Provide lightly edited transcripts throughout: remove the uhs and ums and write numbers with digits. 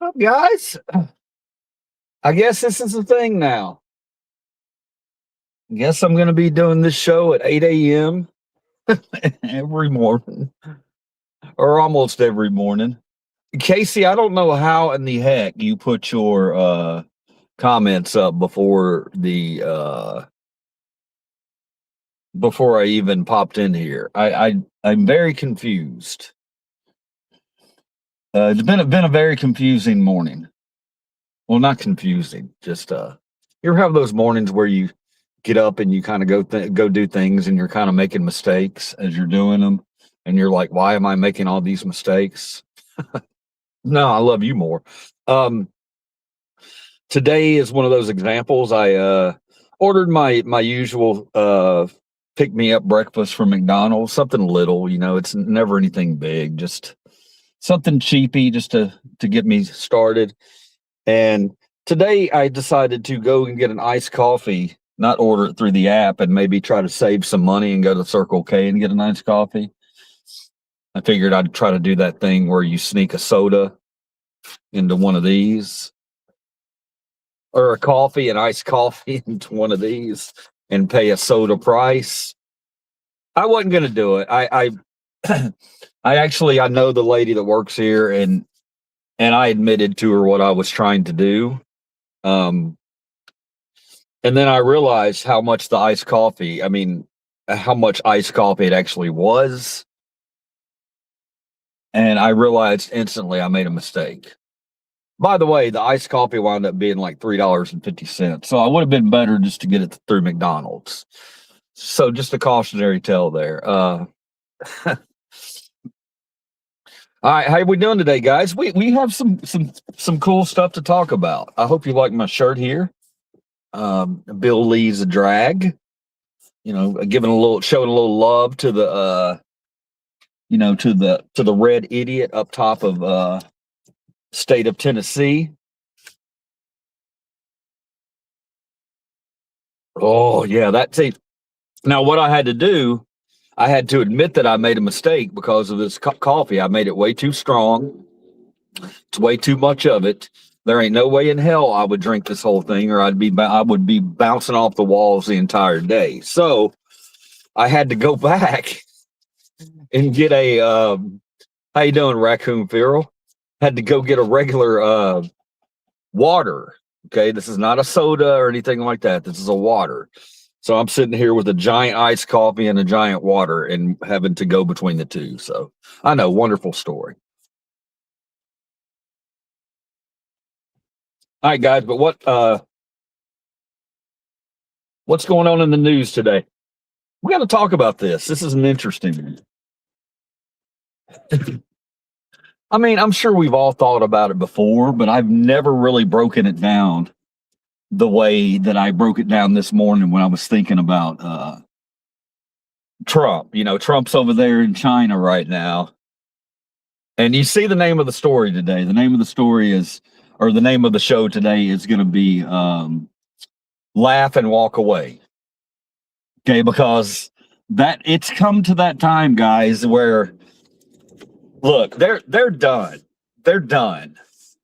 Up, guys? I guess this is the thing now. I guess I'm going to be doing this show at 8 a.m. every morning, or almost every morning. Casey, I don't know how in the heck you put your comments up before before I even popped in here. I'm very confused. It's been a very confusing morning. Well, not confusing, just you ever have those mornings where you get up and you kind of go do things and you're kind of making mistakes as you're doing them, and you're like, why am I making all these mistakes? No, I love you more. Today is one of those examples. I ordered my usual pick me up breakfast from McDonald's, something little, it's never anything big, just something cheapy just to get me started. And today I decided to go and get an iced coffee, not order it through the app, and maybe try to save some money and go to Circle K and get an iced coffee. I figured I'd try to do that thing where you sneak a soda into one of these, or an iced coffee into one of these, and pay a soda price. I wasn't going to do it. I I know the lady that works here, and I admitted to her what I was trying to do. And then I realized how much how much iced coffee it actually was. And I realized instantly I made a mistake. By the way, the iced coffee wound up being like $3.50. So I would have been better just to get it through McDonald's. So just a cautionary tale there. All right, how are we doing today, guys? We have some cool stuff to talk about. I hope you like my shirt here. Bill Lee's a drag. Showing a little love to the to the red idiot up top of state of Tennessee. Oh yeah, that's it. Now what I had to do, I had to admit that I made a mistake because of this coffee. I made it way too strong. It's way too much of it. There ain't no way in hell I would drink this whole thing, or I would be bouncing off the walls the entire day. So I had to go back and get a how you doing, Raccoon Feral? Had to go get a regular water. Okay, this is not a soda or anything like that. This is a water. So I'm sitting here with a giant iced coffee and a giant water and having to go between the two. So I know, wonderful story. All right, guys, but what's going on in the news today? We got to talk about this. This is an interesting one. I mean, I'm sure we've all thought about it before, but I've never really broken it down the way that I broke it down this morning when I was thinking about Trump. Trump's over there in China right now. And you see the name of the story today. The name of the story is, or the name of the show today is going to be Laugh and Walk Away. Okay, because it's come to that time, guys, where look, they're done. They're done.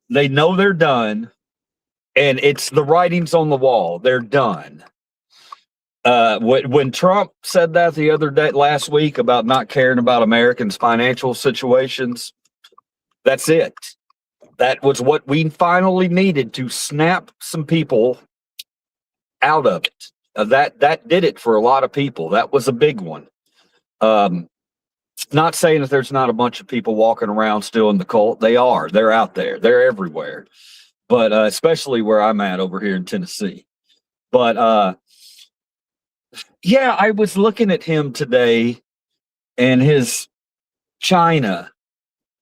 They know they're done. And it's the writings on the wall. They're done. When Trump said that the other day, last week, about not caring about Americans' financial situations, that's it. That was what we finally needed to snap some people out of it. That did it for a lot of people. That was a big one. Not saying that there's not a bunch of people walking around still in the cult. They are. They're out there. They're everywhere. But especially where I'm at over here in Tennessee. But yeah, I was looking at him today and his China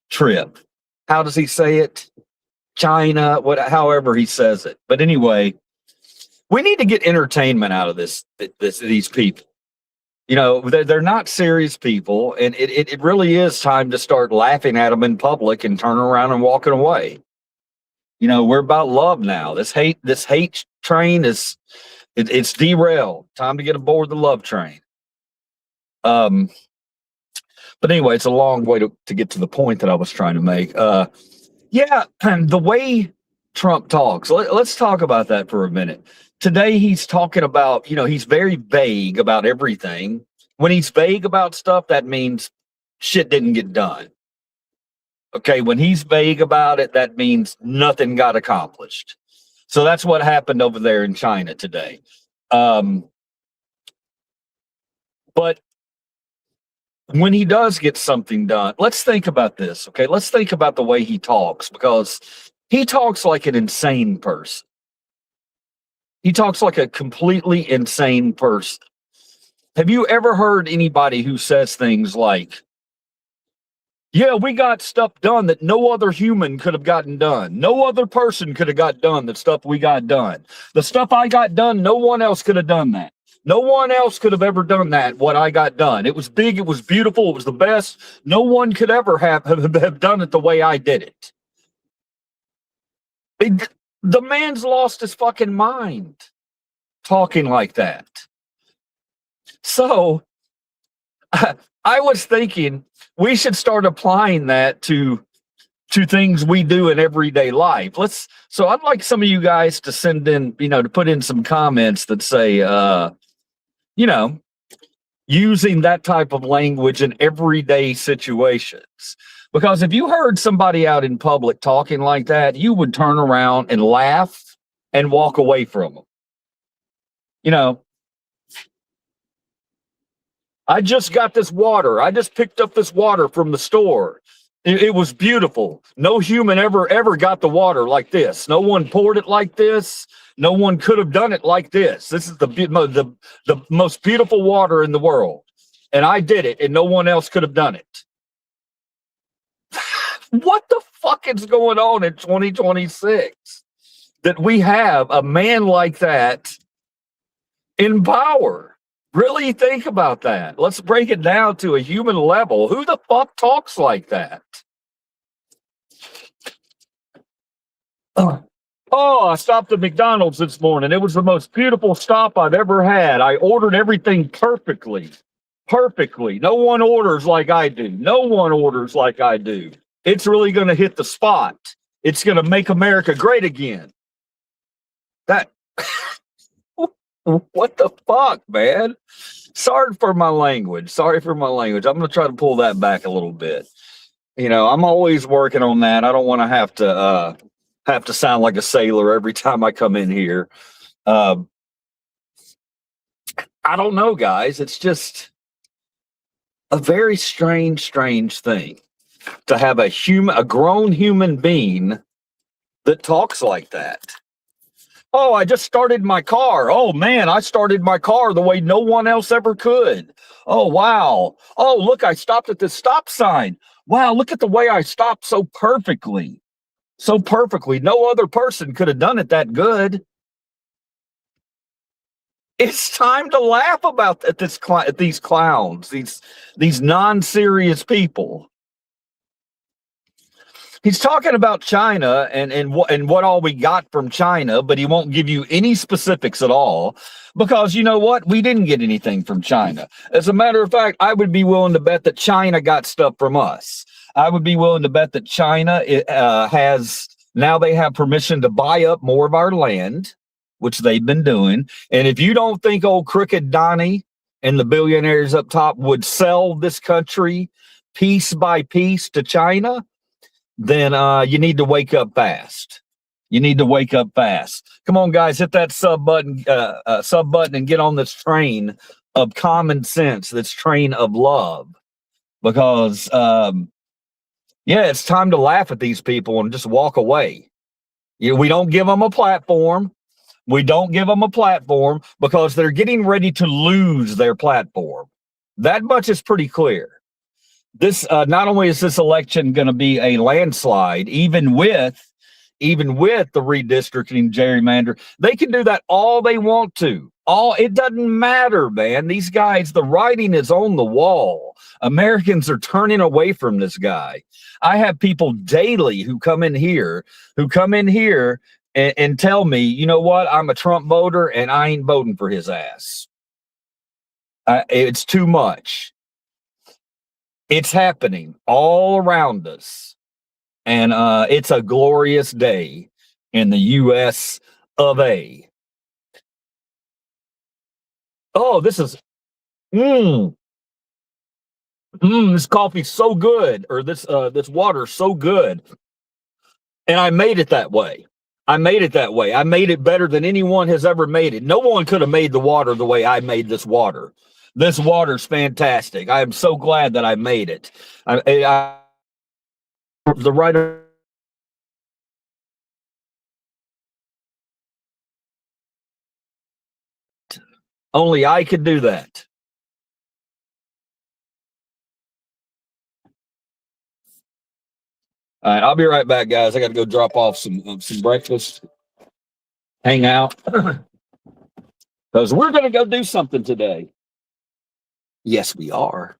trip. How does he say it? China, however he says it. But anyway, we need to get entertainment out of these people. You know, they're not serious people, and it really is time to start laughing at them in public and turning around and walking away. You know, we're about love now. This hate train it's derailed. Time to get aboard the love train. But anyway, it's a long way to get to the point that I was trying to make. Yeah, and the way Trump talks, let's talk about that for a minute. Today, he's talking about, you know, he's very vague about everything. When he's vague about stuff, that means shit didn't get done. Okay, when he's vague about it, that means nothing got accomplished. So that's what happened over there in China today. But when he does get something done, let's think about this, okay? Let's think about the way he talks, because he talks like an insane person. He talks like a completely insane person. Have you ever heard anybody who says things like, yeah, we got stuff done that no other human could have gotten done. No other person could have got done the stuff we got done. The stuff I got done, no one else could have done that. No one else could have ever done that, what I got done. It was big, it was beautiful, it was the best. No one could ever have done it the way I did it. The man's lost his fucking mind talking like that. So I was thinking we should start applying that to things we do in everyday life. So I'd like some of you guys to send in, you know, to put in some comments that say, you know, using that type of language in everyday situations. Because if you heard somebody out in public talking like that, you would turn around and laugh and walk away from them. You know, I just got this water. I just picked up this water from the store. It was beautiful. No human ever got the water like this. No one poured it like this. No one could have done it like this. This is the most beautiful water in the world. And I did it, and no one else could have done it. What the fuck is going on in 2026 that we have a man like that in power? Really think about that. Let's break it down to a human level. Who the fuck talks like that? Oh, I stopped at McDonald's this morning. It was the most beautiful stop I've ever had. I ordered everything perfectly. Perfectly. No one orders like I do. No one orders like I do. It's really going to hit the spot. It's going to make America great again. That... What the fuck, man? Sorry for my language. I'm going to try to pull that back a little bit. You know, I'm always working on that. I don't want to have to sound like a sailor every time I come in here. I don't know, guys. It's just a very strange thing to have a grown human being that talks like that. Oh, I just started my car. Oh, man, I started my car the way no one else ever could. Oh, wow. Oh, look, I stopped at this stop sign. Wow, look at the way I stopped so perfectly. So perfectly. No other person could have done it that good. It's time to laugh about these clowns, these non-serious people. He's talking about China and what all we got from China, but he won't give you any specifics at all, because you know what? We didn't get anything from China. As a matter of fact, I would be willing to bet that China got stuff from us. I would be willing to bet that China now they have permission to buy up more of our land, which they've been doing. And if you don't think old Crooked Donnie and the billionaires up top would sell this country piece by piece to China, then you need to wake up fast. You need to wake up fast. Come on, guys, hit that sub button and get on this train of common sense, this train of love. Because, it's time to laugh at these people and just walk away. We don't give them a platform. We don't give them a platform because they're getting ready to lose their platform. That much is pretty clear. This not only is this election going to be a landslide, even with even with the redistricting gerrymander. They can do that all they want to. All it doesn't matter, man. These guys, the writing is on the wall. Americans are turning away from this guy. I have people daily who come in here, and tell me, you know what? I'm a Trump voter and I ain't voting for his ass. It's too much. It's happening all around us. And it's a glorious day in the US of A. Oh, this is this coffee's so good, or this water's so good. And I made it that way. I made it better than anyone has ever made it. No one could have made the water the way I made this water. This water's fantastic. I am so glad that I made it. The writer. Only I could do that. All right, I'll be right back, guys. I got to go drop off some breakfast, hang out, because we're going to go do something today. Yes, we are.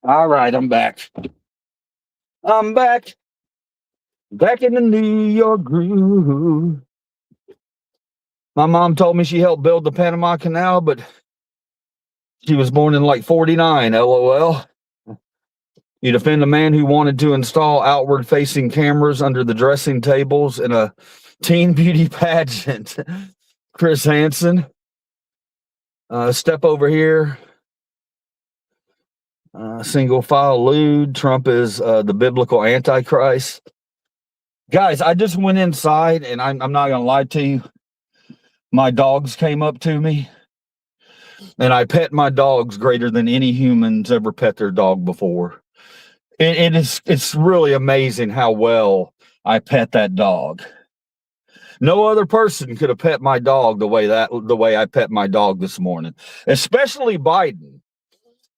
All right, I'm back. I'm back. Back in the New York groove. My mom told me she helped build the Panama Canal, but she was born in like 49, LOL. You defend a man who wanted to install outward facing cameras under the dressing tables in a teen beauty pageant. Chris Hansen. Step over here. Single file lewd. Trump is the biblical antichrist. Guys, I just went inside and I'm not going to lie to you. My dogs came up to me and I pet my dogs greater than any humans ever pet their dog before. It's really amazing how well I pet that dog. No other person could have pet my dog the way I pet my dog this morning, especially Biden.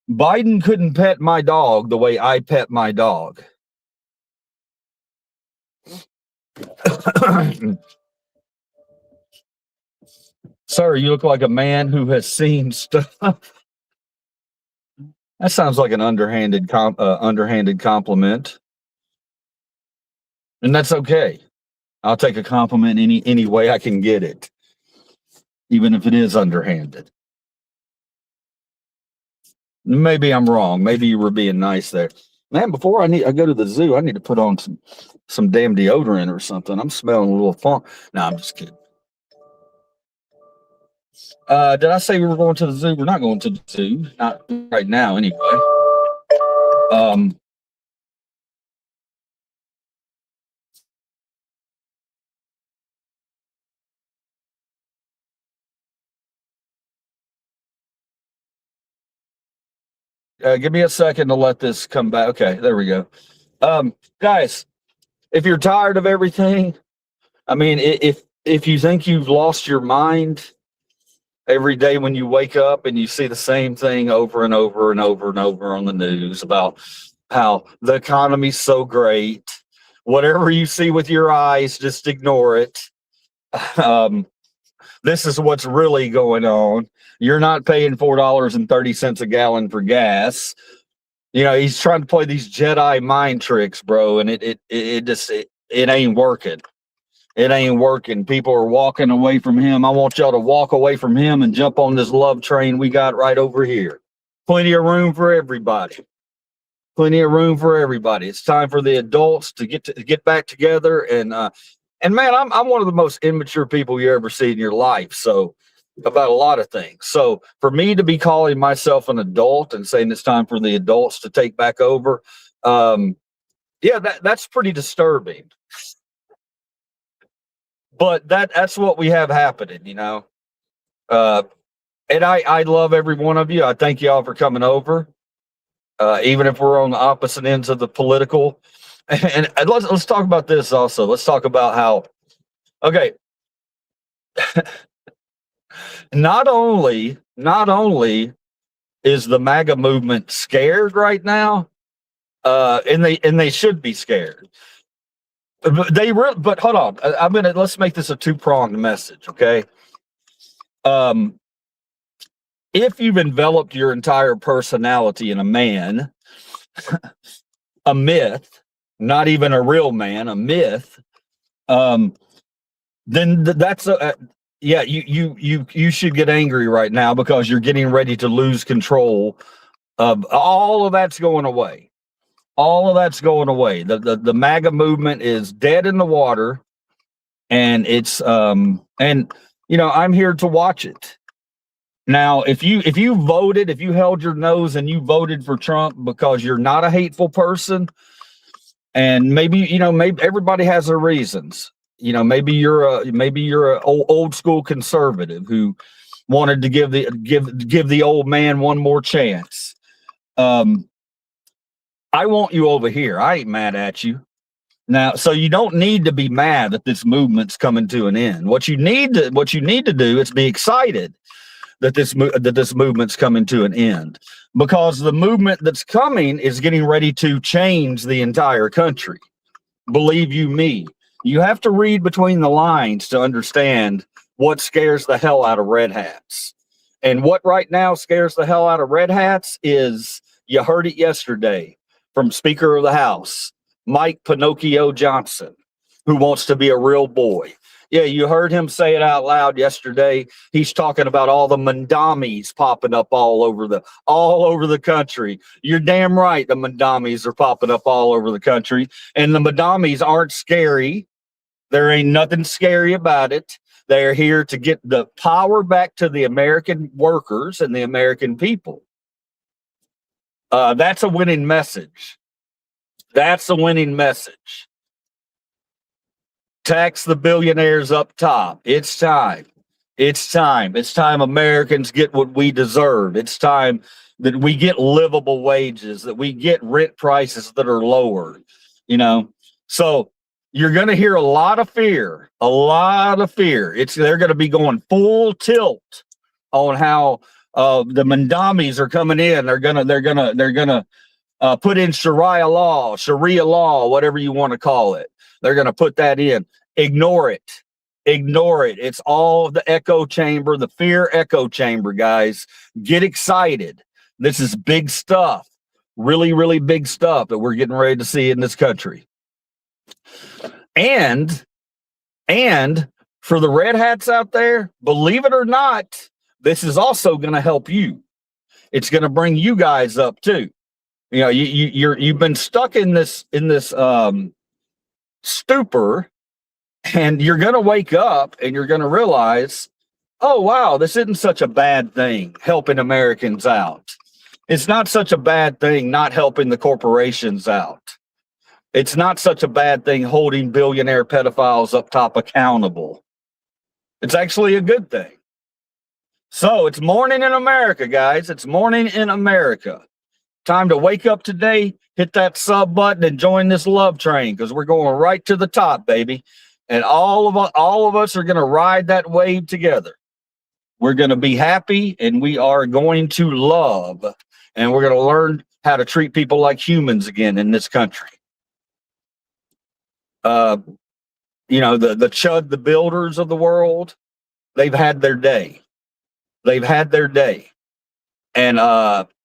Biden couldn't pet my dog the way I pet my dog. Sir, you look like a man who has seen stuff. That sounds like an underhanded compliment, and that's okay. I'll take a compliment any way I can get it, even if it is underhanded. Maybe I'm wrong. Maybe you were being nice there, man. Before I go to the zoo, I need to put on some damn deodorant or something. I'm smelling a little funk. No, I'm just kidding. Did I say we were going to the zoo? We're not going to the zoo, not right now, anyway. Um, Give me a second to let this come back. Okay, there we go. Guys, if you're tired of everything, I mean, if you think you've lost your mind every day when you wake up and you see the same thing over and over and over and over on the news about how the economy's so great, whatever you see with your eyes, just ignore it. Um, this is what's really going on. You're not paying $4.30 a gallon for gas. You know, he's trying to play these Jedi mind tricks, bro, and it ain't working. It ain't working. People are walking away from him. I want y'all to walk away from him and jump on this love train we got right over here. Plenty of room for everybody. Plenty of room for everybody. It's time for the adults to get back together. And man, I'm one of the most immature people you ever see in your life. So about a lot of things. So for me to be calling myself an adult and saying it's time for the adults to take back over, yeah, that's pretty disturbing. But that's what we have happening, you know. And I love every one of you. I thank y'all for coming over, even if we're on the opposite ends of the political. And let's talk about this also. Let's talk about how, okay, not only is the MAGA movement scared right now, and they should be scared. But hold on. Let's make this a two-pronged message, okay? If you've enveloped your entire personality in a man, a myth, not even a real man, a myth, then that's yeah, you should get angry right now because you're getting ready to lose control of all of that's going away. All of that's going away. The MAGA movement is dead in the water, and it's and you know, I'm here to watch it. Now, if you voted, if you held your nose and you voted for Trump because you're not a hateful person, and maybe everybody has their reasons. You know, maybe you're a old school conservative who wanted to give the old man one more chance. I want you over here. I ain't mad at you. Now, so you don't need to be mad that this movement's coming to an end. What you need to do is be excited that this movement's coming to an end, because the movement that's coming is getting ready to change the entire country. Believe you me, you have to read between the lines to understand what scares the hell out of red hats. And what right now scares the hell out of red hats is, you heard it yesterday from Speaker of the House, Mike Pinocchio Johnson, who wants to be a real boy. Yeah, you heard him say it out loud yesterday. He's talking about all the mandamis popping up all over the country. You're damn right, the mandamis are popping up all over the country, and the mandamis aren't scary. There ain't nothing scary about it. They're here to get the power back to the American workers and the American people. That's a winning message. That's a winning message. Tax the billionaires up top. It's time. It's time. It's time Americans get what we deserve. It's time that we get livable wages, that we get rent prices that are lower, you know. So you're going to hear a lot of fear, a lot of fear. They're going to be going full tilt on how the mandamis are coming in. They're gonna put in Sharia law, whatever you want to call it. They're going to put that in. Ignore it. Ignore it. It's all the echo chamber, the fear echo chamber, guys. Get excited. This is big stuff. Really, really big stuff that we're getting ready to see in this country. And for the red hats out there, believe it or not, this is also going to help you. It's going to bring you guys up too. You know, you've been stuck in this stupor, and you're going to wake up and you're going to realize, oh wow, this isn't such a bad thing helping Americans out. It's not such a bad thing not helping the corporations out. It's not such a bad thing holding billionaire pedophiles up top accountable. It's actually a good thing. So it's morning in America, guys. It's morning in America. Time to wake up today, hit that sub button, and join this love train because we're going right to the top, baby. And all of us are going to ride that wave together. We're going to be happy, and we are going to love, and we're going to learn how to treat people like humans again in this country. You know, the Chud, the builders of the world, they've had their day. They've had their day. And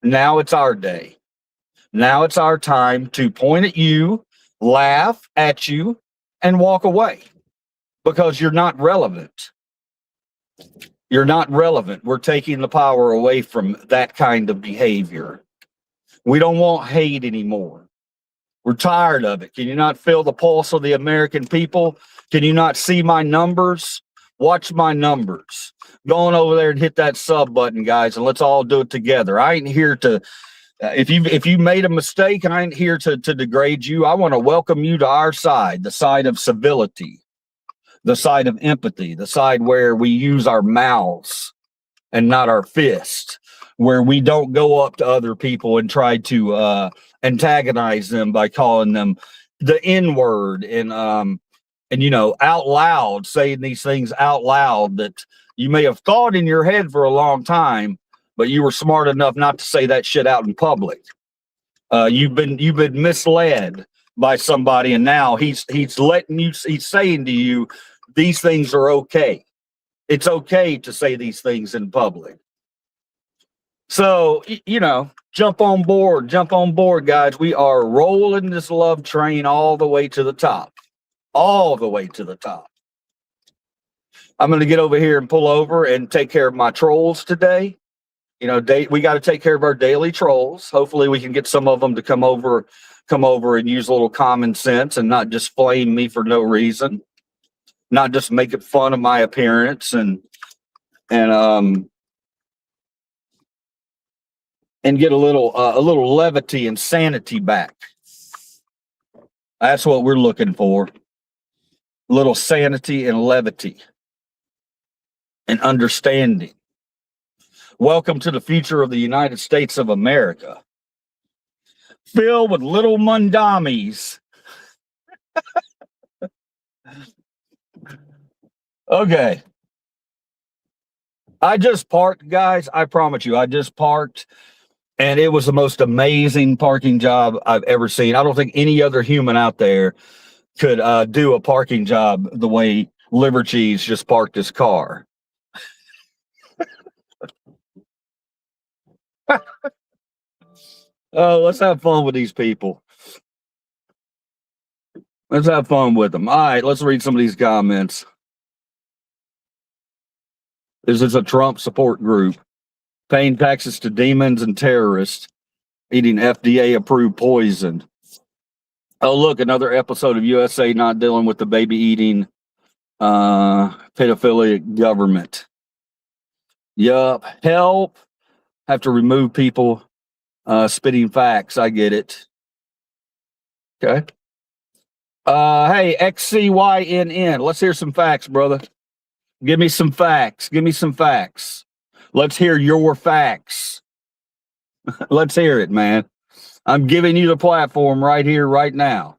now it's our day. Now it's our time to point at you, laugh at you, and walk away because you're not relevant. You're not relevant. We're taking the power away from that kind of behavior. We don't want hate anymore. We're tired of it. Can you not feel the pulse of the American people? Can you not see my numbers? Watch my numbers. Go on over there and hit that sub button, guys, and let's all do it together. I ain't here to, if you made a mistake, I ain't here to degrade you. I want to welcome you to our side, the side of civility, the side of empathy, the side where we use our mouths and not our fist, where we don't go up to other people and try to antagonize them by calling them the N-word and you know, out loud, saying these things out loud that you may have thought in your head for a long time, but you were smart enough not to say that shit out in public. You've been misled by somebody, and now he's letting you, he's saying to you, these things are okay. It's okay to say these things in public. So, you know, jump on board, guys. We are rolling this love train all the way to the top. All the way to the top. I'm going to get over here and pull over and take care of my trolls today. You know, we got to take care of our daily trolls. Hopefully we can get some of them to come over and use a little common sense and not just flame me for no reason. Not just making fun of my appearance and get a little levity and sanity back. That's what we're looking for. A little sanity and levity and understanding. Welcome to the future of the United States of America, filled with little mundamis. Okay. I just parked, guys. I promise you, I just parked. And it was the most amazing parking job I've ever seen. I don't think any other human out there could do a parking job the way Liver Cheese just parked his car. Oh, let's have fun with these people. Let's have fun with them. All right, let's read some of these comments. This is a Trump support group. Paying taxes to demons and terrorists. Eating FDA-approved poison. Oh, look, another episode of USA not dealing with the baby-eating pedophilic government. Yup. Help. Have to remove people spitting facts. I get it. Okay. Hey, XCYNN. Let's hear some facts, brother. Give me some facts. Give me some facts. Let's hear your facts. Let's hear it, man. I'm giving you the platform right here, right now.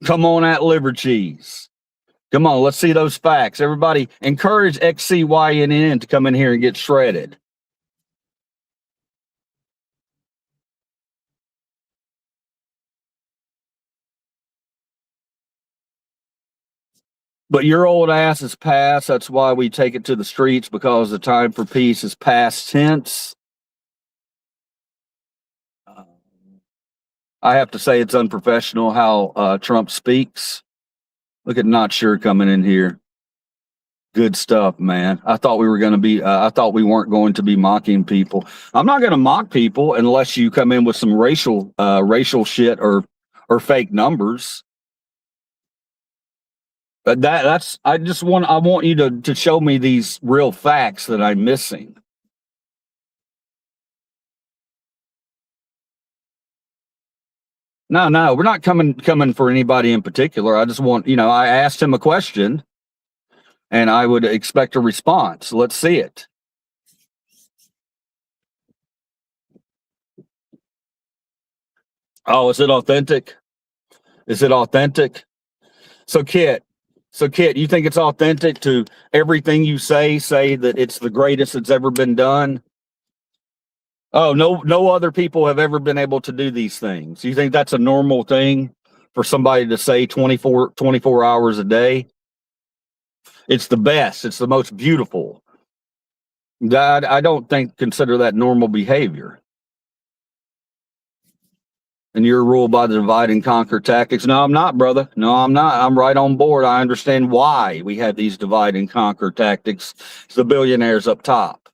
Come on at Liver Cheese. Come on, let's see those facts. Everybody, encourage XCYNN to come in here and get shredded. But your old ass is past. That's why we take it to the streets, because the time for peace is past tense. I have to say it's unprofessional how Trump speaks. Look at Not Sure coming in here. Good stuff, man. I thought we were going to be, I thought we weren't going to be mocking people. I'm not going to mock people unless you come in with some racial shit or fake numbers. But I want you to show me these real facts that I'm missing. No, we're not coming for anybody in particular. I just want, I asked him a question and I would expect a response. Let's see it. Oh, is it authentic? Is it authentic? So Kit, you think it's authentic to everything you say that it's the greatest that's ever been done? Oh, no other people have ever been able to do these things. You think that's a normal thing for somebody to say 24 hours a day? It's the best. It's the most beautiful. I don't consider that normal behavior. And you're ruled by the divide and conquer tactics. No, I'm not, brother. No, I'm not. I'm right on board. I understand why we have these divide and conquer tactics. It's the billionaires up top.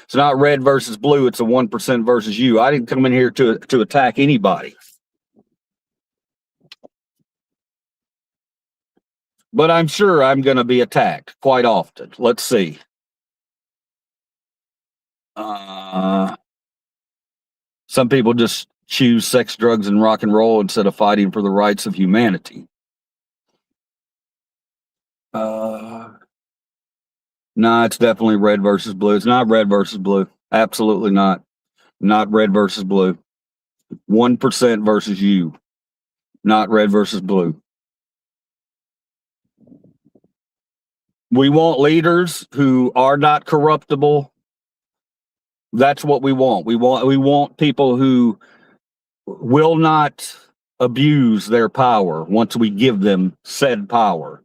It's not red versus blue. It's a 1% versus you. I didn't come in here to attack anybody. But I'm sure I'm going to be attacked quite often. Let's see. Some people just choose sex, drugs, and rock and roll instead of fighting for the rights of humanity. No, it's definitely red versus blue. It's not red versus blue. Absolutely not. Not red versus blue. 1% versus you. Not red versus blue. We want leaders who are not corruptible. That's what we want. We want people who will not abuse their power once we give them said power.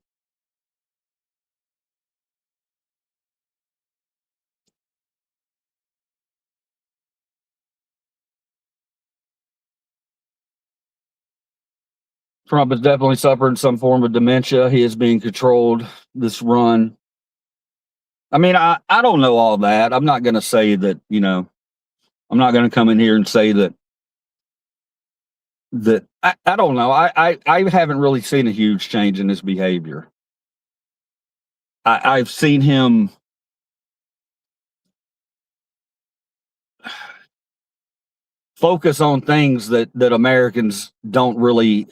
Trump is definitely suffering some form of dementia. He is being controlled this run. I mean, I don't know all that. I'm not going to say that, I'm not going to come in here and say that I don't know. I haven't really seen a huge change in his behavior. I've seen him focus on things that Americans don't really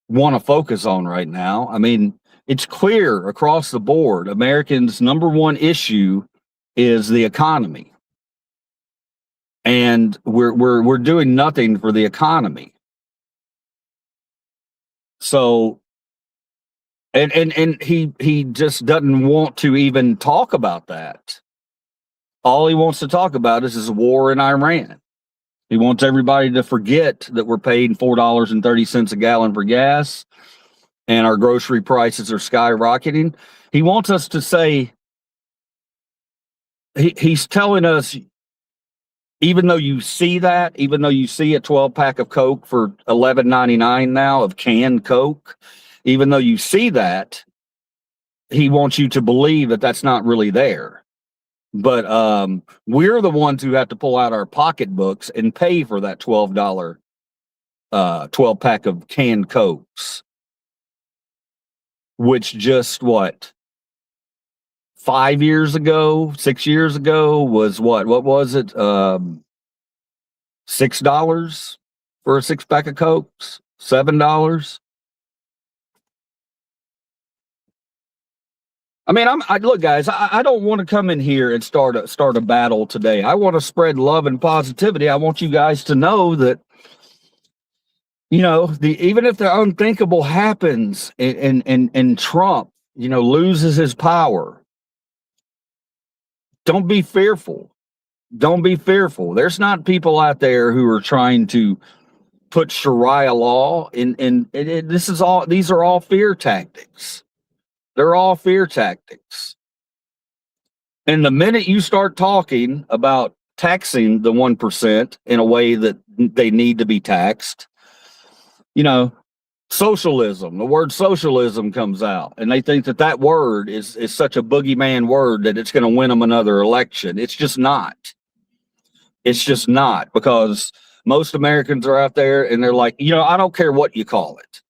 want to focus on right now. I mean, it's clear across the board. Americans' number one issue is the economy. And we're doing nothing for the economy. So and he just doesn't want to even talk about that. All he wants to talk about is his war in Iran. He wants everybody to forget that we're paying $4.30 a gallon for gas and our grocery prices are skyrocketing. He wants us to say, he's telling us, even though you see that, even though you see a 12-pack of Coke for $11.99 now of canned Coke, even though you see that, he wants you to believe that that's not really there. But we're the ones who have to pull out our pocketbooks and pay for that $12 12-pack of canned Cokes, which just 5 years ago, 6 years ago was what was it? $6 for a 6-pack of Cokes, $7. I mean, look, guys. I don't want to come in here and start a battle today. I want to spread love and positivity. I want you guys to know that, even if the unthinkable happens and Trump, loses his power, don't be fearful. Don't be fearful. There's not people out there who are trying to put Sharia law in. These are all fear tactics. They're all fear tactics. And the minute you start talking about taxing the 1% in a way that they need to be taxed, socialism, the word socialism comes out, and they think that word is such a boogeyman word that it's going to win them another election. It's just not. It's just not, because most Americans are out there and they're like, I don't care what you call it.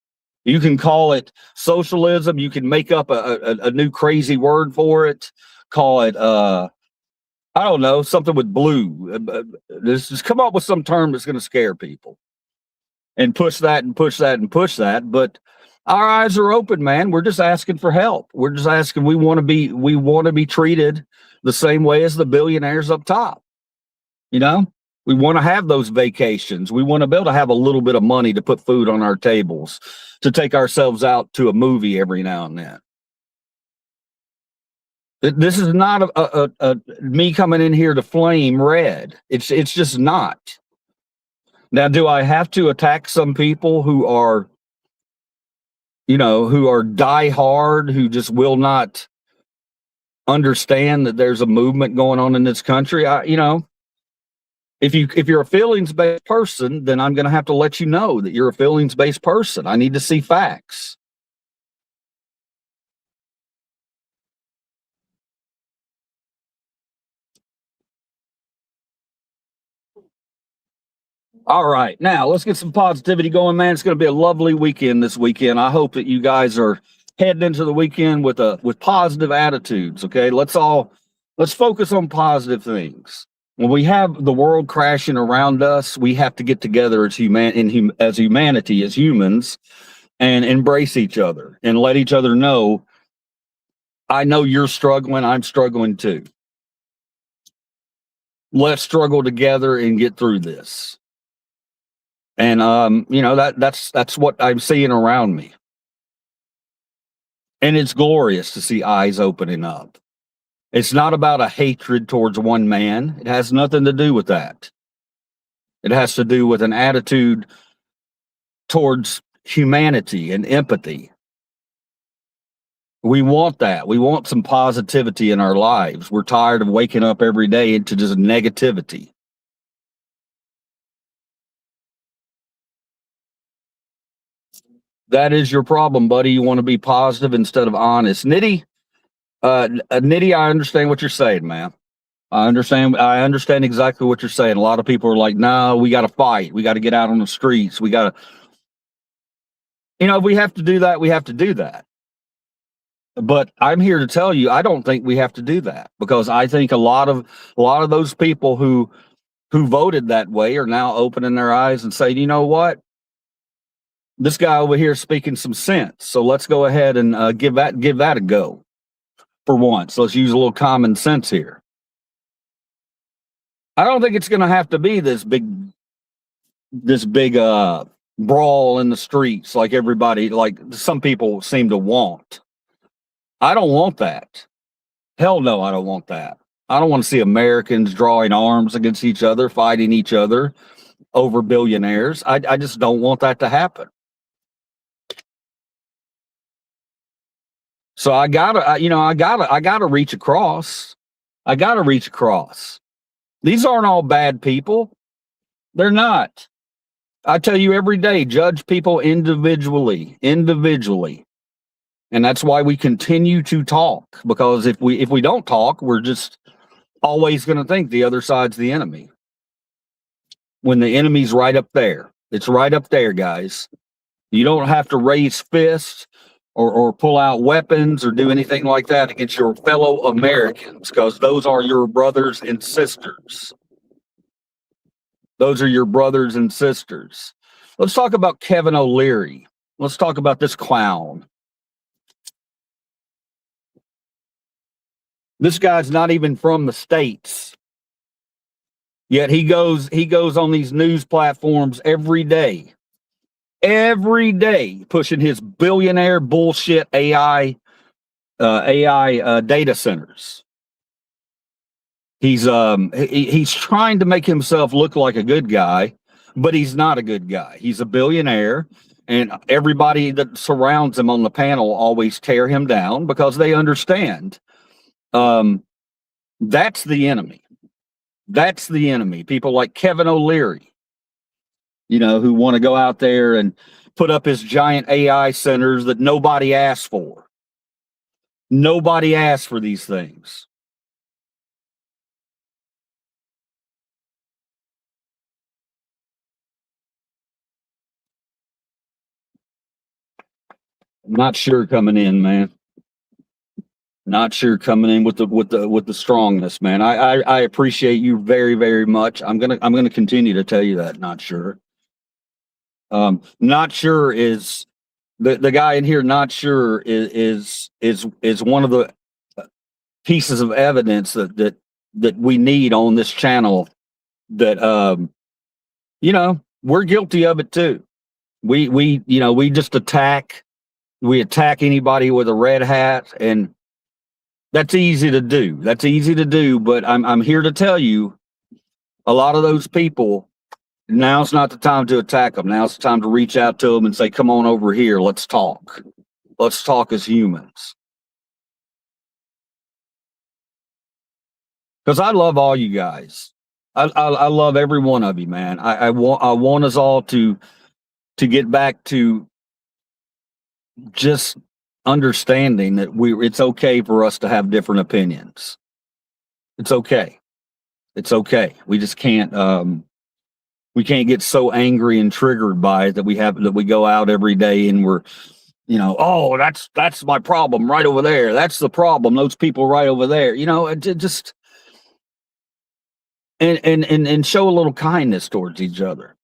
You can call it socialism. You can make up a new crazy word for it. Call it, I don't know, something with blue. Just come up with some term that's going to scare people. And push that and push that and push that. But our eyes are open, man. We're just asking for help. We're just asking. We want to be treated the same way as the billionaires up top. We want to have those vacations. We want to be able to have a little bit of money to put food on our tables, to take ourselves out to a movie every now and then. This is not a me coming in here to flame red. It's just not. Now, do I have to attack some people who are, who are diehard, who just will not understand that there's a movement going on in this country? If you're a feelings-based person, then I'm going to have to let you know that you're a feelings-based person. I need to see facts. All right, now let's get some positivity going, man. It's going to be a lovely weekend this weekend. I hope that you guys are heading into the weekend with positive attitudes. Okay, let's focus on positive things. When we have the world crashing around us, we have to get together as humanity, as humans, and embrace each other and let each other know, I know you're struggling, I'm struggling too. Let's struggle together and get through this. And that's what I'm seeing around me. And it's glorious to see eyes opening up. It's not about a hatred towards one man. It has nothing to do with that. It has to do with an attitude towards humanity and empathy. We want that. We want some positivity in our lives. We're tired of waking up every day into just negativity. That is your problem, buddy. You want to be positive instead of honest. Nitty, I understand what you're saying, man. I understand exactly what you're saying. A lot of people are like, no, we got to fight. We got to get out on the streets. We got to, if we have to do that, we have to do that. But I'm here to tell you, I don't think we have to do that, because I think a lot of those people who voted that way are now opening their eyes and saying, you know what? This guy over here is speaking some sense. So let's go ahead and give that a go for once. Let's use a little common sense here. I don't think it's going to have to be this big brawl in the streets like some people seem to want. I don't want that. Hell no, I don't want that. I don't want to see Americans drawing arms against each other, fighting each other over billionaires. I just don't want that to happen. So I gotta reach across. I gotta reach across. These aren't all bad people. They're not. I tell you every day, judge people individually. And that's why we continue to talk, because if we don't talk, we're just always going to think the other side's the enemy. When the enemy's right up there. It's right up there, guys. You don't have to raise fists or pull out weapons or do anything like that against your fellow Americans, because those are your brothers and sisters. Those are your brothers and sisters. Let's talk about Kevin O'Leary. Let's talk about this clown. This guy's not even from the States. Yet he goes on these news platforms every day, pushing his billionaire bullshit AI data centers. He's trying to make himself look like a good guy, but he's not a good guy. He's a billionaire, and everybody that surrounds him on the panel always tear him down because they understand that's the enemy. That's the enemy. People like Kevin O'Leary, who want to go out there and put up his giant AI centers that nobody asked for. Nobody asked for these things. I'm not sure coming in, man. Not sure coming in with the strongness, man. I appreciate you very, very much. I'm gonna continue to tell you that. Not sure. Not sure is the guy in here. Not sure is one of the pieces of evidence that we need on this channel that we're guilty of it too. We just attack anybody with a red hat, and that's easy to do. But I'm here to tell you, a lot of those people, now's not the time to attack them. Now's the time to reach out to them and say, come on over here, let's talk. Let's talk as humans. Because I love all you guys. I love every one of you, man. I want us all to get back to just understanding that it's okay for us to have different opinions. It's okay. We just can't we can't get so angry and triggered by it that we go out every day and we're, oh, that's my problem right over there. That's the problem. Those people right over there. It just and show a little kindness towards each other.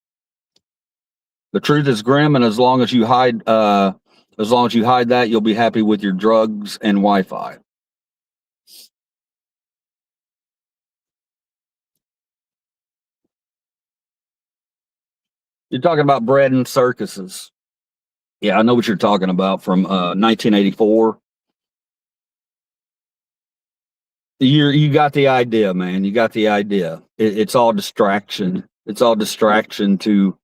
The truth is grim, and as long as you hide that, you'll be happy with your drugs and Wi-Fi. You're talking about bread and circuses. Yeah, I know what you're talking about, from 1984. You got the idea, man. You got the idea. It's all distraction. It's all distraction to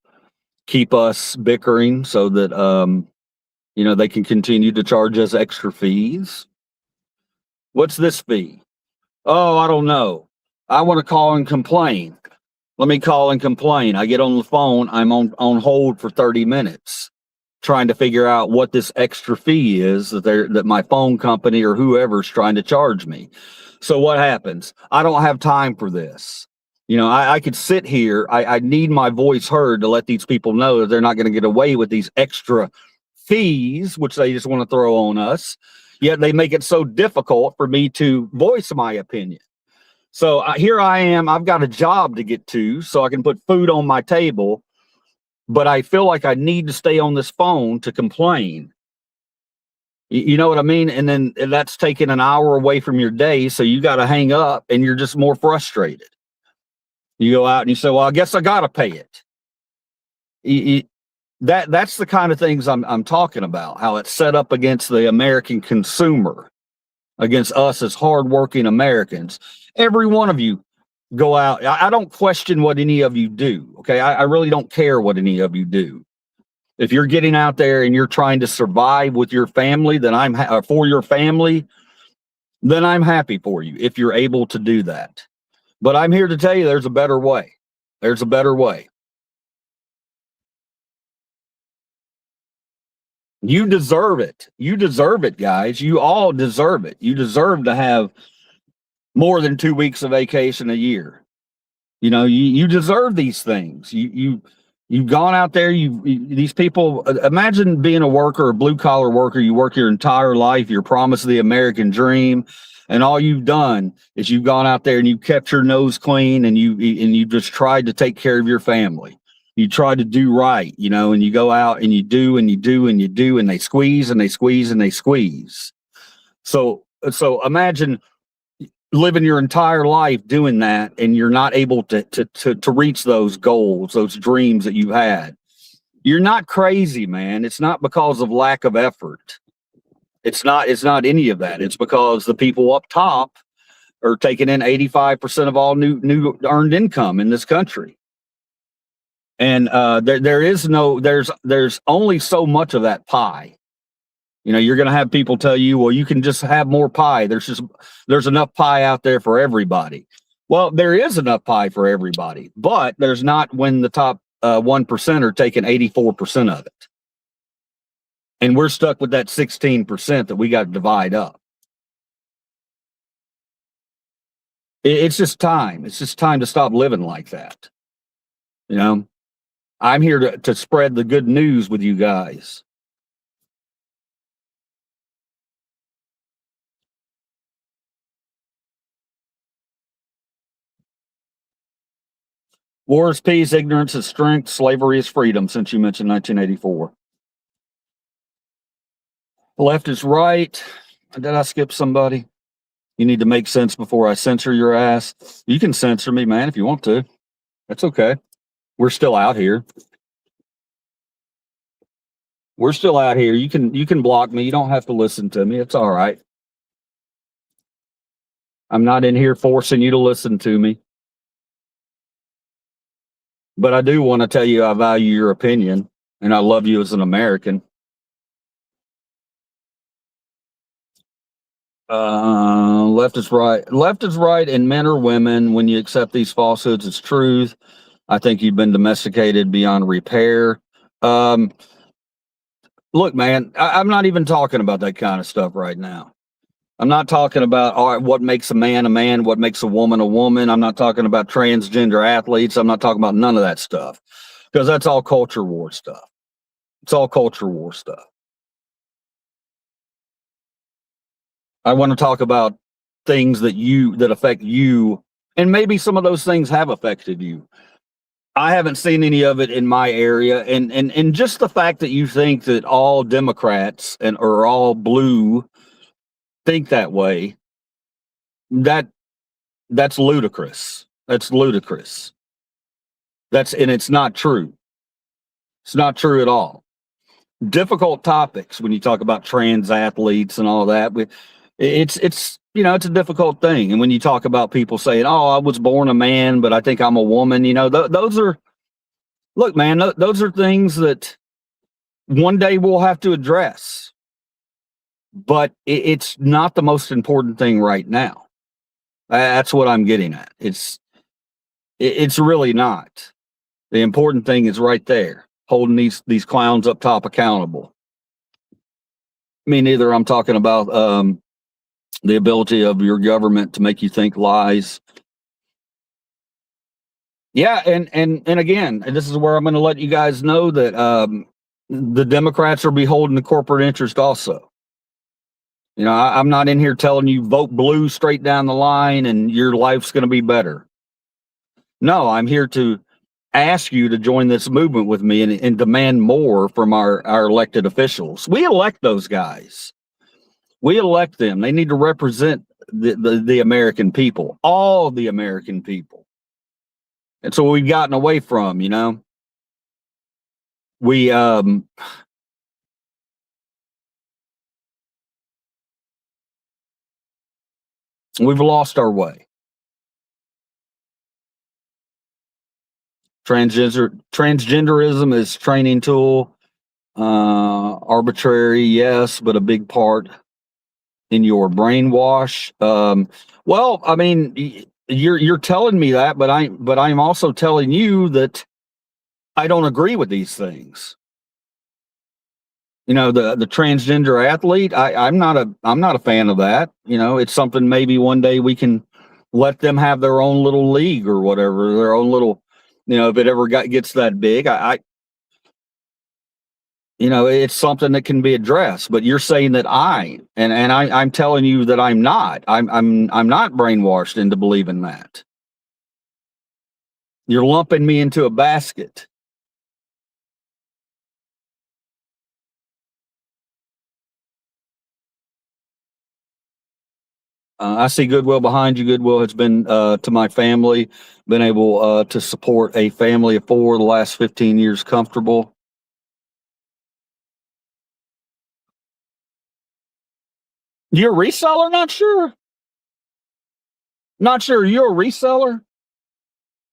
keep us bickering so that they can continue to charge us extra fees. What's this fee? Oh, I don't know. I want to call and complain. Let me call and complain. I get on the phone. I'm on hold for 30 minutes trying to figure out what this extra fee is that my phone company or whoever's trying to charge me. So what happens? I don't have time for this. I could sit here. I need my voice heard to let these people know that they're not going to get away with these extra fees, which they just want to throw on us. Yet they make it so difficult for me to voice my opinion. So here I am. I've got a job to get to so I can put food on my table, but I feel like I need to stay on this phone to complain. You know what I mean? And then that's taking an hour away from your day. So you got to hang up and you're just more frustrated. You go out and you say, well, I guess I got to pay it. That's the kind of things I'm talking about, how it's set up against the American consumer, against us as hardworking Americans. Every one of you go out. I don't question what any of you do. Okay. I really don't care what any of you do. If you're getting out there and you're trying to survive with your family, then for your family, then I'm happy for you if you're able to do that. But I'm here to tell you there's a better way. There's a better way. You deserve it. You deserve it, guys. You all deserve it. You deserve to have more than 2 weeks of vacation a year. You deserve these things. You've gone out there. These people. Imagine being a worker, a blue collar worker. You work your entire life. You're promised the American dream, and all you've done is you've gone out there and you've kept your nose clean, and you just tried to take care of your family. You try to do right, and you go out and you do and you do and you do, and they squeeze and they squeeze and they squeeze. So imagine living your entire life doing that, and you're not able to reach those goals, those dreams that you had. You're not crazy, man. It's not because of lack of effort. It's not any of that. It's because the people up top are taking in 85% of all new earned income in this country. And there's only so much of that pie. You're going to have people tell you, well, you can just have more pie. There's enough pie out there for everybody. Well, there is enough pie for everybody, but there's not when the top 1% are taking 84% of it. And we're stuck with that 16% that we got to divide up. It's just time. It's just time to stop living like that. I'm here to spread the good news with you guys. War is peace, ignorance is strength, slavery is freedom, since you mentioned 1984. Left is right. Did I skip somebody? You need to make sense before I censor your ass. You can censor me, man, if you want to. That's okay. We're still out here. We're still out here. You can block me. You don't have to listen to me. It's all right. I'm not in here forcing you to listen to me. But I do want to tell you I value your opinion and I love you as an American. Left is right. Left is right, and men or women, when you accept these falsehoods as truth, I think you've been domesticated beyond repair. Um, Look, man, I'm not even talking about that kind of stuff right now. I'm not talking about all right, what makes a man, what makes a woman. I'm not talking about transgender athletes. I'm not talking about none of that stuff because that's all culture war stuff. It's all culture war stuff. I want to talk about things that affect you, and maybe some of those things have affected you. I haven't seen any of it in my area, and just the fact that you think that all Democrats and or all blue think that way, that that's ludicrous. That's ludicrous. And it's not true. It's not true at all. Difficult topics when you talk about trans athletes and all that. But it's it's a difficult thing. And when you talk about people saying, "Oh, I was born a man, but I think I'm a woman," those are look, man, those are things that one day we'll have to address. But it's not the most important thing right now. That's what I'm getting at. It's really not. The important thing is right there, holding these clowns up top accountable. Me neither. I'm talking about the ability of your government to make you think lies. Yeah, and again, and this is where I'm going to let you guys know that the Democrats are beholden to corporate interest also. I'm not in here telling you vote blue straight down the line and your life's going to be better. No, I'm here to ask you to join this movement with me and demand more from our elected officials. We elect those guys. We elect them. They need to represent the American people, all the American people. And so we've gotten away from, we've lost our way. Transgenderism is training tool, arbitrary, yes, but a big part in your brainwash. Well, I mean, you're telling me that, but I'm also telling you that I don't agree with these things. The transgender athlete, I'm not a fan of that. It's something maybe one day we can let them have their own little league or whatever, their own little, if it ever gets that big, it's something that can be addressed. But you're saying that I'm telling you that I'm not. I'm not brainwashed into believing that. You're lumping me into a basket. I see goodwill behind you. Goodwill has been to my family, been able to support a family of four the last 15 years comfortable. You're a reseller? Not sure. Not sure. You're a reseller?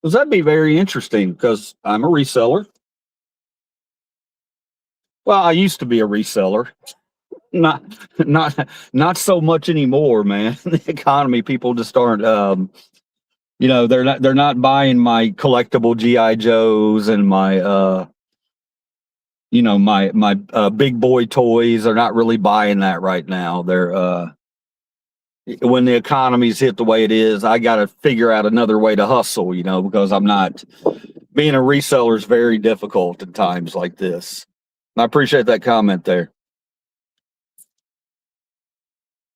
Because that'd be very interesting because I'm a reseller. Well, I used to be a reseller. Not not so much anymore, man. The economy, people just aren't they're not buying my collectible GI Joes and my my big boy toys. They're not really buying that right now. They're when the economy's hit the way it is, I got to figure out another way to hustle, because I'm not being a reseller is very difficult at times like this. I appreciate that comment there.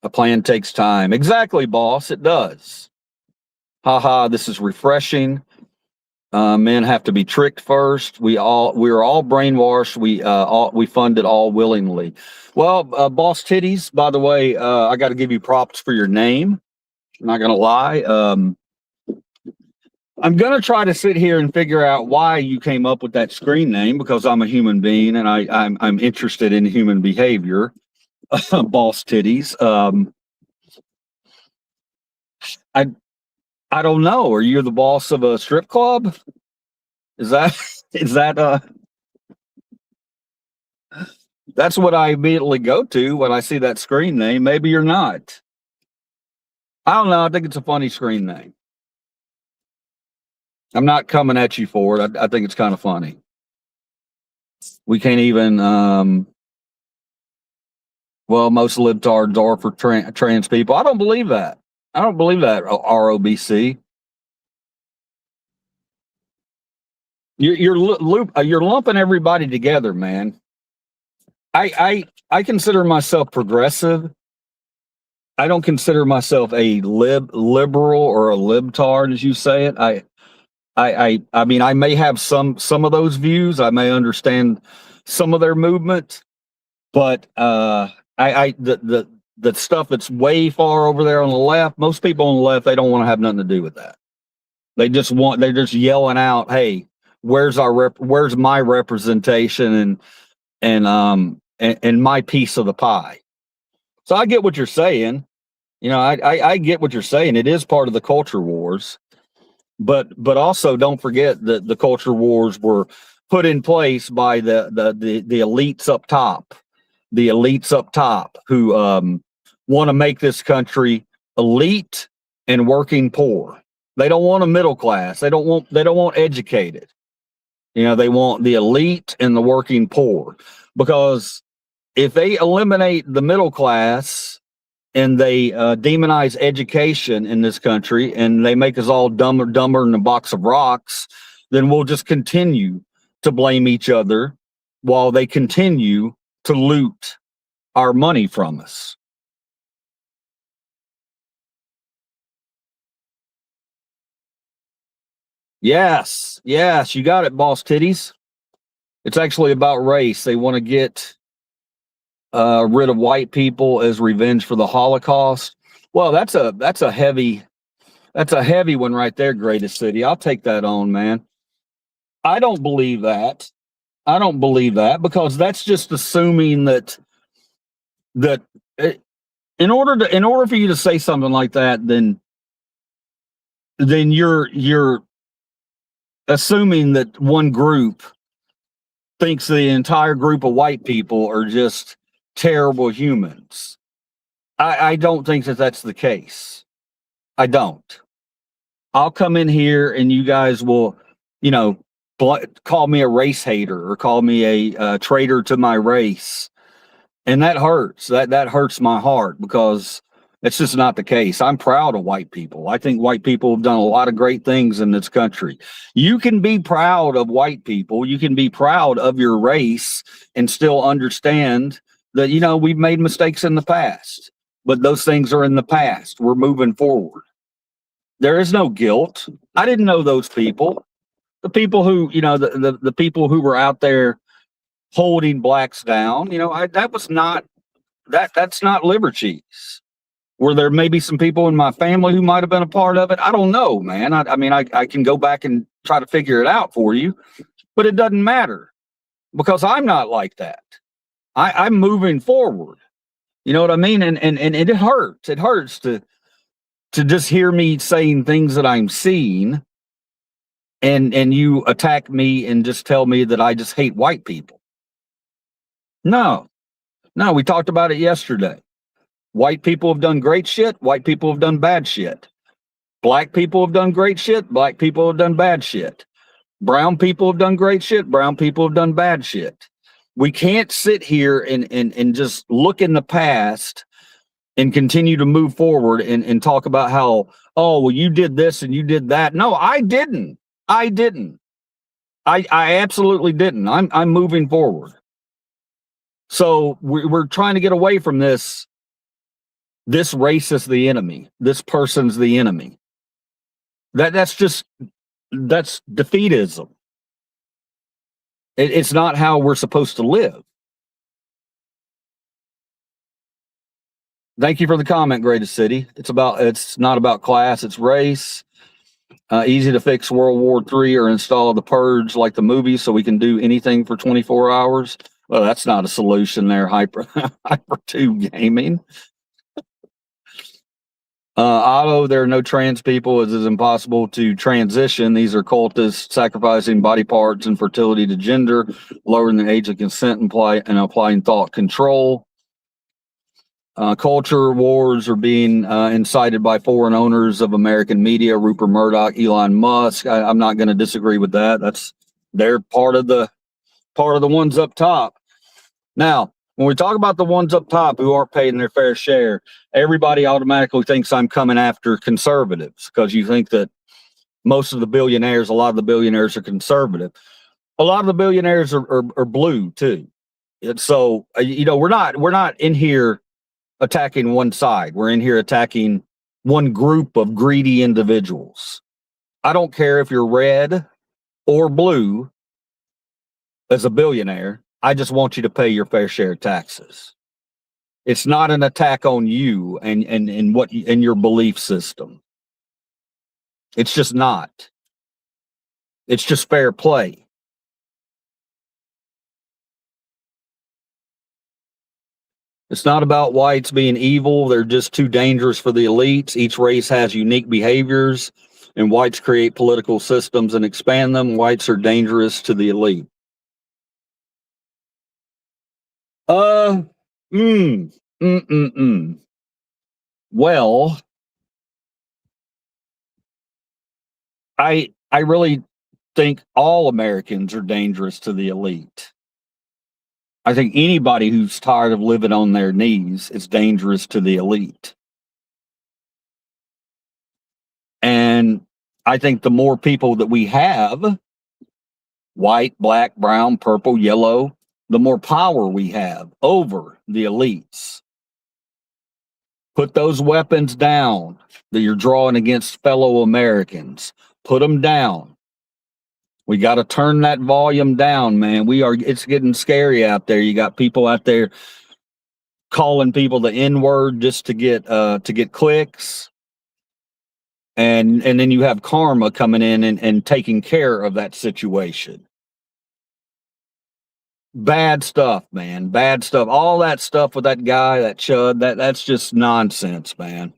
A plan takes time. Exactly, boss. It does. Haha, this is refreshing. Men have to be tricked first. We're all brainwashed. We fund it all willingly. Well, boss titties, by the way, I got to give you props for your name. I'm not gonna lie. I'm gonna try to sit here and figure out why you came up with that screen name, because I'm a human being and I'm interested in human behavior. Boss titties. I I don't know. Are you the boss of a strip club? Is that is that that's what I immediately go to when I see that screen name. Maybe you're not. I don't know. I think it's a funny screen name. I'm not coming at you for it. I think it's kind of funny. We can't even well, most libtards are for trans people. I don't believe that. I don't believe that, ROBC. You're lumping everybody together, man. I consider myself progressive. I don't consider myself a liberal or a libtard, as you say it. I mean, I may have some of those views. I may understand some of their movement, but the stuff that's way far over there on the left, most people on the left, they don't want to have nothing to do with that. They're just yelling out, "Hey, where's my representation and my piece of the pie?" So I get what you're saying. I get what you're saying. It is part of the culture wars, but also don't forget that the culture wars were put in place by the elites up top. The elites up top who want to make this country elite and working poor. They don't want a middle class. They don't want educated. They want the elite and the working poor, because if they eliminate the middle class and they demonize education in this country and they make us all dumber than a box of rocks, then we'll just continue to blame each other while they continue to loot our money from us. Yes, you got it, boss titties. It's actually about race. They want to get rid of white people as revenge for the Holocaust. Well, that's a heavy one right there, Greatest City. I'll take that on, man. I don't believe that. I don't believe that, because that's just assuming that in order for you to say something like that, then you're assuming that one group thinks the entire group of white people are just terrible humans. I don't think that that's the case. I don't. I'll come in here and you guys will, call me a race hater or call me a traitor to my race, and that hurts. That hurts my heart, because it's just not the case. I'm proud of white people. I think white people have done a lot of great things in this country. You can be proud of white people. You can be proud of your race and still understand that, we've made mistakes in the past, but those things are in the past. We're moving forward. There is no guilt. I didn't know those people. The people who, the people who were out there holding blacks down, that's not liberties. Were there maybe some people in my family who might have been a part of it? I don't know, man. I mean, I can go back and try to figure it out for you, but it doesn't matter, because I'm not like that. I'm moving forward. You know what I mean? And it hurts. It hurts to just hear me saying things that I'm seeing, and you attack me and just tell me that I just hate white people. No, we talked about it yesterday. White people have done great shit. White people have done bad shit. Black people have done great shit. Black people have done bad shit. Brown people have done great shit. Brown people have done bad shit. We can't sit here and just look in the past and continue to move forward and talk about how, oh, well, you did this and you did that. No, I didn't. I absolutely didn't. I'm moving forward. So we're trying to get away from this race is the enemy. This person's the enemy. That's defeatism. It's not how we're supposed to live. Thank you for the comment, Greatest City. It's not about class, it's race. Easy to fix World War III or install the purge like the movie so we can do anything for 24 hours. Well, that's not a solution there, Hyper 2 Gaming. Otto, there are no trans people. It is impossible to transition. These are cultists sacrificing body parts and fertility to gender, lowering the age of consent and applying thought control. Culture wars are being incited by foreign owners of American media, Rupert Murdoch, Elon Musk. I'm not going to disagree with that. They're part of the ones up top. Now, when we talk about the ones up top who aren't paying their fair share, everybody automatically thinks I'm coming after conservatives because you think that a lot of the billionaires are conservative. A lot of the billionaires are blue too. And so, we're not in here attacking one side. We're in here attacking one group of greedy individuals. I don't care if you're red or blue as a billionaire. I just want you to pay your fair share of taxes. It's not an attack on you and what in your belief system. It's just not. It's just fair play. It's not about whites being evil. They're just too dangerous for the elites. Each race has unique behaviors, and whites create political systems and expand them. Whites are dangerous to the elite. Well, I really think all Americans are dangerous to the elite. I think anybody who's tired of living on their knees is dangerous to the elite. And I think the more people that we have, white, black, brown, purple, yellow, the more power we have over the elites. Put those weapons down that you're drawing against fellow Americans. Put them down. We got to turn that volume down, man. It's getting scary out there. You got people out there calling people the N-word just to get clicks. And then you have karma coming in and taking care of that situation. Bad stuff, man. Bad stuff. All that stuff with that guy, that Chud, that's just nonsense, man.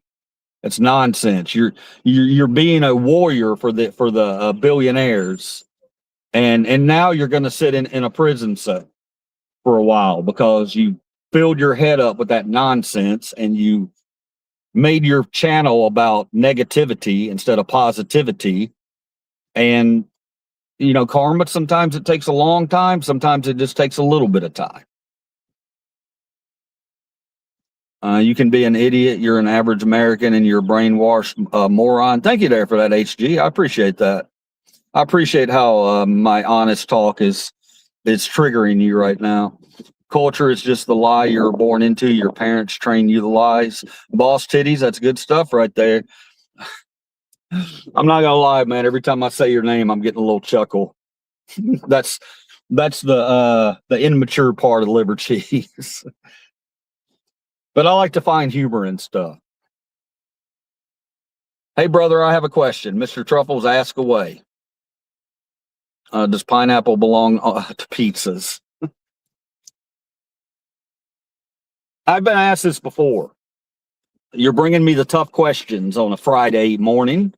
It's nonsense. You're being a warrior for the billionaires. And now you're going to sit in a prison cell for a while because you filled your head up with that nonsense and you made your channel about negativity instead of positivity. And, karma, sometimes it takes a long time. Sometimes it just takes a little bit of time. You can be an idiot. You're an average American and you're a brainwashed moron. Thank you there for that, HG. I appreciate that. I appreciate how my honest talk is triggering you right now. Culture is just the lie you're born into. Your parents train you the lies. Boss titties, that's good stuff right there. I'm not gonna lie, man. Every time I say your name, I'm getting a little chuckle. That's the immature part of liver cheese. But I like to find humor and stuff. Hey, brother, I have a question. Mr. Truffles, ask away. Does pineapple belong to pizzas? I've been asked this before. You're bringing me the tough questions on a Friday morning.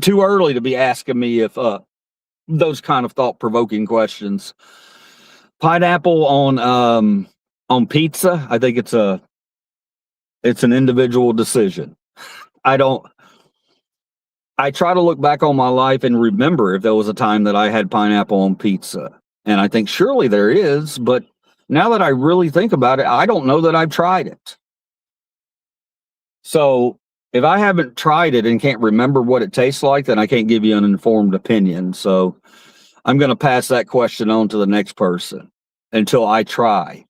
Too early to be asking me if those kind of thought-provoking questions. Pineapple on pizza, I think it's an individual decision. I try to look back on my life and remember if there was a time that I had pineapple on pizza. And I think surely there is, but now that I really think about it, I don't know that I've tried it. So if I haven't tried it and can't remember what it tastes like, then I can't give you an informed opinion. So I'm going to pass that question on to the next person until I try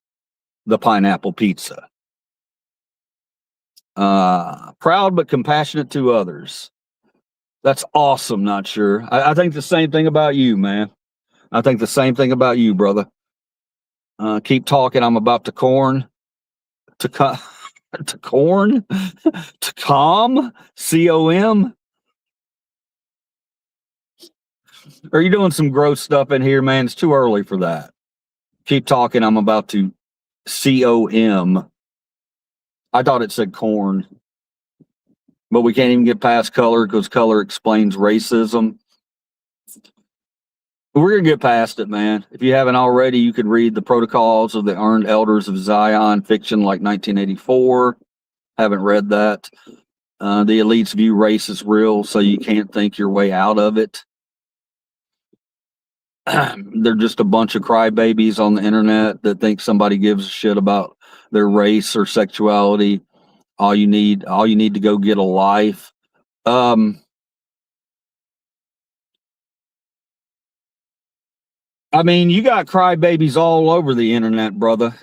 the pineapple pizza. Proud but compassionate to others. That's awesome, not sure. I think the same thing about you, man. I think the same thing about you, brother. Keep talking. I'm about to calm, C-O-M. Are you doing some gross stuff in here, man? It's too early for that. Keep talking. I'm about to COM. I thought it said corn, but we can't even get past color because color explains racism. We're going to get past it, man. If you haven't already, you could read The Protocols of the Earned Elders of Zion, fiction like 1984. Haven't read that. The elites view race as real, so you can't think your way out of it. They're just a bunch of crybabies on the internet that think somebody gives a shit about their race or sexuality. All you need to go get a life. I mean, you got crybabies all over the internet, brother.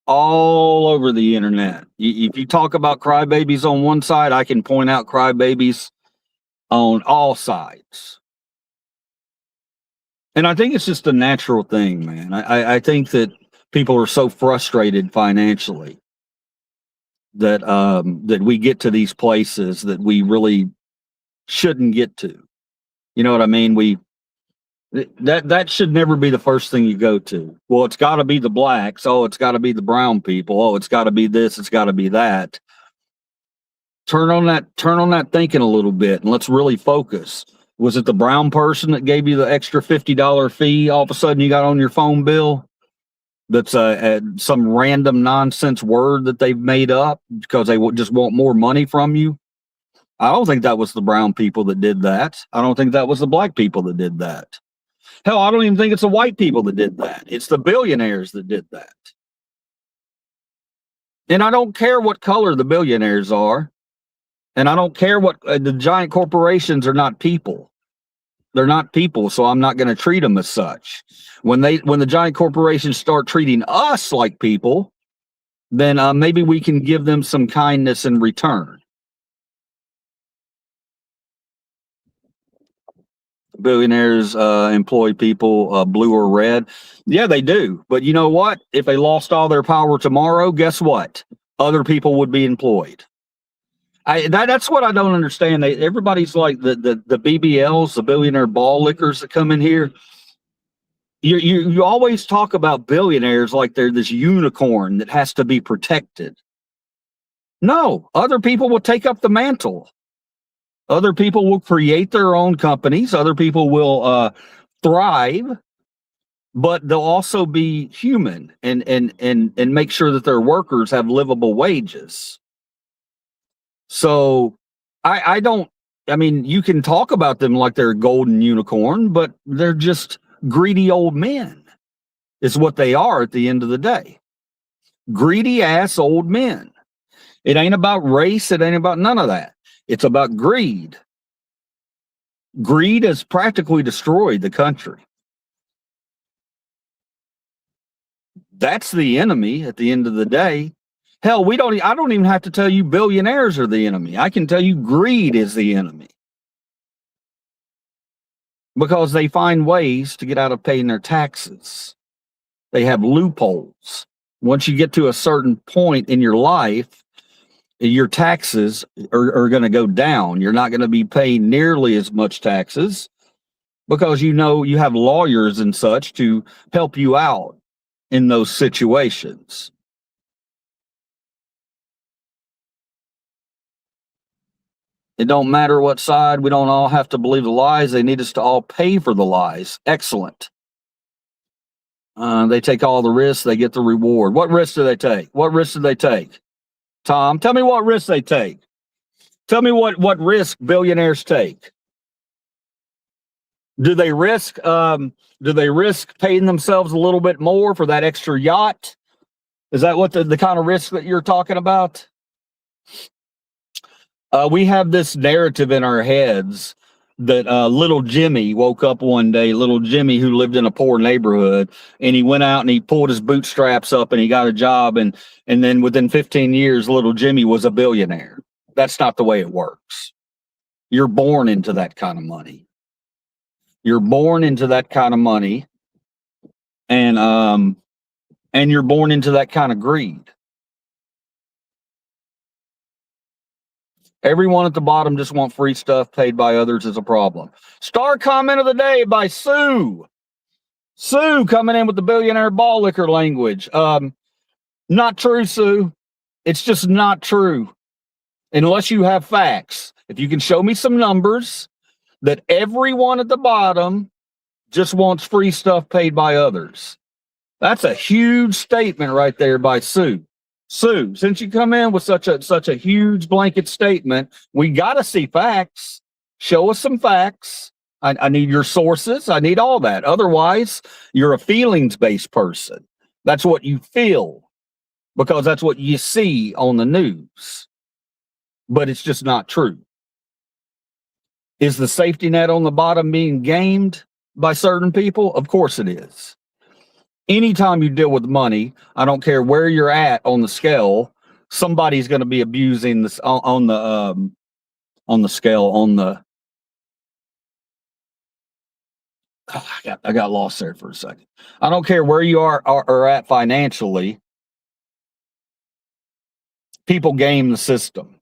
All over the internet. If you talk about crybabies on one side, I can point out crybabies on all sides. And I think it's just a natural thing, man. I think that people are so frustrated financially that that we get to these places that we really shouldn't get to. You know what I mean? That should never be the first thing you go to. Well, it's got to be the blacks. Oh, it's got to be the brown people. Oh, it's got to be this. It's got to be that. Turn on that thinking a little bit, and let's really focus. Was it the brown person that gave you the extra $50 fee? All of a sudden, you got on your phone bill. That's some random nonsense word that they've made up because they just want more money from you. I don't think that was the brown people that did that. I don't think that was the black people that did that. Hell, I don't even think it's the white people that did that. It's the billionaires that did that. And I don't care what color the billionaires are. And I don't care what the giant corporations are not people. They're not people, so I'm not going to treat them as such. When the giant corporations start treating us like people, then maybe we can give them some kindness in return. Billionaires employ people blue or red. Yeah, they do. But you know what? If they lost all their power tomorrow, guess what? Other people would be employed. That's what I don't understand. Everybody's like the BBLs, the billionaire ball lickers that come in here. You always talk about billionaires like they're this unicorn that has to be protected. No, other people will take up the mantle. Other people will create their own companies. Other people will thrive, but they'll also be human and make sure that their workers have livable wages. So I mean, you can talk about them like they're a golden unicorn, but they're just greedy old men is what they are at the end of the day. Greedy ass old men. It ain't about race. It ain't about none of that. It's about greed. Greed has practically destroyed the country. That's the enemy at the end of the day. Hell, I don't even have to tell you billionaires are the enemy. I can tell you greed is the enemy. Because they find ways to get out of paying their taxes. They have loopholes. Once you get to a certain point in your life, your taxes are going to go down. You're not going to be paying nearly as much taxes because you have lawyers and such to help you out in those situations. It don't matter what side. We don't all have to believe the lies. They need us to all pay for the lies. Excellent. They take all the risks. They get the reward. What risks do they take? What risks do they take? Tom, tell me what risks they take. Tell me what risk billionaires take. Do they risk paying themselves a little bit more for that extra yacht? Is that what the kind of risk that you're talking about? We have this narrative in our heads that little Jimmy woke up one day, little Jimmy who lived in a poor neighborhood, and he went out and he pulled his bootstraps up and he got a job, and then within 15 years, little Jimmy was a billionaire. That's not the way it works. You're born into that kind of money. You're born into that kind of money, and you're born into that kind of greed. Everyone at the bottom just want free stuff paid by others is a problem. Star comment of the day by Sue. Sue coming in with the billionaire ball liquor language. Not true, Sue. It's just not true. Unless you have facts. If you can show me some numbers that everyone at the bottom just wants free stuff paid by others. That's a huge statement right there by Sue. Sue, since you come in with such a huge blanket statement, we got to see facts. Show us some facts. I need your sources. I need all that. Otherwise, you're a feelings-based person. That's what you feel because that's what you see on the news. But it's just not true. Is the safety net on the bottom being gamed by certain people? Of course it is. Anytime you deal with money, I don't care where you're at on the scale, somebody's going to be abusing this on the scale on the. I got lost there for a second. I don't care where you are at financially. People game the system.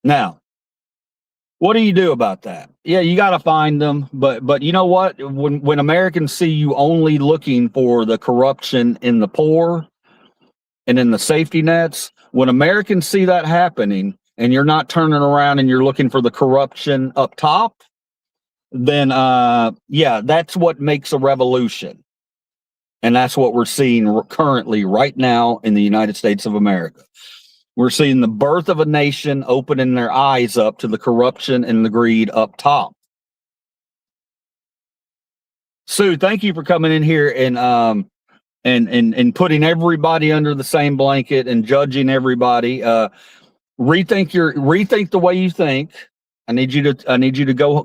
Now, what do you do about that? Yeah, you got to find them, but you know what? When Americans see you only looking for the corruption in the poor and in the safety nets, when Americans see that happening and you're not turning around and you're looking for the corruption up top, then yeah, that's what makes a revolution. And that's what we're seeing currently right now in the United States of America. We're seeing the birth of a nation opening their eyes up to the corruption and the greed up top. Sue, thank you for coming in here and putting everybody under the same blanket and judging everybody. Rethink the way you think. I need you to go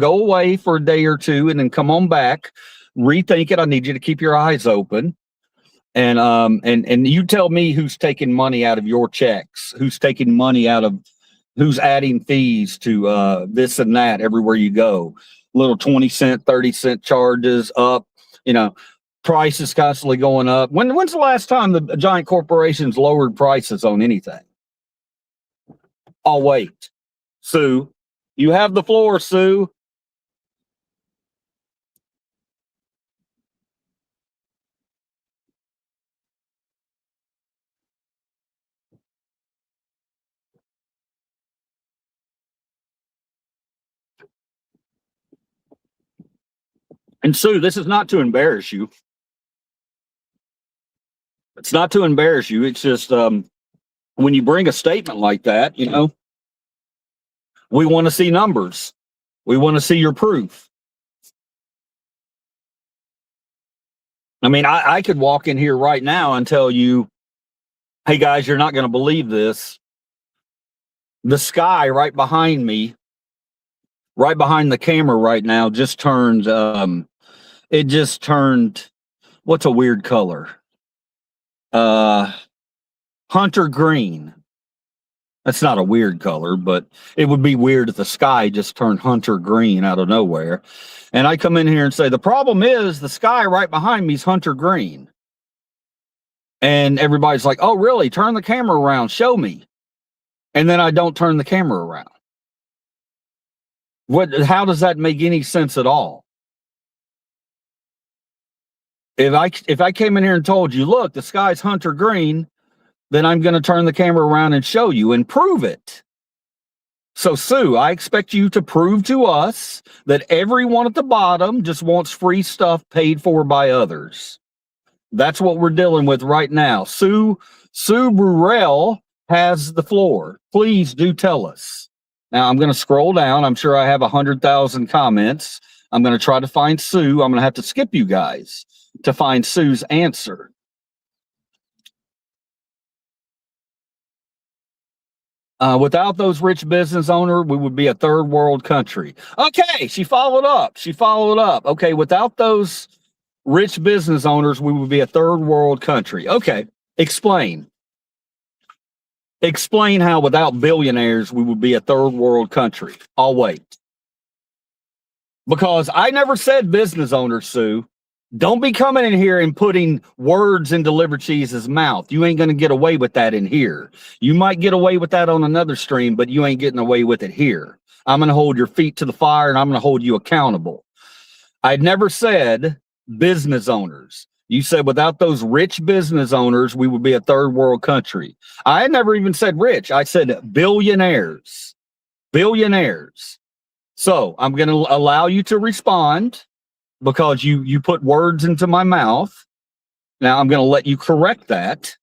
away for a day or two and then come on back. Rethink it. I need you to keep your eyes open. And you tell me who's taking money out of your checks, who's taking money out of, who's adding fees to this and that everywhere you go. Little 20-cent, 30-cent charges up, prices constantly going up. When's the last time the giant corporations lowered prices on anything? I'll wait. Sue, you have the floor, Sue. And Sue, this is not to embarrass you. It's not to embarrass you. It's just when you bring a statement like that, we want to see numbers. We want to see your proof. I mean, I could walk in here right now and tell you, hey guys, you're not going to believe this. The sky right behind me, right behind the camera right now, just turned, it just turned, what's a weird color? Hunter green. That's not a weird color, but it would be weird if the sky just turned hunter green out of nowhere. And I come in here and say, the problem is the sky right behind me is hunter green. And everybody's like, oh, really? Turn the camera around. Show me. And then I don't turn the camera around. How does that make any sense at all? If I came in here and told you, look, the sky's hunter green, then I'm going to turn the camera around and show you and prove it. So, Sue, I expect you to prove to us that everyone at the bottom just wants free stuff paid for by others. That's what we're dealing with right now. Sue Burrell has the floor. Please do tell us. Now, I'm going to scroll down. I'm sure I have 100,000 comments. I'm going to try to find Sue. I'm going to have to skip you guys to find Sue's answer. Without those rich business owners, we would be a third world country. Okay, she followed up. Okay, without those rich business owners, we would be a third world country. Okay, explain. Explain how without billionaires, we would be a third world country. I'll wait. Because I never said business owners, Sue. Don't be coming in here and putting words into Liver Cheese's mouth. You ain't going to get away with that in here. You might get away with that on another stream, but you ain't getting away with it here. I'm going to hold your feet to the fire and I'm going to hold you accountable. I'd never said business owners. You said without those rich business owners, we would be a third world country. I had never even said rich. I said billionaires. Billionaires. So I'm going to allow you to respond because you put words into my mouth. Now I'm going to let you correct that.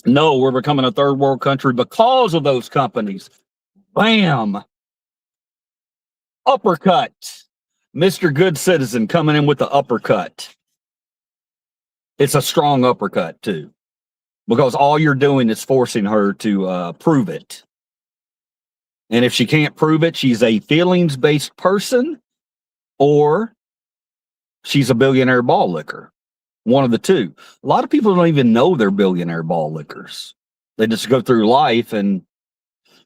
No, we're becoming a third world country because of those companies. Bam. Uppercut. Mr. Good Citizen coming in with the uppercut. It's a strong uppercut too, because all you're doing is forcing her to prove it. And if she can't prove it, she's a feelings-based person or she's a billionaire ball licker. One of the two. A lot of people don't even know they're billionaire ball lickers. They just go through life and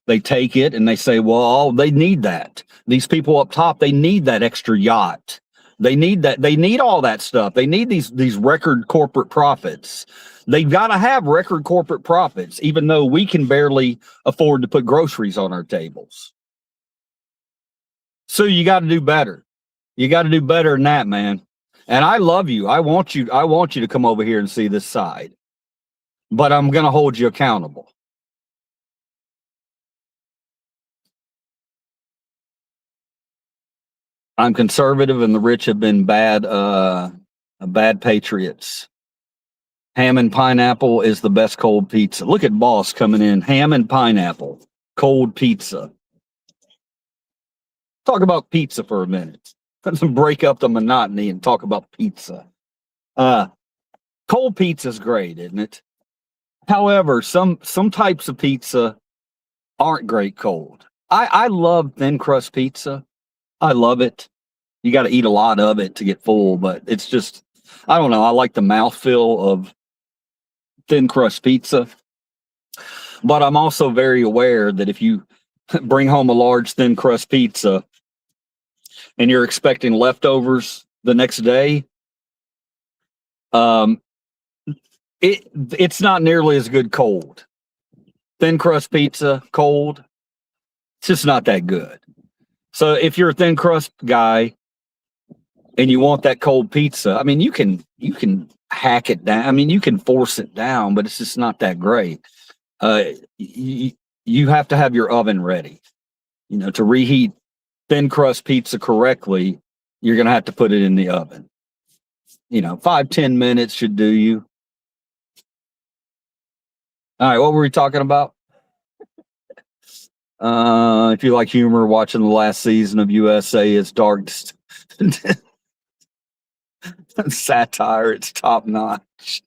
they take it and they say, well, they need that. These people up top, they need that extra yacht. They need that. They need all that stuff. They need these record corporate profits. They've got to have record corporate profits, even though we can barely afford to put groceries on our tables. So you got to do better. You got to do better than that, man. And I love you. I want you to come over here and see this side. But I'm going to hold you accountable. I'm conservative and the rich have been bad patriots. Ham and pineapple is the best cold pizza. Look at Boss coming in. Ham and pineapple, cold pizza. Talk about pizza for a minute. Let's break up the monotony and talk about pizza. Cold pizza is great, isn't it? However, some types of pizza aren't great cold. I love thin crust pizza. I love it. You got to eat a lot of it to get full, but it's just, I don't know. I like the mouthfeel of thin crust pizza. But I'm also very aware that if you bring home a large thin crust pizza and you're expecting leftovers the next day, it's not nearly as good cold. Thin crust pizza cold, it's just not that good. So if you're a thin crust guy and you want that cold pizza, I mean, you can hack it down. I mean, you can force it down, but it's just not that great. You have to have your oven ready. You know, to reheat thin crust pizza correctly, you're going to have to put it in the oven. You know, 5-10 minutes should do you. All right, what were we talking about? If you like humor, watching the last season of USA is dark. Satire, it's top notch.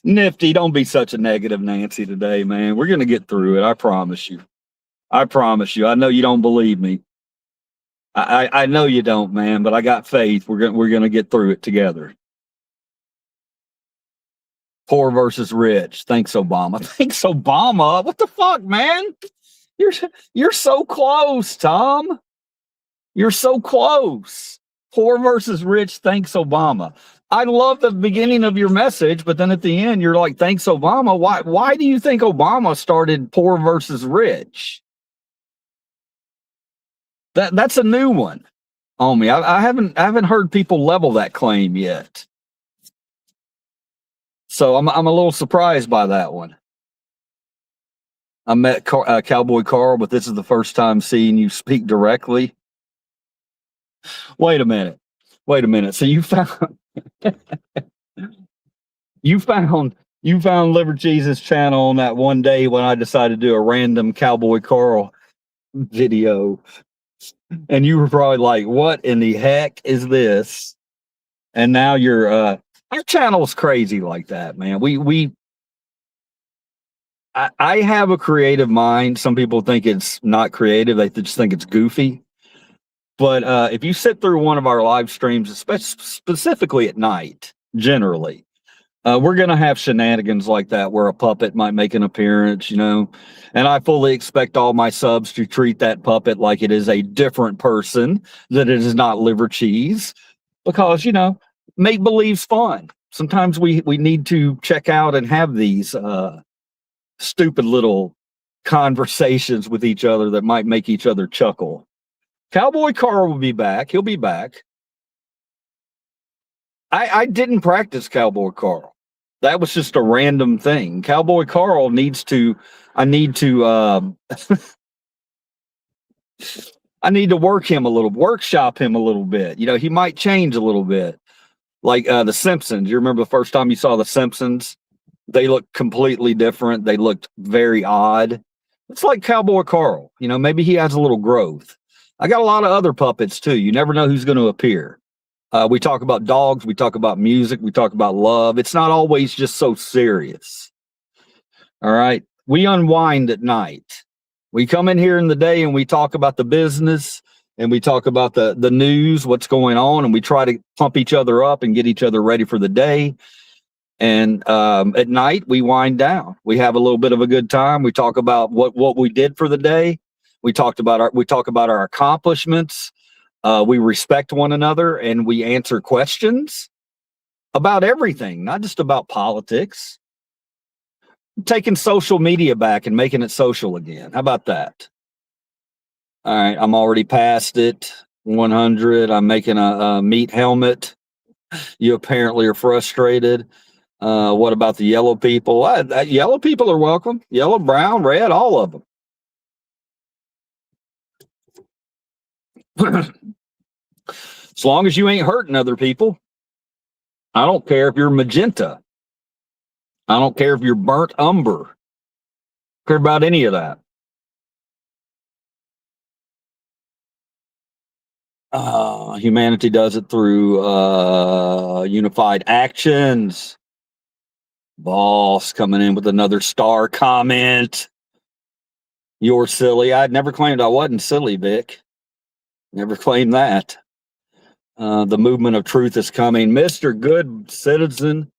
Nifty, don't be such a negative Nancy today, man. We're gonna get through it. I promise you. I promise you. I know you don't believe me. I know you don't, man, but I got faith. We're gonna get through it together. Poor versus rich. Thanks, Obama. Thanks, Obama. What the fuck, man? You're so close, Tom. You're so close. Poor versus rich. Thanks, Obama. I love the beginning of your message, but then at the end, you're like, thanks, Obama. Why do you think Obama started poor versus rich? That's a new one on me. I haven't heard people level that claim yet. So I'm a little surprised by that one. I met Cowboy Carl, but this is the first time seeing you speak directly. Wait a minute. So you found you found Liver Cheese's channel on that one day when I decided to do a random Cowboy Carl video, and you were probably like, "What in the heck is this?" And now you're our channel's crazy like that, man. I have a creative mind. Some people think it's not creative. They just think it's goofy. But if you sit through one of our live streams, especially specifically at night, generally, We're going to have shenanigans like that where a puppet might make an appearance, and I fully expect all my subs to treat that puppet like it is a different person, that it is not liver cheese, because, make believe's fun. Sometimes we need to check out and have these stupid little conversations with each other that might make each other chuckle. Cowboy Carl will be back. He'll be back. I didn't practice Cowboy Carl. That was just a random thing. Cowboy Carl needs to, I need to, I need to workshop him a little bit. He might change a little bit. Like The Simpsons. You remember the first time you saw The Simpsons? They looked completely different. They looked very odd. It's like Cowboy Carl. Maybe he has a little growth. I got a lot of other puppets too. You never know who's going to appear. We talk about dogs. We talk about music. We talk about love. It's not always just so serious. All right. We unwind at night. We come in here in the day and we talk about the business and we talk about the news, what's going on, and we try to pump each other up and get each other ready for the day. And at night, we wind down. We have a little bit of a good time. We talk about what we did for the day. We talk about our accomplishments. We respect one another, and we answer questions about everything, not just about politics. Taking social media back and making it social again. How about that? All right, I'm already past it. 100. I'm making a meat helmet. You apparently are frustrated. What about the yellow people? Yellow people are welcome. Yellow, brown, red, all of them. As long as you ain't hurting other people. I don't care if you're magenta. I don't care if you're burnt umber. I don't care about any of that. Humanity does it through unified actions. Boss coming in with another star comment. You're silly. I'd never claimed I wasn't silly, Vic. Never claimed that. The movement of truth is coming. Mr. Good Citizen.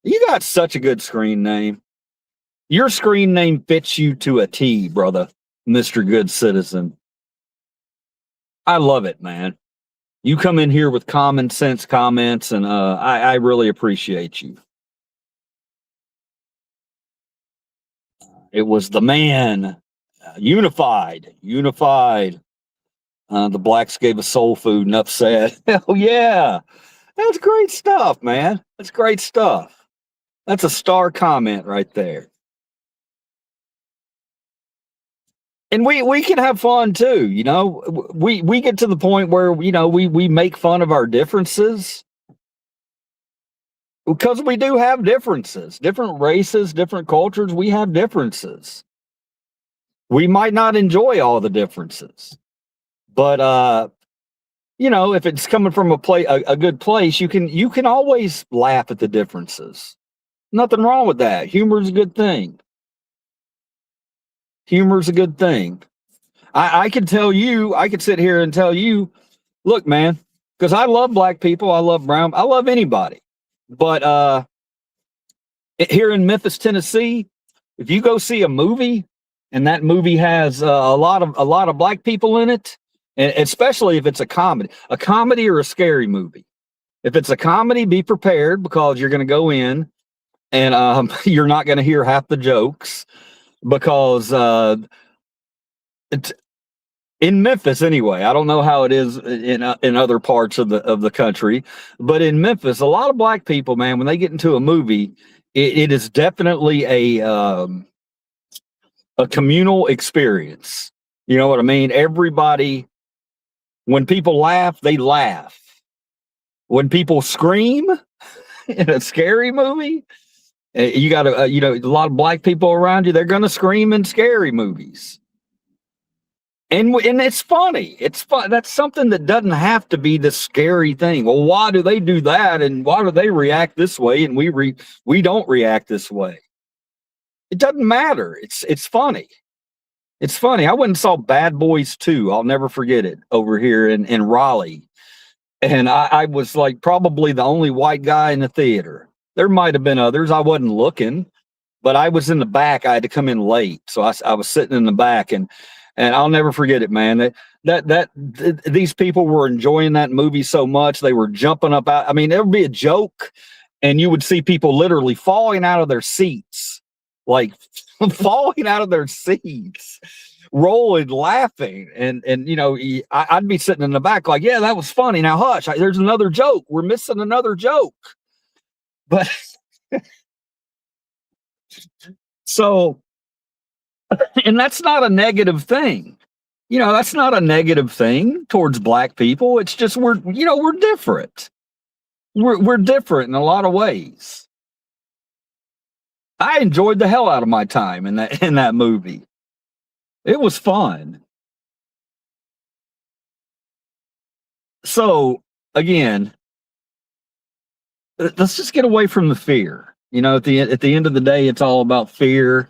You got such a good screen name. Your screen name fits you to a T, brother. Mr. Good Citizen. I love it, man. You come in here with common sense comments, and I really appreciate you. It was the man. Unified. The blacks gave us soul food, enough said. Hell yeah. That's great stuff, man. That's great stuff. That's a star comment right there. And we can have fun too, We get to the point where, we make fun of our differences. Because we do have differences. Different races, different cultures, we have differences. We might not enjoy all the differences. But if it's coming from a good place, you can always laugh at the differences. Nothing wrong with that. Humor is a good thing. Humor's a good thing. I could sit here and tell you, look, man, because I love black people, I love brown, I love anybody. But here in Memphis, Tennessee, if you go see a movie and that movie has a lot of black people in it, and especially if it's a comedy or a scary movie. If it's a comedy, be prepared, because you're going to go in and you're not going to hear half the jokes, because it's in Memphis anyway. I don't know how it is in other parts of the country, but in Memphis, a lot of black people, man, when they get into a movie, it is definitely a communal experience. You know what I mean? Everybody. When people laugh, they laugh. When people scream in a scary movie, you got a lot of black people around you, they're going to scream in scary movies. And it's funny. It's fun. That's something that doesn't have to be the scary thing. Well, why do they do that? And why do they react this way? And we don't react this way. It doesn't matter. It's funny. It's funny. I went and saw Bad Boys 2. I'll never forget it, over here in Raleigh. And I was like probably the only white guy in the theater. There might have been others. I wasn't looking, but I was in the back. I had to come in late, so I was sitting in the back, and I'll never forget it, man. These people were enjoying that movie so much they were jumping up out. I mean, there would be a joke, and you would see people literally falling out of their seats, like falling out of their seats, rolling, laughing, and I'd be sitting in the back like, yeah, that was funny. Now hush, there's another joke. We're missing another joke, but so, and that's not a negative thing. That's not a negative thing towards black people. It's just we're different. We're different in a lot of ways. I enjoyed the hell out of my time in that movie. It was fun. So again, let's just get away from the fear. At the end of the day, it's all about fear,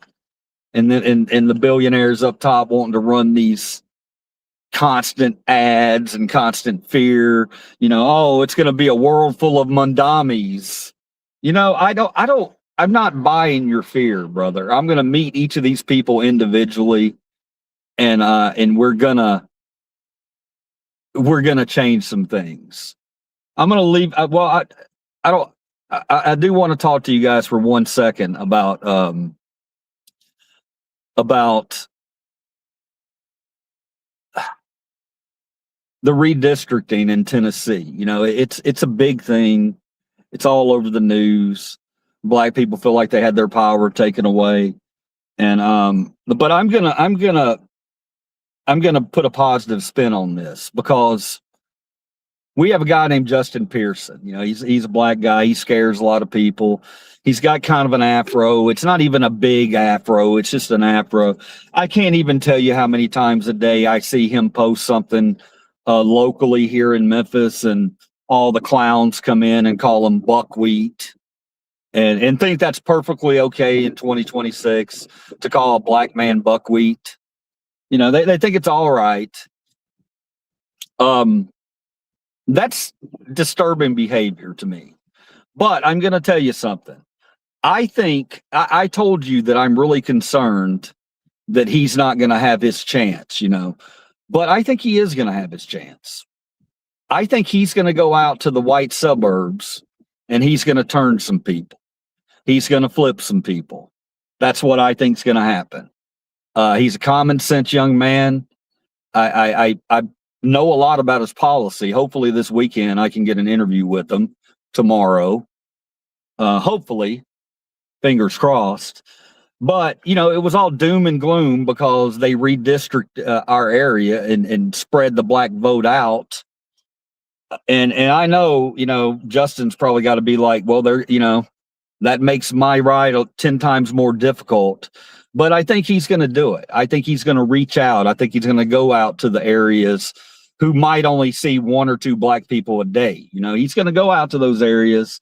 and then and the billionaires up top wanting to run these constant ads and constant fear. Oh, it's going to be a world full of Mondamis. I'm not buying your fear, brother. I'm going to meet each of these people individually, and we're gonna change some things. I'm going to leave. I do want to talk to you guys for 1 second about the redistricting in Tennessee. It's a big thing. It's all over the news. Black people feel like they had their power taken away, and but I'm gonna put a positive spin on this, because we have a guy named Justin Pearson. He's a black guy. He scares a lot of people. He's got kind of an afro. It's not even a big afro. It's just an afro. I can't even tell you how many times a day I see him post something locally here in Memphis, and all the clowns come in and call him buckwheat, and think that's perfectly okay in 2026 to call a black man buckwheat. They think it's all right. That's disturbing behavior to me. But I'm going to tell you something. I think I told you that I'm really concerned that he's not going to have his chance, but I think he is going to have his chance. I think he's going to go out to the white suburbs, and he's going to turn some people. He's going to flip some people. That's what I think is going to happen. He's a common sense young man. I know a lot about his policy. Hopefully this weekend I can get an interview with him tomorrow. Hopefully, fingers crossed. But, it was all doom and gloom because they redistrict our area and spread the black vote out. And I know, Justin's probably got to be like, well, that makes my ride 10 times more difficult. But I think he's going to do it. I think he's going to reach out. I think he's going to go out to the areas who might only see 1 or 2 black people a day. He's going to go out to those areas,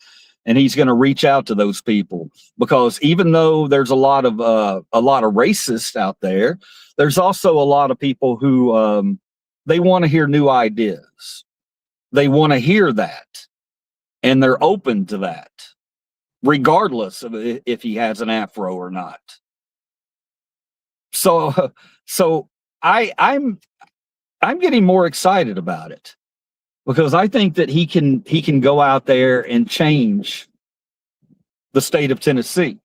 and he's going to reach out to those people, because even though there's a lot of racists out there, there's also a lot of people who they want to hear new ideas. They want to hear that, and they're open to that, regardless of if he has an afro or not. So I'm getting more excited about it, because I think that he can go out there and change the state of Tennessee.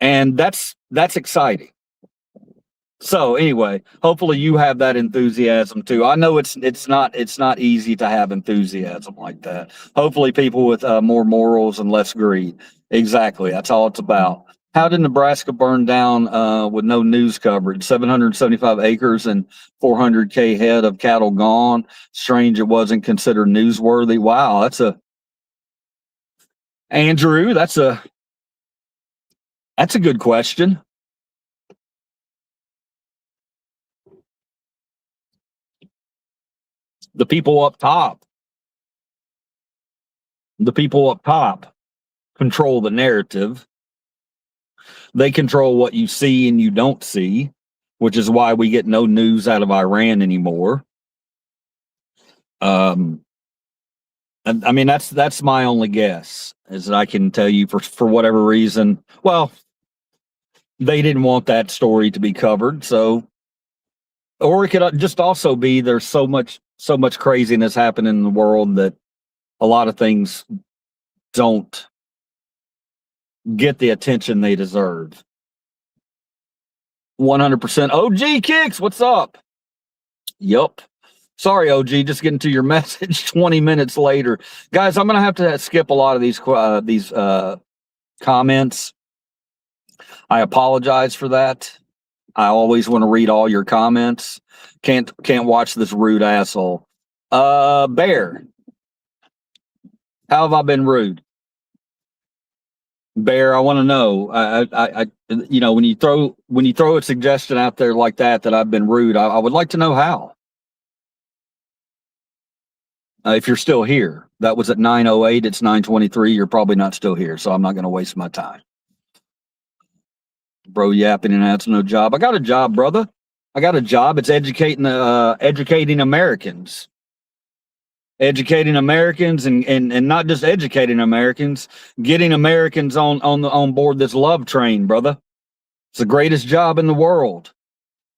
And that's exciting. So anyway, hopefully you have that enthusiasm too. I know it's not easy to have enthusiasm like that. Hopefully people with more morals and less greed. Exactly. That's all it's about. How did Nebraska burn down with no news coverage? 775 acres and 400K head of cattle gone. Strange it wasn't considered newsworthy. Wow, Andrew, that's a good question. The people up top control the narrative. They control what you see and you don't see, which is why we get no news out of Iran anymore. And I mean, that's my only guess is that I can tell you for whatever reason. Well, they didn't want that story to be covered, so or it could just also be there's so much craziness happening in the world that a lot of things don't get the attention they deserve. 100%. OG Kicks, what's up? Yup. Sorry, OG, just getting to your message 20 minutes later. Guys, I'm going to have to skip a lot of these comments. I apologize for that. I always want to read all your comments. Can't watch this rude asshole. Bear. How have I been rude? Bear, I want to know. I when you throw a suggestion out there like that I've been rude, I would like to know how. If you're still here, that was at 9:08. It's 9:23. You're probably not still here, so I'm not going to waste my time. Bro, yapping and that's no job. I got a job, brother. I got a job. It's educating Americans. Educating Americans and not just educating Americans, getting Americans on board this love train, brother. It's the greatest job in the world.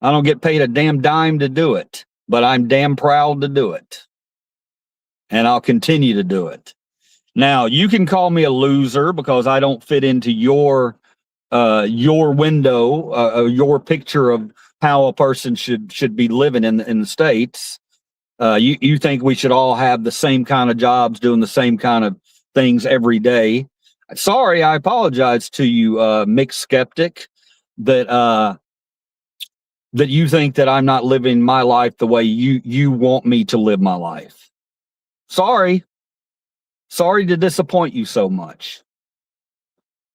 I don't get paid a damn dime to do it, but I'm damn proud to do it. And I'll continue to do it. Now, you can call me a loser because I don't fit into your window, your picture of how a person should be living in the States. You think we should all have the same kind of jobs, doing the same kind of things every day. Sorry, I apologize to you, mixed skeptic, that you think that I'm not living my life the way you want me to live my life. Sorry to disappoint you so much.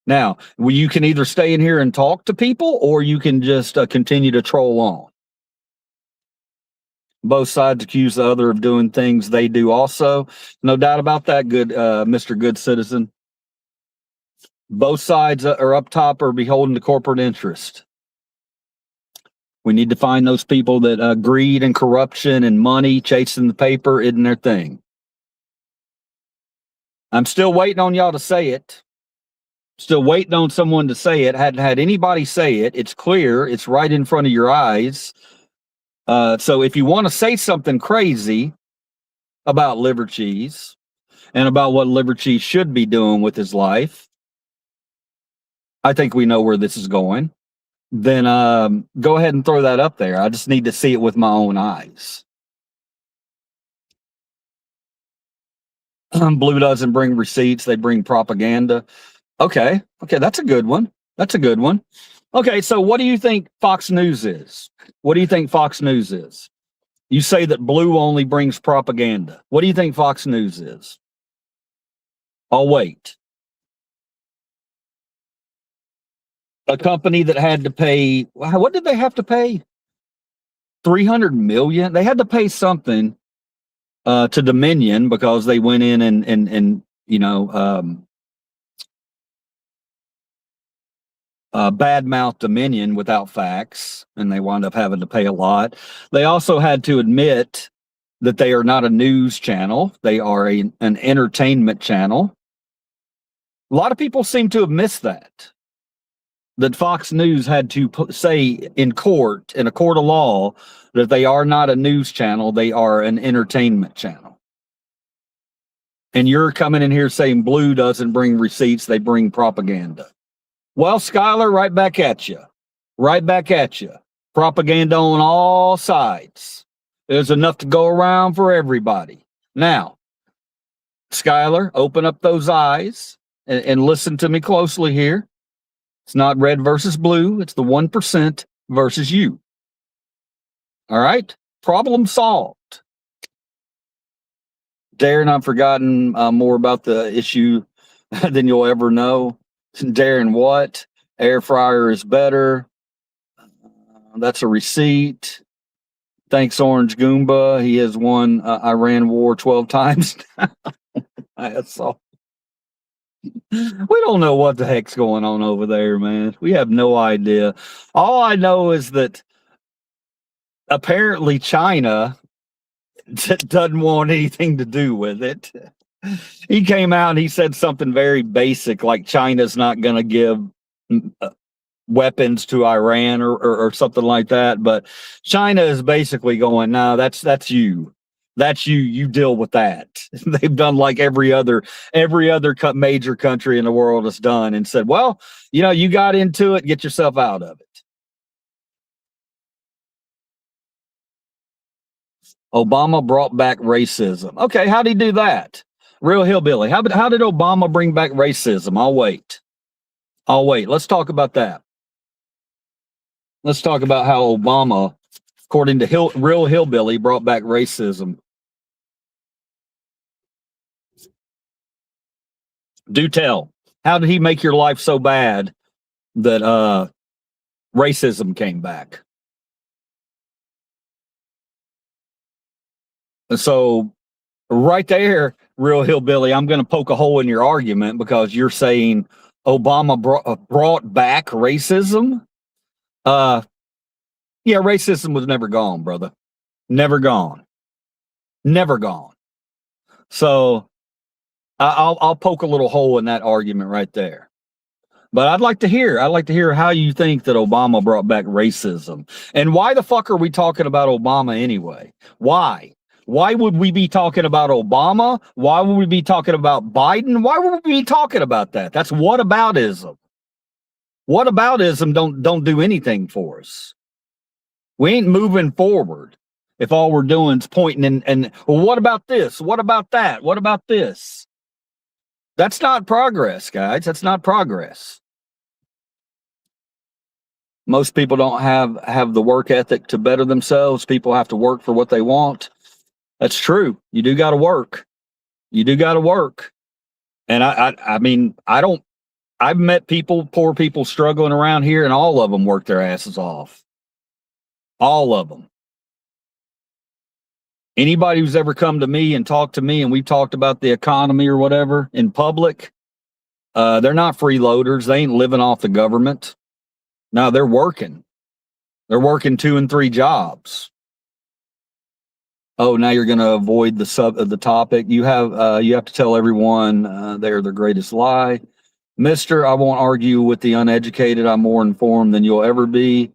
Now, you can either stay in here and talk to people, or you can just continue to troll on. Both sides accuse the other of doing things they do also. No doubt about that, good Mr. Good Citizen. Both sides are up top are beholden to corporate interest. We need to find those people that greed and corruption and money chasing the paper isn't their thing. I'm still waiting on y'all to say it. Still waiting on someone to say it. Hadn't had anybody say it. It's clear. It's right in front of your eyes. So if you want to say something crazy about Liver Cheese and about what Liver Cheese should be doing with his life, I think we know where this is going. Then go ahead and throw that up there. I just need to see it with my own eyes. Blue doesn't bring receipts. They bring propaganda. Okay, that's a good one. Okay, so what do you think Fox News is? What do you think Fox News is? You say that Blue only brings propaganda. What do you think Fox News is? I'll wait. A company that had to pay, what did they have to pay? 300 million? They had to pay something to Dominion because they went in and badmouth Dominion without facts, and they wound up having to pay a lot. They also had to admit that they are not a news channel. They are an entertainment channel. A lot of people seem to have missed that Fox News had to say in a court of law, that they are not a news channel. They are an entertainment channel. And you're coming in here saying Blue doesn't bring receipts. They bring propaganda. Well, Skylar, right back at you. Propaganda on all sides. There's enough to go around for everybody. Now, Skylar, open up those eyes and listen to me closely here. It's not red versus blue. It's the 1% versus you. All right? Problem solved. Darren, I've forgotten more about the issue than you'll ever know. Darren, what? Air fryer is better. That's a receipt. Thanks, Orange Goomba. He has won Iran war 12 times. That's all. We don't know what the heck's going on over there, man. We have no idea. All I know is that apparently China doesn't want anything to do with it. He came out and he said something very basic, like China's not going to give weapons to Iran or something like that. But China is basically going, no, that's you. That's you. You deal with that. They've done like every other major country in the world has done, and said, well, you got into it, get yourself out of it. Obama brought back racism. Okay, how did he do that? Real hillbilly. How did Obama bring back racism? I'll wait. Let's talk about that. Let's talk about how Obama, according to Real Hillbilly, brought back racism. Do tell. How did he make your life so bad that racism came back? And so right there, Real Hillbilly, I'm going to poke a hole in your argument because you're saying Obama brought back racism. Yeah, racism was never gone, brother. Never gone. So I'll poke a little hole in that argument right there. But I'd like to hear how you think that Obama brought back racism. And why the fuck are we talking about Obama anyway? Why? Why would we be talking about Obama? Why would we be talking about Biden? Why would we be talking about that? That's whataboutism. Whataboutism don't do anything for us. We ain't moving forward if all we're doing is pointing and well, what about this? What about that? What about this? That's not progress, guys. That's not progress. Most people don't have the work ethic to better themselves. People have to work for what they want. That's true. You do got to work. And I mean, I've met poor people struggling around here, and all of them work their asses off. All of them. Anybody who's ever come to me and talked to me and we've talked about the economy or whatever in public, they're not freeloaders. They ain't living off the government. No, they're working. They're working 2 and 3 jobs. Oh, now you're going to avoid the topic. You have to tell everyone they're the greatest lie. Mister, I won't argue with the uneducated. I'm more informed than you'll ever be,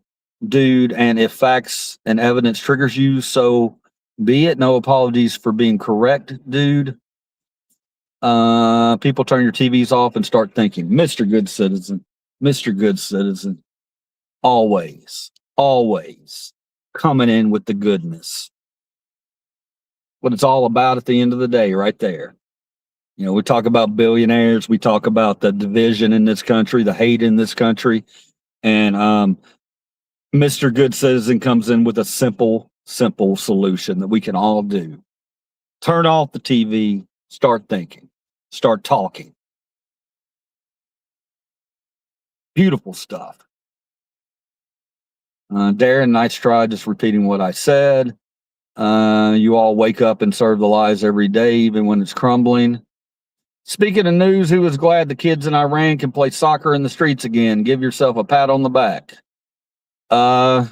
dude. And if facts and evidence triggers you, so be it. No apologies for being correct, dude. People turn your TVs off and start thinking, Mr. Good Citizen, Mr. Good Citizen. Always coming in with the goodness. What it's all about at the end of the day, right there. We talk about billionaires. We talk about the division in this country, the hate in this country. And Mr. Good Citizen comes in with a simple solution that we can all do. Turn off the TV, start thinking, start talking. Beautiful stuff. Darren, nice try, just repeating what I said. You all wake up and serve the lies every day, even when it's crumbling. Speaking of news, who is glad the kids in Iran can play soccer in the streets again? Give yourself a pat on the back. I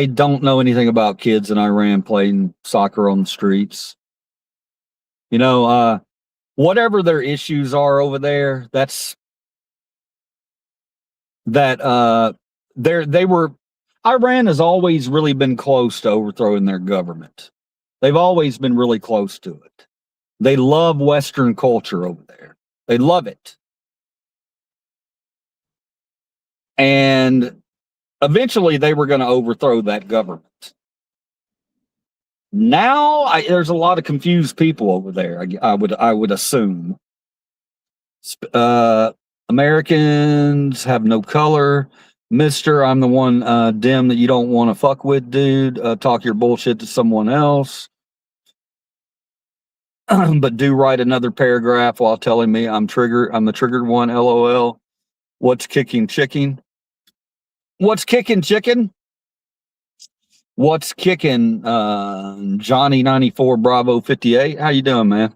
don't know anything about kids in Iran playing soccer on the streets. Whatever their issues are over there, Iran has always really been close to overthrowing their government. They've always been really close to it. They love Western culture over there. They love it. And eventually they were going to overthrow that government. Now there's a lot of confused people over there. I would assume. Americans have no color. Mister, I'm the one dim that you don't want to fuck with, dude. Talk your bullshit to someone else. But do write another paragraph while telling me I'm the triggered one, LOL. What's kicking chicken? What's kicking chicken? What's kicking Johnny 94 Bravo 58? How you doing, man?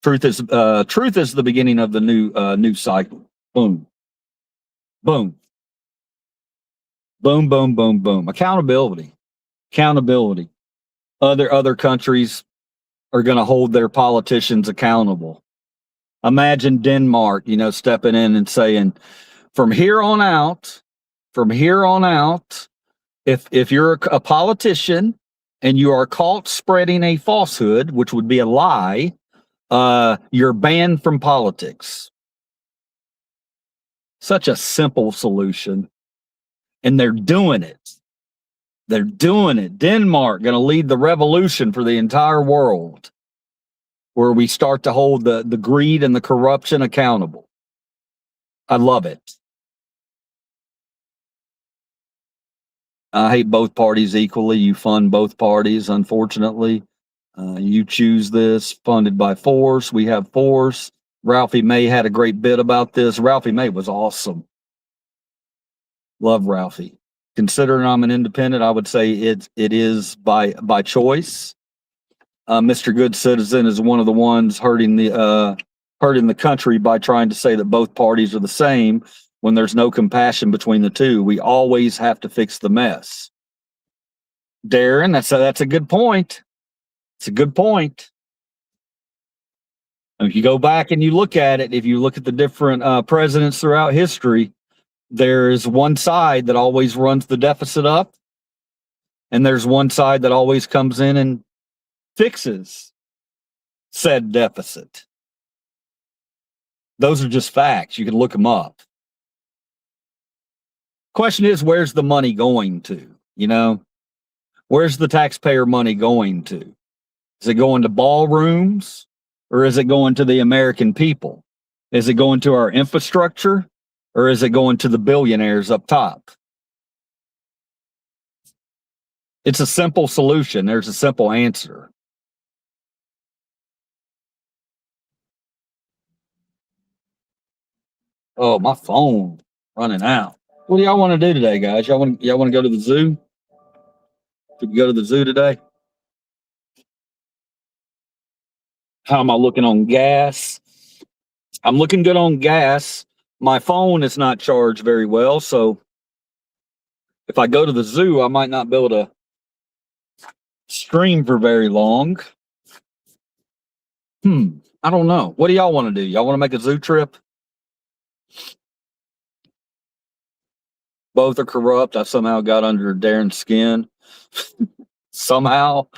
Truth is the beginning of the new cycle. Boom. Boom, boom, boom, boom. Accountability. Accountability. Other countries are going to hold their politicians accountable. Imagine Denmark, stepping in and saying, from here on out, if you're a politician and you are caught spreading a falsehood, which would be a lie, you're banned from politics. Such a simple solution. And they're doing it. They're doing it. Denmark going to lead the revolution for the entire world, where we start to hold the greed and the corruption accountable. I love it. I hate both parties equally. You fund both parties, unfortunately. You choose this, funded by Force. We have Force. Ralphie May had a great bit about this. Ralphie May was awesome. Love Ralphie. Considering I'm an independent, I would say it is by choice. Mr. Good Citizen is one of the ones hurting the country by trying to say that both parties are the same when there's no compassion between the two. We always have to fix the mess. Darren, that's a good point. It's a good point. If you go back and you look at it, if you look at the different presidents throughout history, there's one side that always runs the deficit up, and there's one side that always comes in and fixes said deficit. Those are just facts. You can look them up. Question is, where's the money going to? Where's the taxpayer money going to? Is it going to ballrooms, or is it going to the American people? Is it going to our infrastructure, or is it going to the billionaires up top? It's a simple solution. There's a simple answer. Oh, my phone running out. What do y'all want to do today, guys? Y'all want to go to the zoo? Did we go to the zoo today? How am I looking on gas? I'm looking good on gas. My phone is not charged very well, so if I go to the zoo, I might not be able to stream for very long. I don't know. What do y'all want to do? Y'all want to make a zoo trip? Both are corrupt. I somehow got under Darren's skin. Somehow.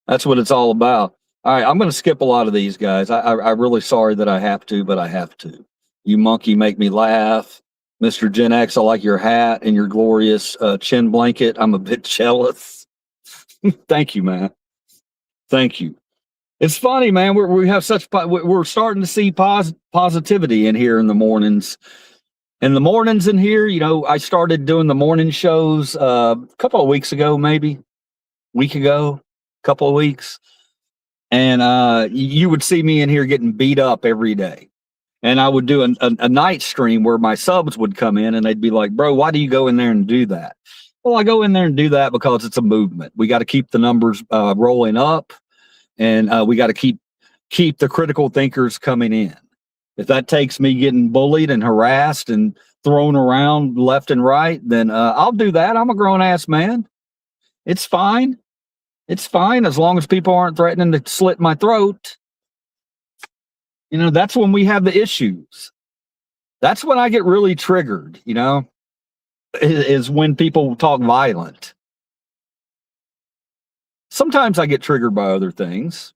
That's what it's all about. All right, I'm going to skip a lot of these, guys. I'm really sorry that I have to, but I have to. You monkey make me laugh. Mr. Gen X, I like your hat and your glorious chin blanket. I'm a bit jealous. Thank you, man. Thank you. It's funny, man. We have we're starting to see positivity in here in the mornings. In the mornings in here, I started doing the morning shows a couple of weeks ago, maybe week ago, couple of weeks. And you would see me in here getting beat up every day. And I would do a night stream where my subs would come in and they'd be like, bro, why do you go in there and do that? Well, I go in there and do that because it's a movement. We got to keep the numbers rolling up, and we got to keep the critical thinkers coming in. If that takes me getting bullied and harassed and thrown around left and right, then I'll do that. I'm a grown-ass man. It's fine. It's fine as long as people aren't threatening to slit my throat. That's when we have the issues. That's when I get really triggered, is when people talk violent. Sometimes I get triggered by other things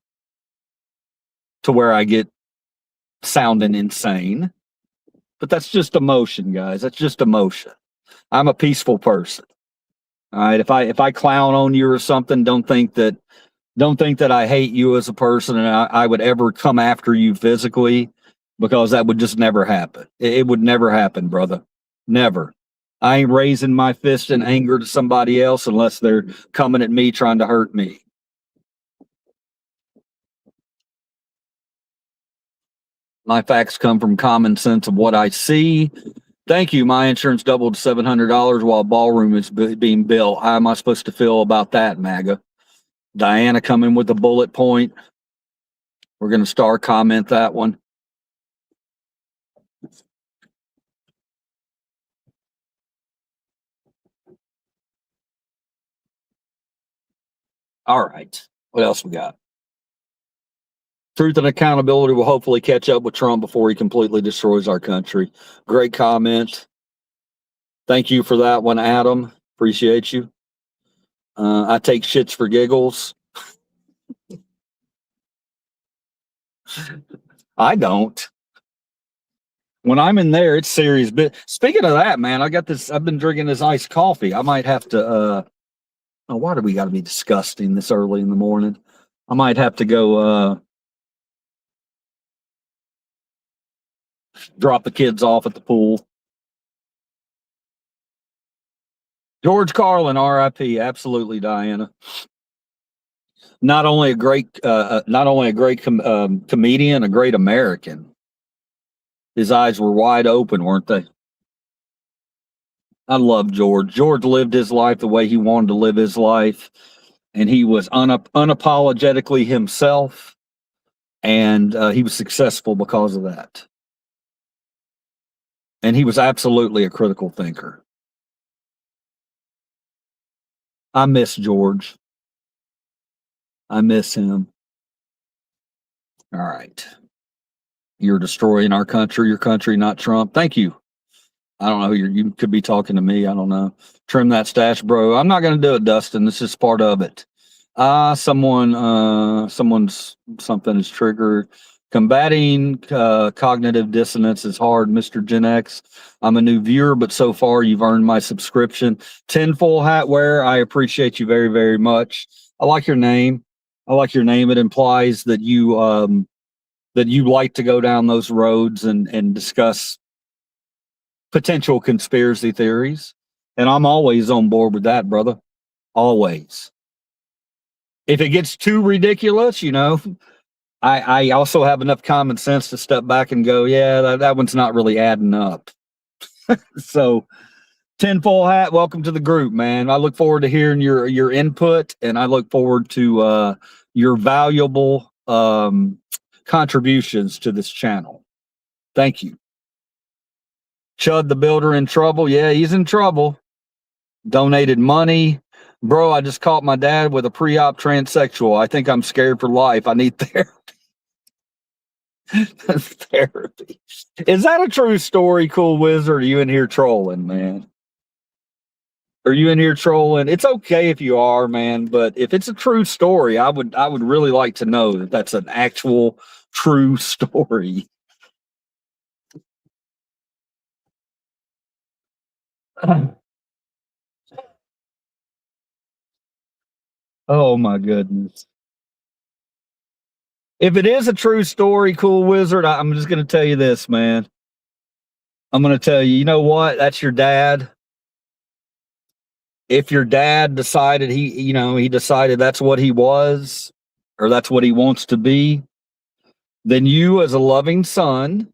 to where I get sounding insane. But that's just emotion, guys. That's just emotion. I'm a peaceful person. All right. If I clown on you or something, don't think that I hate you as a person and I would ever come after you physically, because that would just never happen. It would never happen, brother. Never. I ain't raising my fist in anger to somebody else unless they're coming at me trying to hurt me. My facts come from common sense of what I see. Thank you. My insurance doubled to $700 while ballroom is being built. How am I supposed to feel about that, MAGA? Diana coming with a bullet point. We're going to star comment that one. All right. What else we got? Truth and accountability will hopefully catch up with Trump before he completely destroys our country. Great comment. Thank you for that one, Adam. Appreciate you. I take shits for giggles. I don't. When I'm in there, it's serious. But speaking of that, man, I've been drinking this iced coffee. I might have to oh, why do we gotta be disgusting this early in the morning? I might have to go drop the kids off at the pool. George Carlin, R.I.P. Absolutely, Diana. Not only a great comedian, a great American. His eyes were wide open, weren't they? I love George. George lived his life the way he wanted to live his life, and he was unapologetically himself, and he was successful because of that. And he was absolutely a critical thinker. I miss George. I miss him. All right. You're destroying our country, your country, not Trump. Thank you. I don't know. You could be talking to me. I don't know. Trim that stash, bro. I'm not going to do it, Dustin. This is part of it. Someone's something is triggered. Combating cognitive dissonance is hard, Mr. Gen X. I'm a new viewer, but so far you've earned my subscription. Tinfoil hat wear. I appreciate you very, very much. I like your name. It implies that you like to go down those roads and discuss potential conspiracy theories. And I'm always on board with that, brother. Always. If it gets too ridiculous, I also have enough common sense to step back and go, yeah, that one's not really adding up. So, Tinfoil hat, welcome to the group, man. I look forward to hearing your input, and I look forward to your valuable contributions to this channel. Thank you. Chud the Builder in trouble. Yeah, he's in trouble. Donated money. Bro, I just caught my dad with a pre-op transsexual. I think I'm scared for life. I need therapy. Therapy. Is that a true story, Cool Wizard? Are you in here trolling, man? Are you in here trolling? It's okay if you are, man, but if it's a true story, I would really like to know that that's an actual true story. Oh my goodness. If it is a true story, Cool Wizard, I'm just going to tell you this, man. I'm going to tell you, you know what? That's your dad. If your dad decided he decided that's what he was, or that's what he wants to be, then you as a loving son,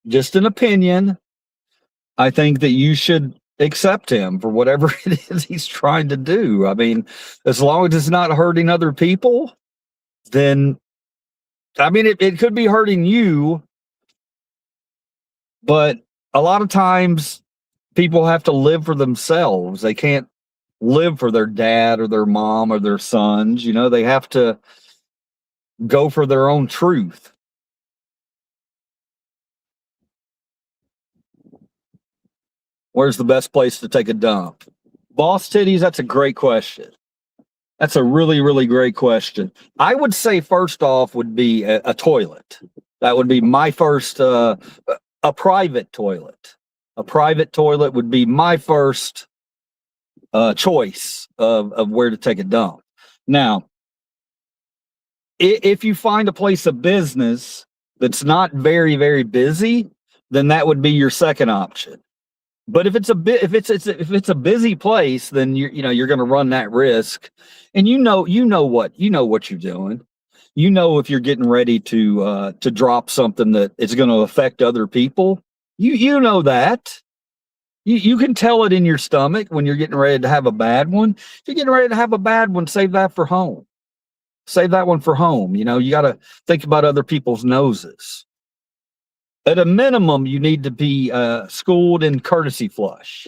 just an opinion, I think that you should accept him for whatever it is he's trying to do. I mean, as long as it's not hurting other people, then I mean, it could be hurting you, but a lot of times people have to live for themselves. They can't live for their dad or their mom or their sons. They have to go for their own truth. Where's the best place to take a dump? Boss titties, that's a great question. That's a really, really great question. I would say first off would be a toilet. That would be my first, a private toilet. A private toilet would be my first choice of where to take a dump. Now, if you find a place of business that's not very, very busy, then that would be your second option. But if it's a busy place, then you're going to run that risk, and you know what you're doing. If you're getting ready to drop something that is going to affect other people, you know that. You can tell it in your stomach when you're getting ready to have a bad one. If you're getting ready to have a bad one, save that for home. Save that one for home. You got to think about other people's noses. At a minimum, you need to be schooled in courtesy flush.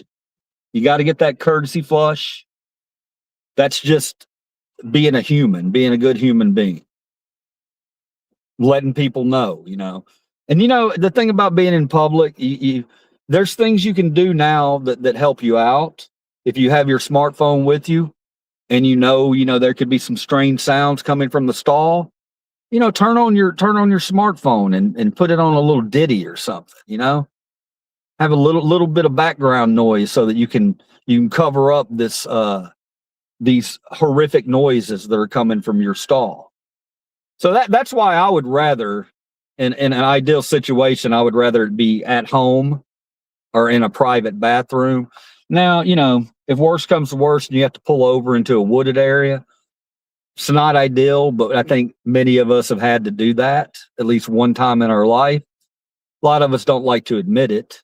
You got to get that courtesy flush. That's just being a human, being a good human being, letting people know, And the thing about being in public, there's things you can do now that help you out. If you have your smartphone with you and there could be some strange sounds coming from the stall, turn on your smartphone and put it on a little ditty or something, have a little bit of background noise so that you can cover up these horrific noises that are coming from your stall. So that's why I would rather, in an ideal situation, I would rather it be at home or in a private bathroom. Now, if worse comes to worse and you have to pull over into a wooded area, it's not ideal, but I think many of us have had to do that at least one time in our life. A lot of us don't like to admit it.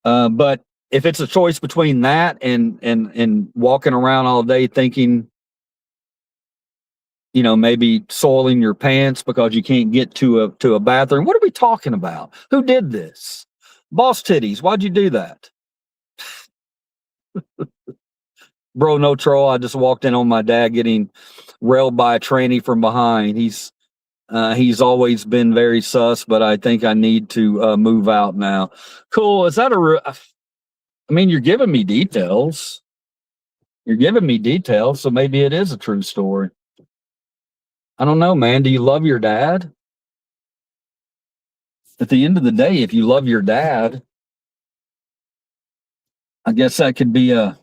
But if it's a choice between that and walking around all day thinking, maybe soiling your pants because you can't get to a bathroom. What are we talking about? Who did this? Boss titties, why'd you do that? Bro, no troll. I just walked in on my dad getting railed by a tranny from behind. He's always been very sus, but I think I need to move out now. Cool. Is that you're giving me details. So maybe it is a true story. I don't know, man. Do you love your dad? At the end of the day, if you love your dad, I guess that could be I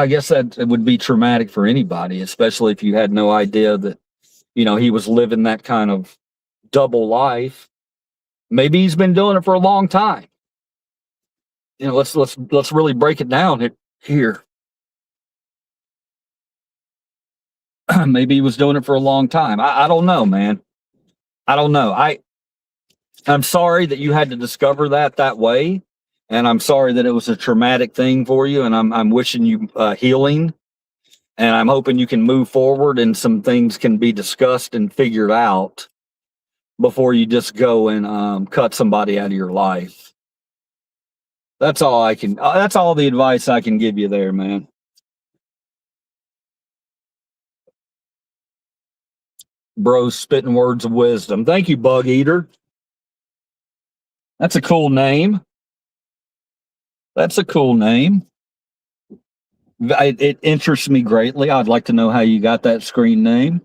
guess that it would be traumatic for anybody, especially if you had no idea that, he was living that kind of double life. Maybe he's been doing it for a long time. Let's really break it down here. Maybe he was doing it for a long time. I don't know, man. I don't know. I'm sorry that you had to discover that way, and I'm sorry that it was a traumatic thing for you. And I'm wishing you healing, and I'm hoping you can move forward and some things can be discussed and figured out before you just go and cut somebody out of your life. That's all I can. That's all the advice I can give you there, man. Bro, spitting words of wisdom. Thank you, Bug Eater. That's a cool name. It interests me greatly. I'd like to know how you got that screen name.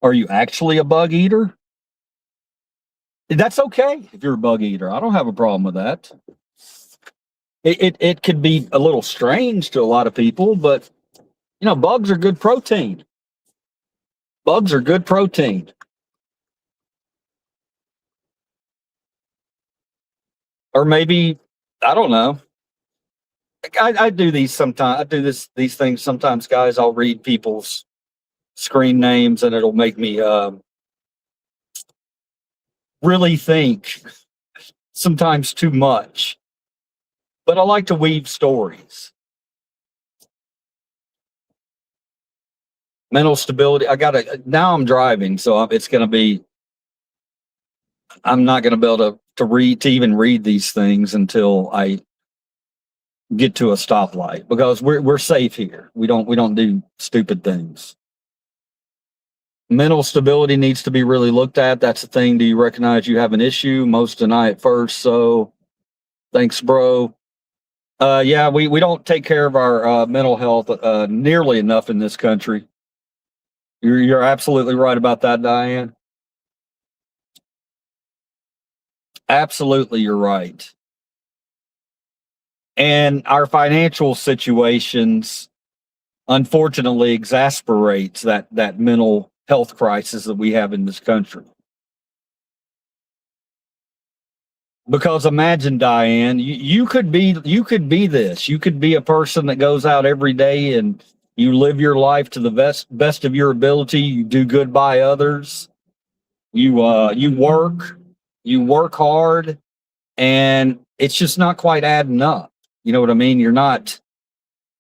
Are you actually a bug eater? That's okay if you're a bug eater. I don't have a problem with that. It could be a little strange to a lot of people, but bugs are good protein. Bugs are good protein. Or maybe, I don't know. I do these sometimes. I do these things sometimes, guys. I'll read people's screen names and it'll make me really think, sometimes too much. But I like to weave stories. Mental stability. Now I'm driving, so it's going to be, I'm not going to be able to even read these things until I get to a stoplight, because we're safe here. We don't do stupid things. Mental stability needs to be really looked at. That's the thing. Do you recognize you have an issue? Most deny it first. So thanks, bro. Yeah, we don't take care of our mental health nearly enough in this country. You're absolutely right about that, Diane. Absolutely, you're right. And our financial situations, unfortunately, exasperates that mental health crisis that we have in this country. Because imagine, Diane, you could be this. You could be a person that goes out every day and you live your life to the best of your ability. You do good by others. You work hard, and it's just not quite adding up. You know what I mean? You're not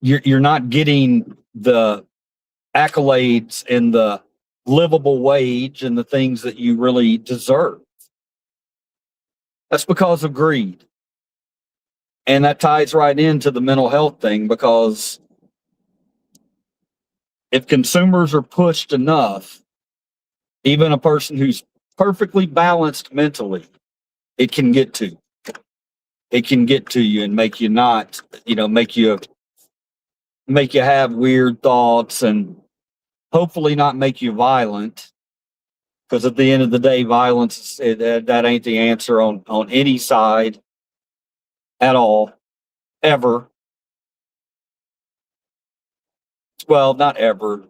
getting the accolades and the livable wage and the things that you really deserve. That's because of greed. And that ties right into the mental health thing, because if consumers are pushed enough, even a person who's perfectly balanced mentally, it can get to. It can get to you and make you not, make you have weird thoughts and hopefully not make you violent. Because at the end of the day, violence that ain't the answer on any side at all, ever. Well, not ever.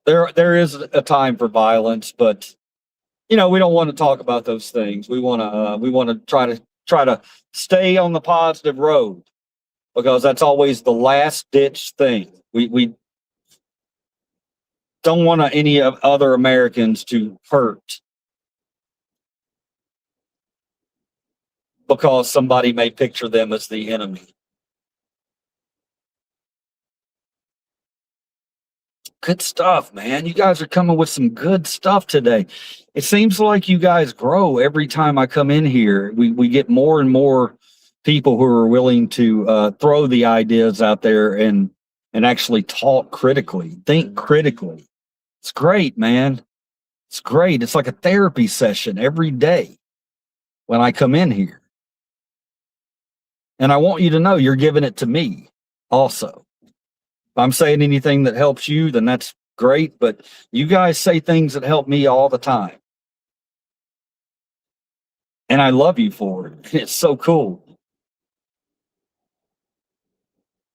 There is a time for violence, but we don't want to talk about those things. We want to try to stay on the positive road because that's always the last ditch thing. We don't want any of other Americans to hurt because somebody may picture them as the enemy. Good stuff, man. You guys are coming with some good stuff today. It seems like you guys grow every time I come in here. We get more and more people who are willing to throw the ideas out there and actually talk critically, think critically. It's great, man. It's great. It's like a therapy session every day when I come in here. And I want you to know you're giving it to me also. If I'm saying anything that helps you, then that's great. But you guys say things that help me all the time. And I love you for it. It's so cool.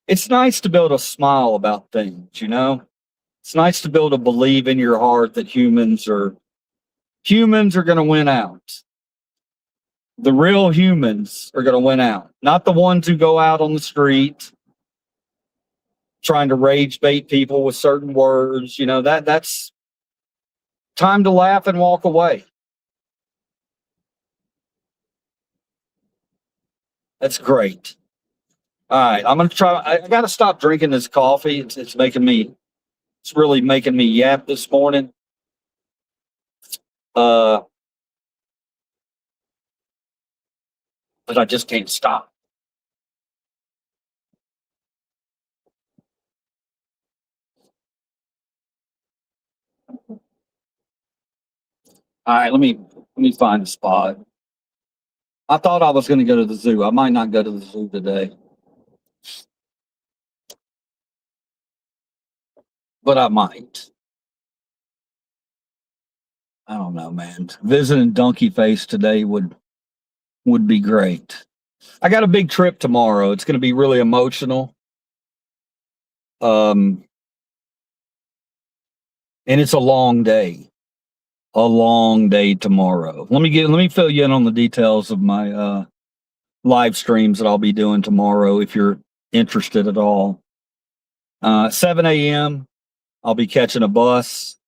It's nice to be able to smile about things, It's nice to be able to believe in your heart that humans are going to win out. The real humans are going to win out, not the ones who go out on the street trying to rage bait people with certain words. That's time to laugh and walk away. That's great. All right, I'm gonna try. I got to stop drinking this coffee. It's really making me yap this morning. But I just can't stop. All right, let me find a spot. I thought I was going to go to the zoo. I might not go to the zoo today, but I might. I don't know, man. Visiting Donkey Face today would be great. I got a big trip tomorrow. It's going to be really emotional. And it's a long day. A long day tomorrow. Let me fill you in on the details of my live streams that I'll be doing tomorrow if you're interested at all. 7 a.m. I'll be catching a bus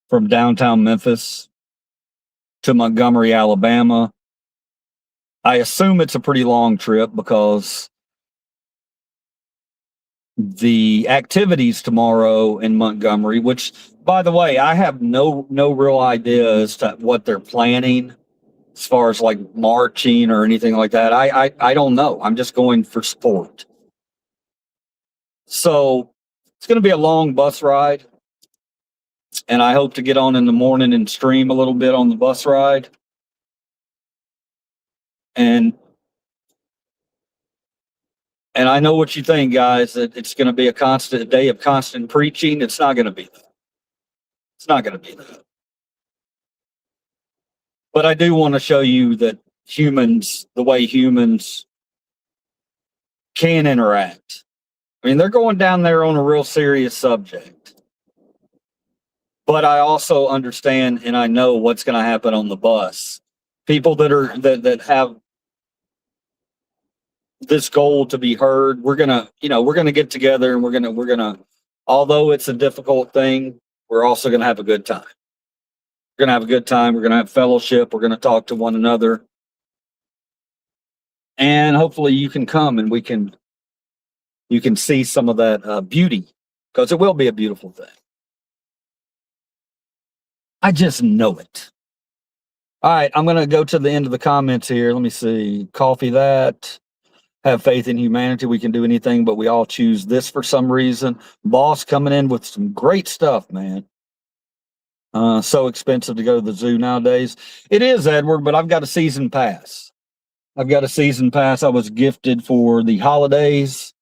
from downtown Memphis to Montgomery, Alabama. I assume it's a pretty long trip because the activities tomorrow in Montgomery, which, by the way, I have no real idea as to what they're planning as far as like marching or anything like that. I don't know. I'm just going for sport. So it's going to be a long bus ride. And I hope to get on in the morning and stream a little bit on the bus ride. And I know what you think, guys, that it's going to be a day of constant preaching. It's not going to be that. It's not going to be that. But I do want to show you that the way humans can interact. I mean, they're going down there on a real serious subject. But I also understand and I know what's going to happen on the bus. People that have this goal to be heard, we're gonna get together and we're gonna although it's a difficult thing, we're also gonna have a good time. We're gonna have a good time, we're gonna have fellowship, we're gonna talk to one another. And hopefully you can come and you can see some of that beauty, because it will be a beautiful thing. I just know it. All right, I'm gonna go to the end of the comments here. Let me see. Coffee that. have faith in humanity. We can do anything, but we all choose this for some reason. Boss coming in with some great stuff, man. So expensive to go to the zoo nowadays. It is, Edward, but I've got a season pass. I've got a season pass I was gifted for the holidays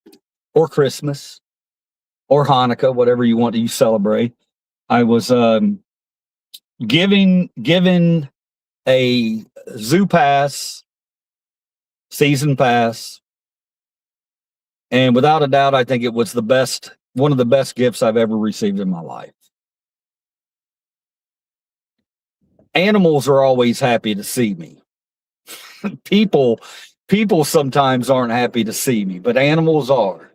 or Christmas or Hanukkah, whatever you want to celebrate. I was given a zoo pass, season pass, and without a doubt, I think it was one of the best gifts I've ever received in my life. Animals are always happy to see me. people sometimes aren't happy to see me, but animals are.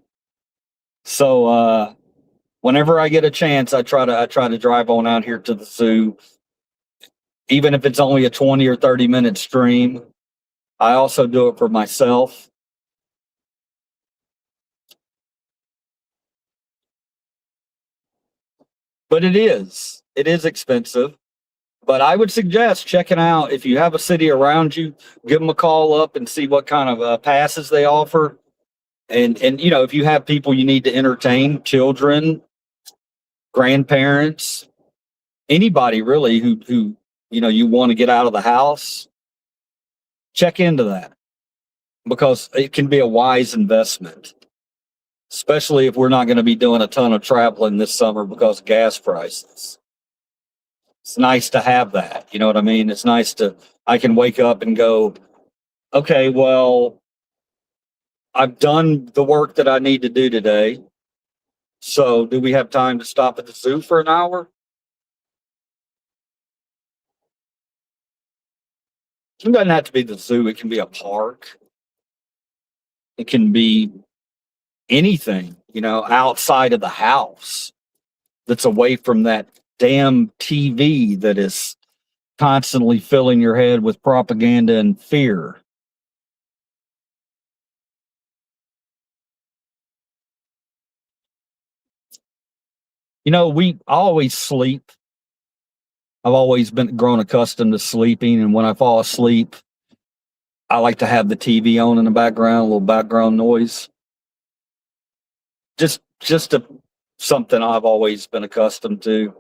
So whenever I get a chance, I try to drive on out here to the zoo, even if it's only a 20 or 30-minute stream. I also do it for myself. But it is expensive. But I would suggest checking out, if you have a city around you, give them a call up and see what kind of passes they offer. And if you have people you need to entertain, children, grandparents, anybody really who you want to get out of the house, check into that, because it can be a wise investment, especially if we're not going to be doing a ton of traveling this summer because of gas prices. It's nice to have that. You know what I mean? It's nice I can wake up and go, okay, well, I've done the work that I need to do today. So do we have time to stop at the zoo for an hour? It doesn't have to be the zoo. It can be a park. It can be anything, outside of the house that's away from that damn TV that is constantly filling your head with propaganda and fear. We always sleep. I've always grown accustomed to sleeping, and when I fall asleep, I like to have the TV on in the background, a little background noise. Just something I've always been accustomed to.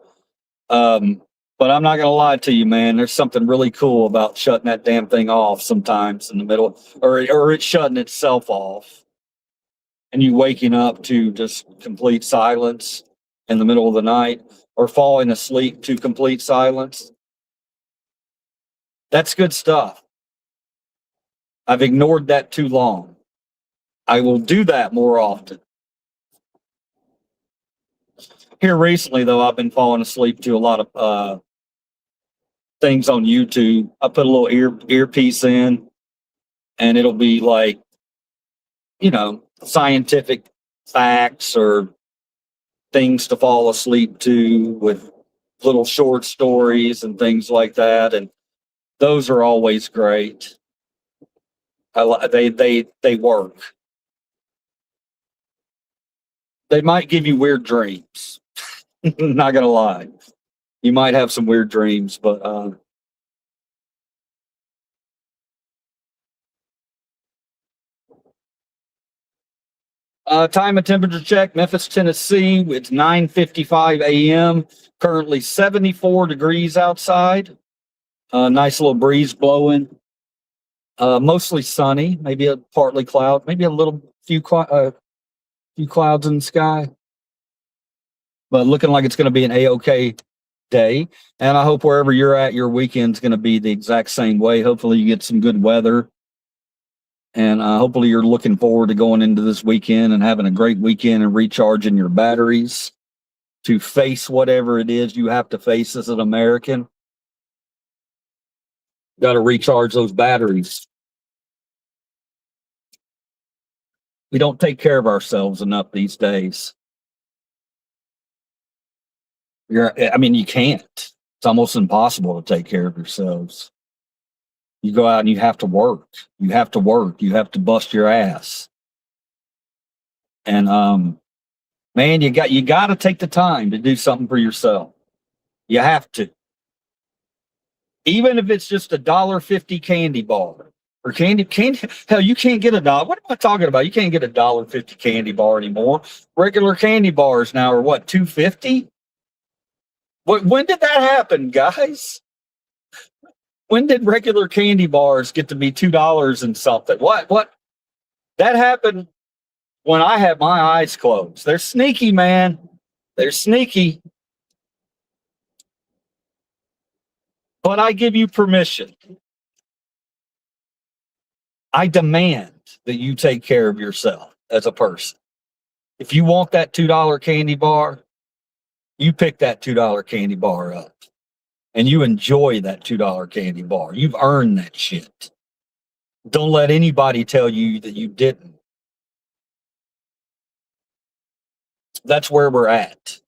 But I'm not gonna lie to you, man. There's something really cool about shutting that damn thing off sometimes in the middle, or it shutting itself off, and you waking up to just complete silence in the middle of the night, or falling asleep to complete silence. That's good stuff. I've ignored that too long. I will do that more often. Here recently, though, I've been falling asleep to a lot of things on YouTube. I put a little earpiece in, and it'll be like, scientific facts or things to fall asleep to, with little short stories and things like that. And those are always great. They work. They might give you weird dreams. Not gonna lie, you might have some weird dreams, but time and temperature check, Memphis, Tennessee. It's 9:55 a.m. Currently 74 degrees outside. Nice little breeze blowing. Mostly sunny, maybe a partly cloud, maybe a little few clouds in the sky. But looking like it's going to be an A-OK day. And I hope wherever you're at, your weekend's going to be the exact same way. Hopefully you get some good weather. And hopefully you're looking forward to going into this weekend and having a great weekend and recharging your batteries to face whatever it is you have to face as an American. Got to recharge those batteries. We don't take care of ourselves enough these days. You can't. It's almost impossible to take care of yourselves. You go out and you have to work. You have to work. You have to bust your ass. And man, you got to take the time to do something for yourself. You have to. Even if it's just $1.50 candy bar. Or candy. Hell, you can't get a dollar. What am I talking about? You can't get $1.50 candy bar anymore. Regular candy bars now are what, $2.50? When did that happen, guys? When did regular candy bars get to be $2 and something? What? That happened when I had my eyes closed. They're sneaky, man. They're sneaky. But I give you permission. I demand that you take care of yourself as a person. If you want that $2 candy bar, you pick that $2 candy bar up and you enjoy that $2 candy bar. You've earned that shit. Don't let anybody tell you that you didn't. That's where we're at.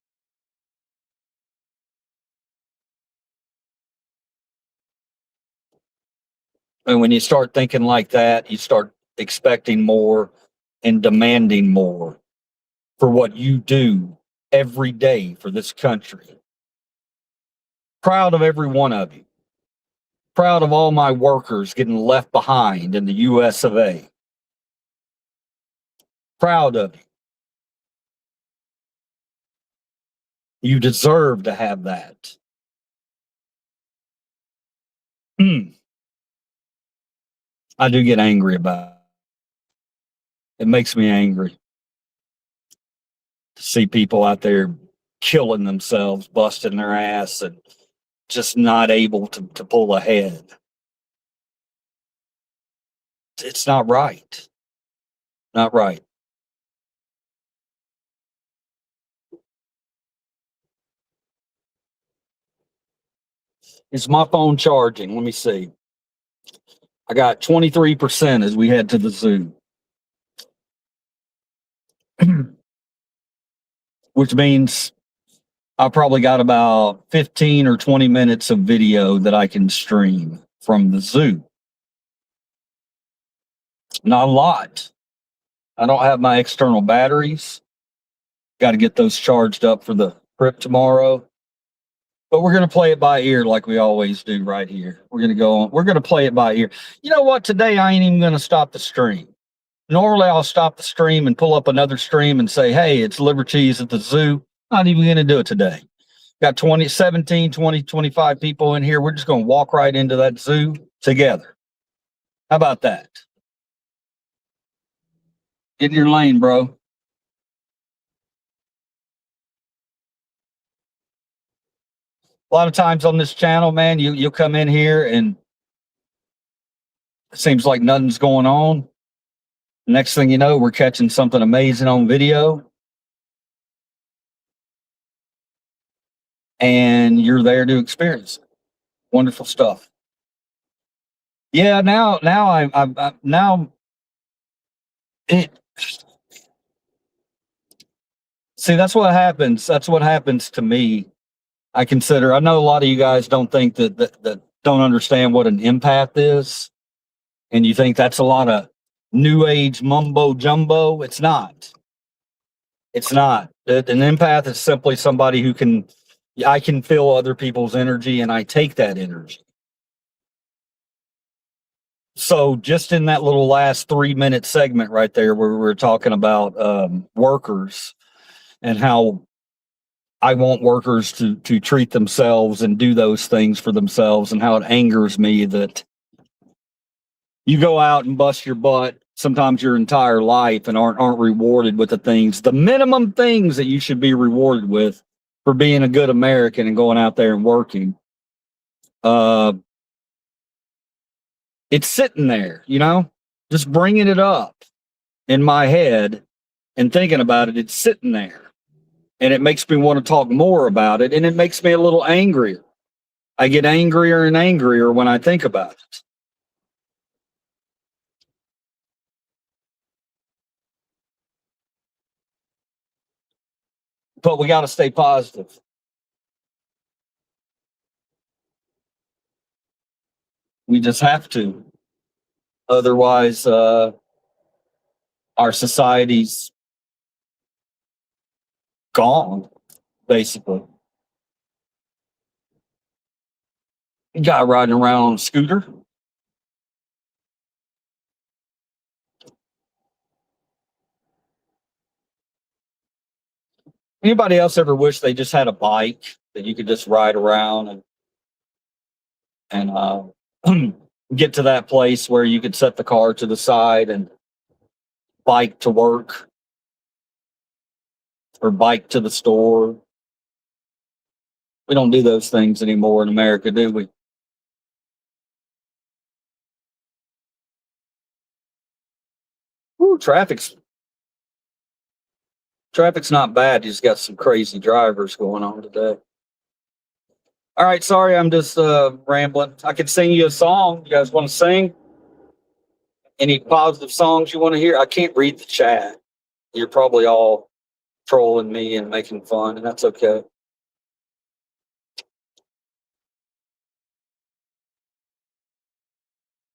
And when you start thinking like that, you start expecting more and demanding more for what you do every day for this country. Proud of every one of you. Proud of all my workers getting left behind in the US of A. Proud of you. You deserve to have that. I do get angry about it. It makes me angry to see people out there killing themselves, busting their ass, and just not able to pull ahead. It's not right. Not right. Is my phone charging? Let me see. I got 23% as we head to the zoo. Which means I probably got about 15 or 20 minutes of video that I can stream from the zoo. Not a lot. I don't have my external batteries. Got to get those charged up for the trip tomorrow. But we're going to play it by ear like we always do right here. We're going to go on. We're going to play it by ear. You know what? Today I ain't even going to stop the stream. Normally I'll stop the stream and pull up another stream and say, hey, it's Liberties at the zoo. Not even going to do it today. Got 20, 17, 20, 25 people in here. We're just going to walk right into that zoo together. How about that? Get in your lane, bro. A lot of times on this channel, man, you'll come in here and it seems like nothing's going on. Next thing you know, we're catching something amazing on video. And you're there to experience it. Wonderful stuff. Yeah, now it. See, that's what happens. That's what happens to me. I know a lot of you guys don't think that don't understand what an empath is, and you think that's a lot of new age mumbo jumbo. It's not. It's not. An empath is simply somebody who I can feel other people's energy and I take that energy. So just in that little last 3-minute segment right there where we were talking about workers and how I want workers to treat themselves and do those things for themselves, and how it angers me that you go out and bust your butt sometimes your entire life and aren't rewarded with the minimum things that you should be rewarded with for being a good American and going out there and working. It's sitting there, just bringing it up in my head and thinking about it. It's sitting there. And it makes me want to talk more about it. And it makes me a little angrier. I get angrier and angrier when I think about it. But we got to stay positive. We just have to. Otherwise, our society's gone, basically. A guy riding around on a scooter. Anybody else ever wish they just had a bike that you could just ride around and get to that place where you could set the car to the side and bike to work or bike to the store? We don't do those things anymore in America, do we? Ooh, traffic's not bad. You just got some crazy drivers going on today. All right, sorry, I'm just rambling. I could sing you a song. You guys want to sing? Any positive songs you want to hear? I can't read the chat. You're probably all trolling me and making fun, and that's okay.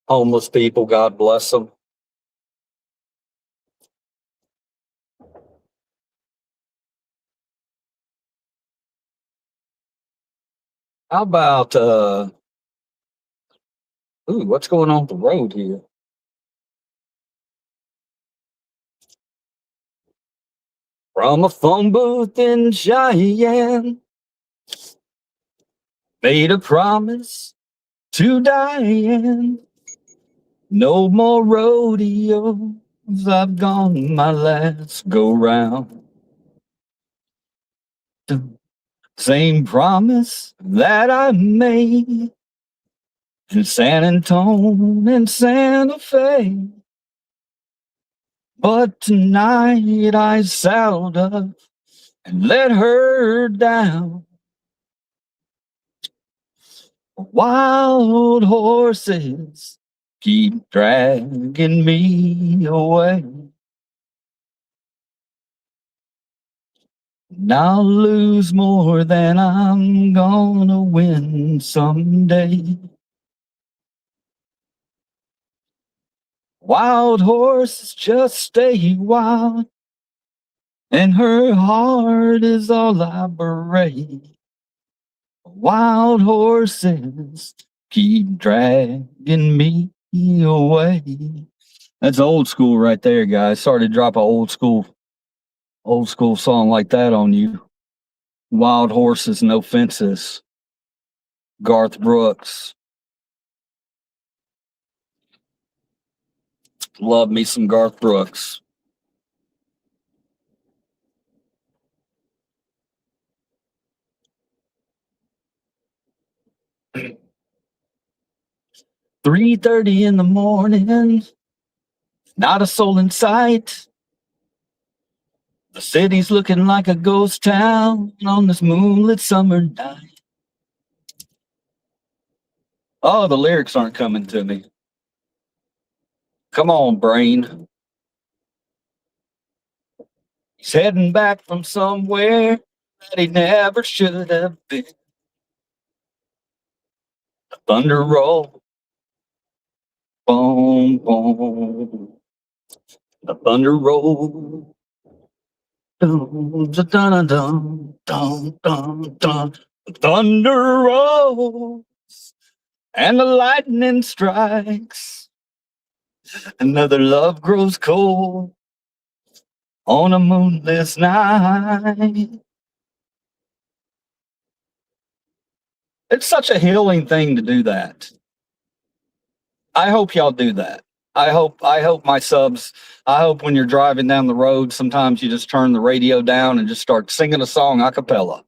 Homeless people, God bless them. How about what's going on the road here? From a phone booth in Cheyenne, made a promise to Diane. No more rodeos, I've gone my last go round. Same promise that I made in San Antonio and Santa Fe. But tonight I saddled up and let her down. Wild horses keep dragging me away. And I'll lose more than I'm gonna win someday. Wild horses just stay wild, and her heart is all I berate. Wild horses keep dragging me away. That's old school right there, guys. Sorry to drop an old school song like that on you. Wild horses, no fences. Garth Brooks. Love me some Garth Brooks. "3:30 in the morning, not a soul in sight. The city's looking like a ghost town on this moonlit summer night." Oh, the lyrics aren't coming to me. Come on, brain. He's heading back from somewhere that he never should have been. The thunder roll, boom, boom. The thunder roll, dun, dun, dun, dun, dun, dun, dun. The thunder rolls and the lightning strikes. Another love grows cold on a moonless night. It's such a healing thing to do that. I hope y'all do that. I hope my subs, I hope when you're driving down the road, sometimes you just turn the radio down and just start singing a song a cappella.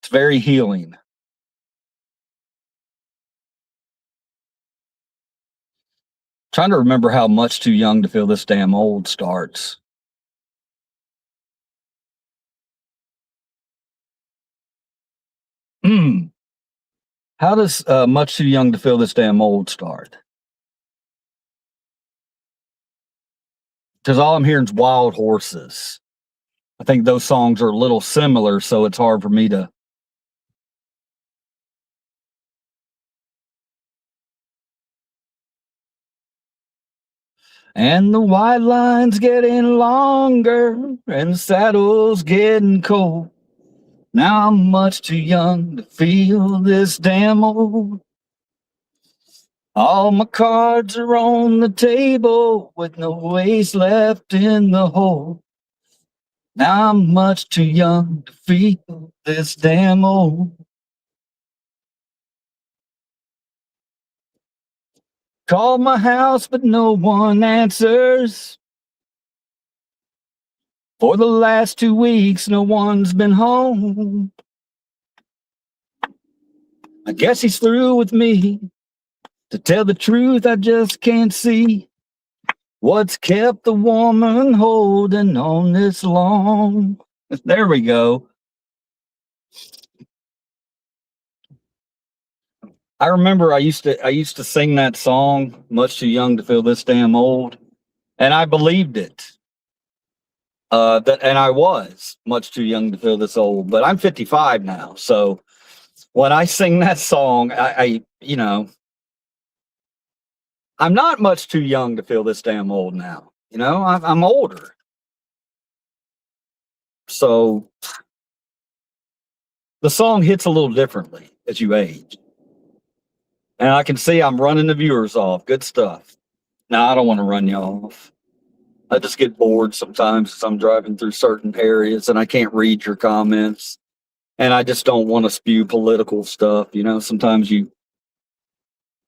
It's very healing. Trying to remember how Much Too Young to Feel This Damn Old starts. How does Much Too Young to Feel This Damn Old start? Because all I'm hearing is Wild Horses. I think those songs are a little similar, so it's hard for me to. And the white line's getting longer and the saddle's getting cold. Now I'm much too young to feel this damn old. All my cards are on the table with no ace left in the hole. Now I'm much too young to feel this damn old. Call my house, but no one answers. For the last 2 weeks, no one's been home. I guess he's through with me. To tell the truth, I just can't see what's kept the woman holding on this long. There we go. I remember I used to sing that song, much too young to feel this damn old, and I believed it. And I was much too young to feel this old, but I'm 55 now. So when I sing that song, I'm not much too young to feel this damn old now. I'm older. So the song hits a little differently as you age. And I can see I'm running the viewers off. Good stuff. Now, I don't want to run you off. I just get bored sometimes as I'm driving through certain areas and I can't read your comments. And I just don't want to spew political stuff. Sometimes you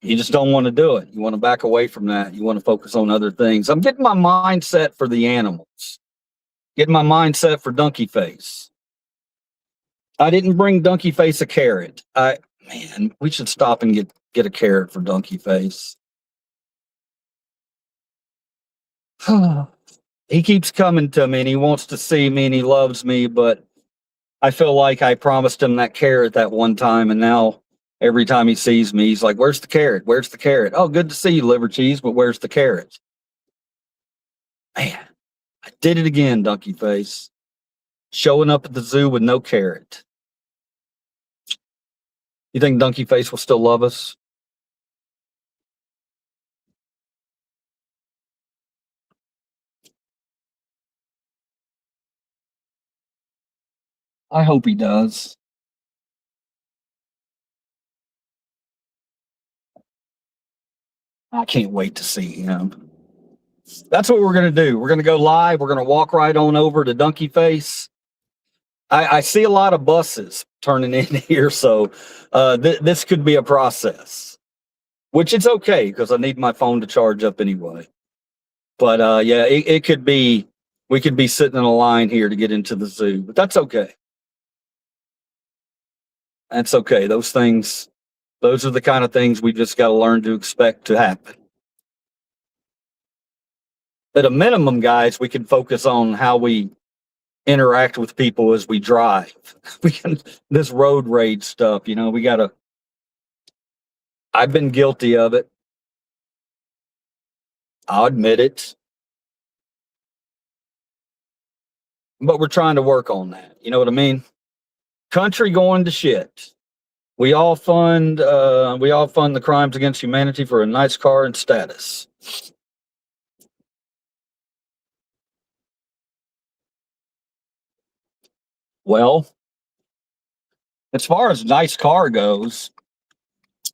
just don't want to do it. You want to back away from that. You want to focus on other things. I'm getting my mindset for the animals, getting my mindset for Donkey Face. I didn't bring Donkey Face a carrot. Man, we should stop and get a carrot for Donkey Face. He keeps coming to me and he wants to see me and he loves me, but I feel like I promised him that carrot that one time, and now every time he sees me, he's like, "Where's the carrot? Where's the carrot? Oh, good to see you, liver cheese, but where's the carrot?" Man, I did it again, Donkey Face. Showing up at the zoo with no carrot. You think Donkey Face will still love us? I hope he does. I can't wait to see him. That's what we're going to do. We're going to go live. We're going to walk right on over to Donkey Face. I see a lot of buses turning in here, so this could be a process, which it's okay because I need my phone to charge up anyway. But yeah, it could be, we could be sitting in a line here to get into the zoo, but that's okay. That's okay. Those are the kind of things we just got to learn to expect to happen. At a minimum, guys, we can focus on how we interact with people as we drive. We can, this road rage stuff, we got to, I've been guilty of it. I'll admit it. But we're trying to work on that. You know what I mean? Country going to shit. We all fund the crimes against humanity for a nice car and status. Well, as far as nice car goes,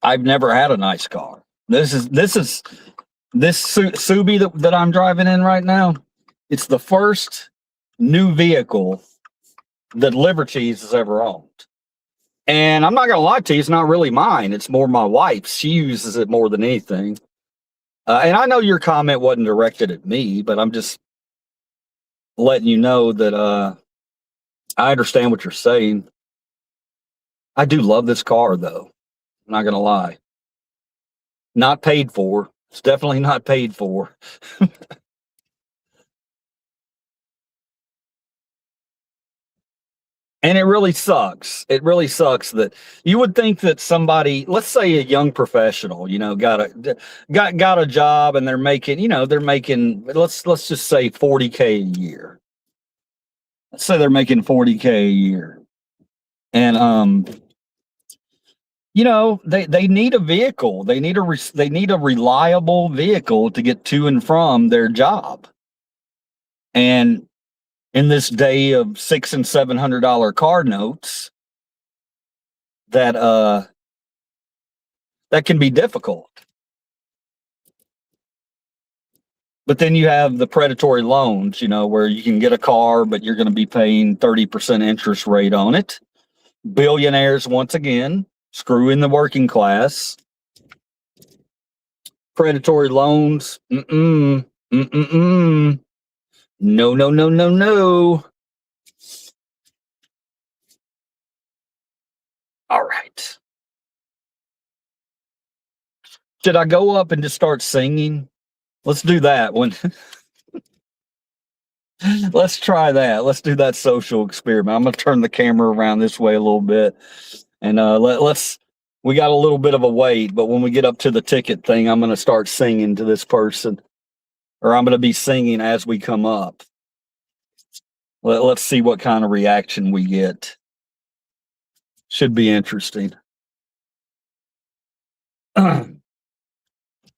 I've never had a nice car. This Subi that I'm driving in right now. It's the first new vehicle that Liver Cheese has ever owned. And I'm not gonna lie to you, it's not really mine. It's more my wife's. She uses it more than anything. And I know your comment wasn't directed at me, but I'm just letting you know that I understand what you're saying. I do love this car, though. I'm not gonna lie. Not paid for. It's definitely not paid for. And it really sucks. It really sucks that you would think that somebody, let's say a young professional, got a job and they're making let's just say 40K a year. Let's say they're making 40K a year. And they need a vehicle. They need a reliable vehicle to get to and from their job. And in this day of $600 and $700 car notes, that that can be difficult. But then you have the predatory loans, where you can get a car, but you're going to be paying 30% interest rate on it. Billionaires, once again, screwing the working class. Predatory loans. Mm-mm. Mm-mm-mm. No, no, no, no, no. All right. Should I go up and just start singing? Let's do that one. Let's try that. Let's do that social experiment. I'm going to turn the camera around this way a little bit. And let's, we got a little bit of a wait, but when we get up to the ticket thing, I'm going to start singing to this person, or I'm going to be singing as we come up. Let's see what kind of reaction we get. Should be interesting.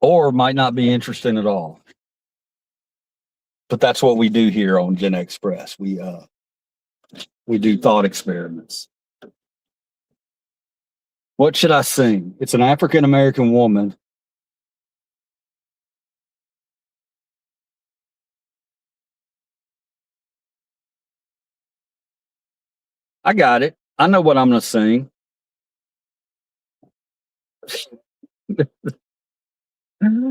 Or might not be interesting at all. But that's what we do here on Gen Express. We do thought experiments. What should I sing? It's an African American woman. I got it. I know what I'm going to sing.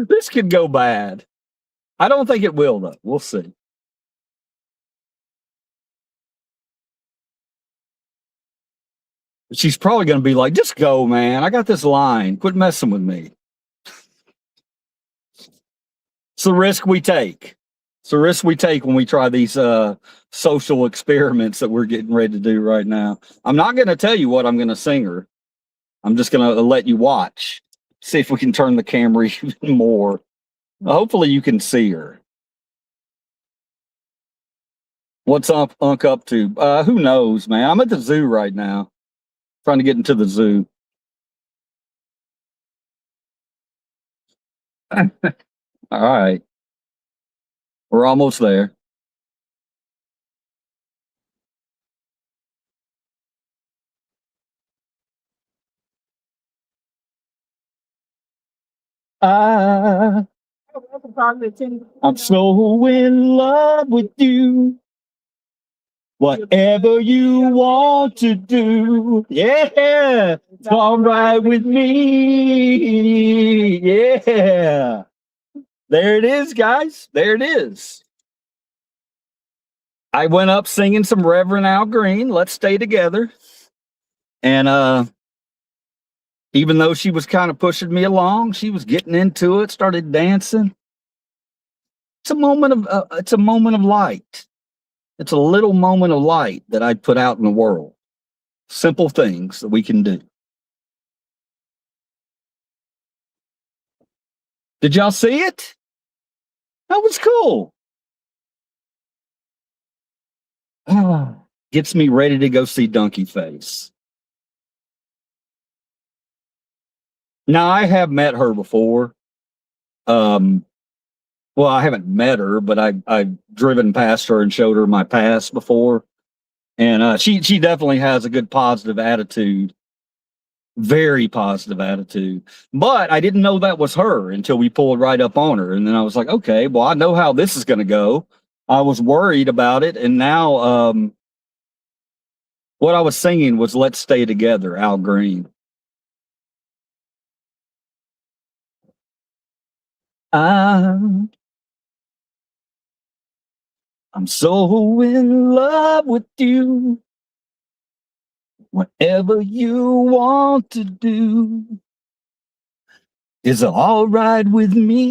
This could go bad. I don't think it will, though. We'll see. She's probably going to be like, just go, man. I got this line. Quit messing with me. It's the risk we take. It's the risk we take when we try these social experiments that we're getting ready to do right now. I'm not going to tell you what I'm going to sing her. I'm just going to let you watch. See if we can turn the camera even more. Hopefully you can see her. What's Unc up to? Who knows, man? I'm at the zoo right now. Trying to get into the zoo. All right. We're almost there. I'm so in love with you. Whatever you want to do, yeah, it's all right with me. Yeah. There it is, guys. There it is. I went up singing some Reverend Al Green, Let's Stay Together. And even though she was kind of pushing me along, she was getting into it, started dancing. It's a moment of light. It's a little moment of light that I put out in the world. Simple things that we can do. Did y'all see it? That was cool. Gets me ready to go see Donkey Face. Now, I have met her before. Well, I haven't met her, but I've driven past her and showed her my pass before. And she definitely has a good positive attitude. Very positive attitude. But I didn't know that was her until we pulled right up on her. And then I was like, okay, well, I know how this is going to go. I was worried about it. And now what I was singing was Let's Stay Together, Al Green. I'm so in love with you. Whatever you want to do is all right with me.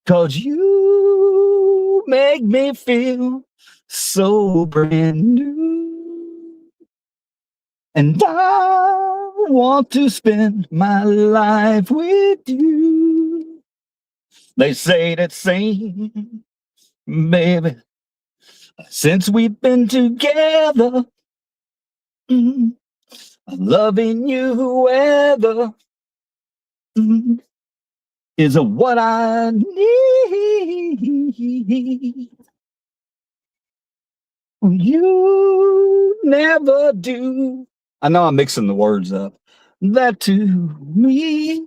'Cause you make me feel so brand new. And I want to spend my life with you. They say that same, baby, since we've been together, loving you ever is what I need. You never do. I know I'm mixing the words up. That to me.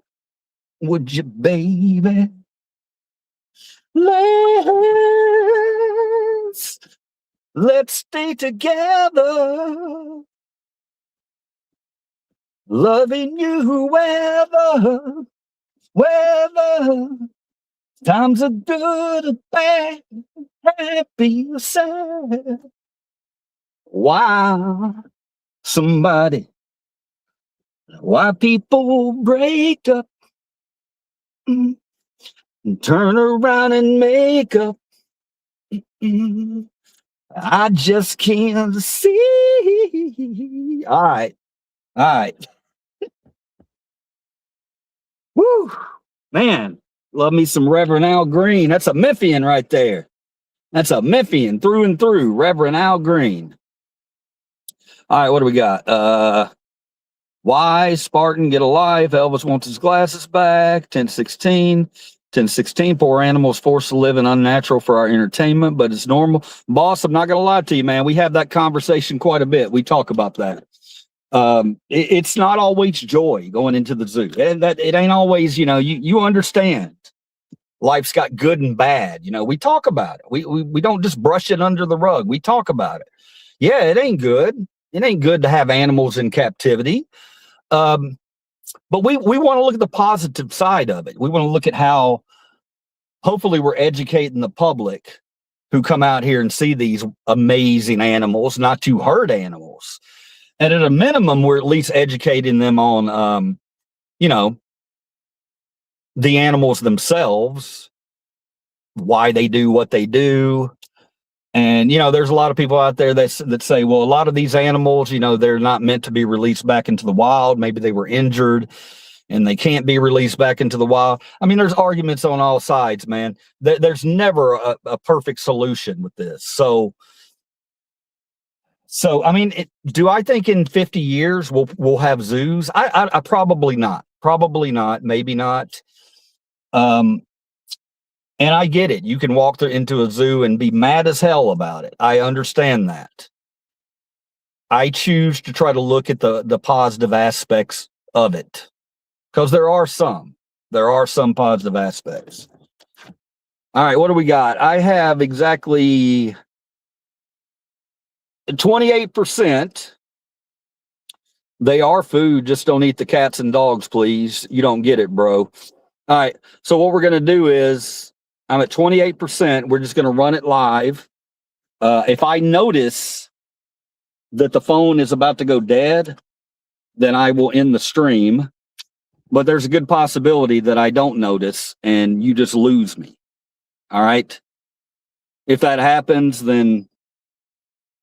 would you, baby? Let's stay together, loving you whether times are good or bad, happy or sad. Why somebody, why people break up, and turn around and make up. I just can't see. All right. All right. Woo. Man, love me some Reverend Al Green. That's a Memphian right there. That's a Memphian through and through. Reverend Al Green. All right, what do we got? Why Spartan get a life? Elvis wants his glasses back. 1016. 1016. Poor animals forced to live in unnatural for our entertainment, but it's normal. Boss, I'm not gonna lie to you, man. We have that conversation quite a bit. We talk about that. It's not always joy going into the zoo. And that it ain't always, you understand. Life's got good and bad. We talk about it. We don't just brush it under the rug. We talk about it. Yeah, it ain't good. It ain't good to have animals in captivity. But we want to look at the positive side of it. We want to look at how hopefully we're educating the public who come out here and see these amazing animals, not to hurt animals. And at a minimum, we're at least educating them on, the animals themselves, why they do what they do. And, there's a lot of people out there that say, well, a lot of these animals, they're not meant to be released back into the wild. Maybe they were injured and they can't be released back into the wild. I mean, there's arguments on all sides, man. There's never a perfect solution with this. So I mean, do I think in 50 years we'll have zoos? I probably not. Probably not. Maybe not. And I get it. You can walk into a zoo and be mad as hell about it. I understand that. I choose to try to look at the positive aspects of it because there are some positive aspects. All right, what do we got? I have exactly 28%. They are food. Just don't eat the cats and dogs, please. You don't get it, bro. All right. So what we're going to do is I'm at 28%. We're just going to run it live. If I notice that the phone is about to go dead, then I will end the stream. But there's a good possibility that I don't notice and you just lose me. All right. If that happens, then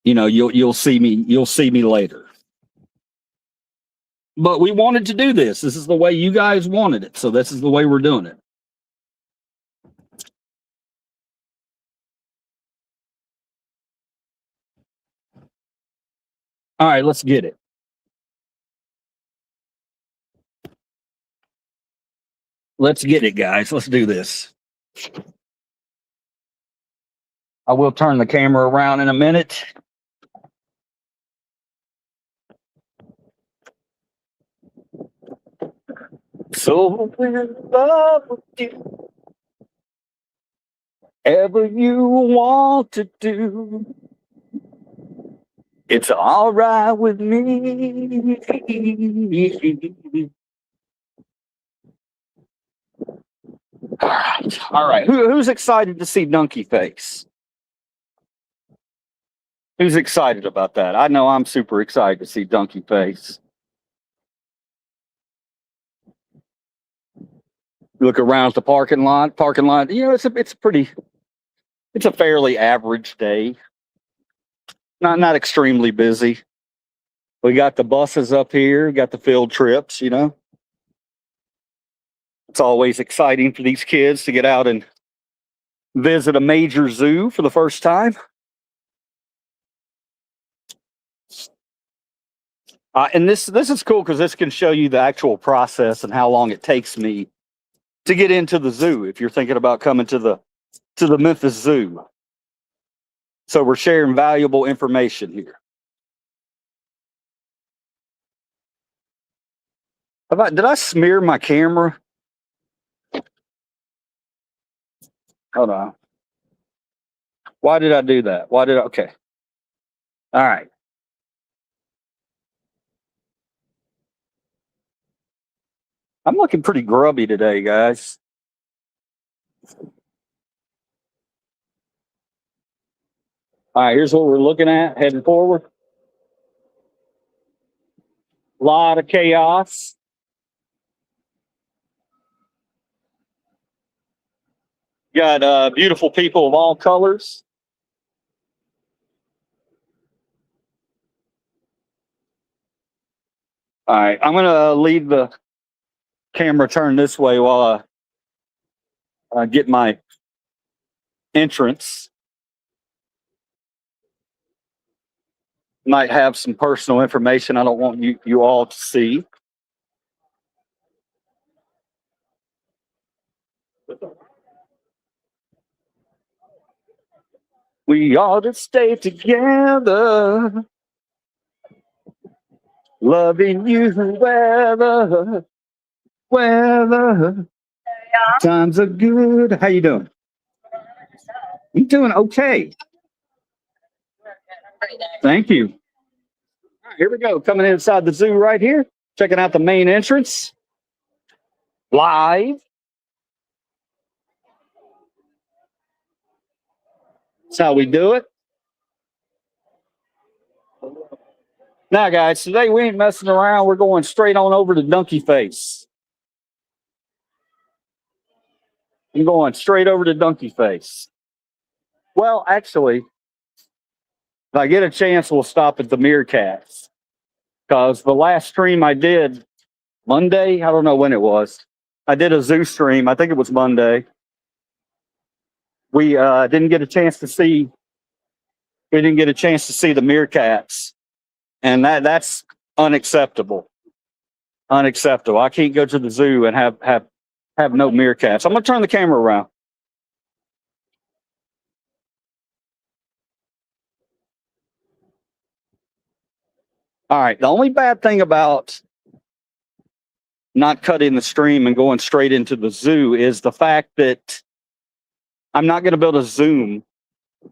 you'll see me later. But we wanted to do this. This is the way you guys wanted it. So this is the way we're doing it. All right, let's get it. Let's get it, guys. Let's do this. I will turn the camera around in a minute. So in love with you, whatever you want to do, it's all right with me. All right. Who's excited to see Donkey Face? Who's excited about that? I know I'm super excited to see Donkey Face. Look around the parking lot. It's a fairly average day. Not extremely busy. We got the buses up here, got the field trips, It's always exciting for these kids to get out and visit a major zoo for the first time. And this is cool because this can show you the actual process and how long it takes me to get into the zoo if you're thinking about coming to the Memphis Zoo. So we're sharing valuable information here. Did I smear my camera? Hold on. Why did I do that? Okay. All right. I'm looking pretty grubby today, guys. All right, here's what we're looking at heading forward. A lot of chaos. Got beautiful people of all colors. All right, I'm going to leave the camera turned this way while I get my entrance. Might have some personal information I don't want you all to see. We ought to stay together, loving you weather. Times are good. How you doing? I'm doing okay. Thank you. All right, here we go. Coming inside the zoo right here. Checking out the main entrance. Live. That's how we do it. Now, guys, today we ain't messing around. We're going straight on over to Donkey Face. I'm going straight over to Donkey Face. Well, actually, if I get a chance, we'll stop at the Meerkats. Because the last stream I did Monday, I don't know when it was. I did a zoo stream. I think it was Monday. We didn't get a chance to see. We didn't get a chance to see the Meerkats, and that's unacceptable. Unacceptable. I can't go to the zoo and have no meerkats. I'm gonna turn the camera around. All right. The only bad thing about not cutting the stream and going straight into the zoo is the fact that I'm not going to be able to zoom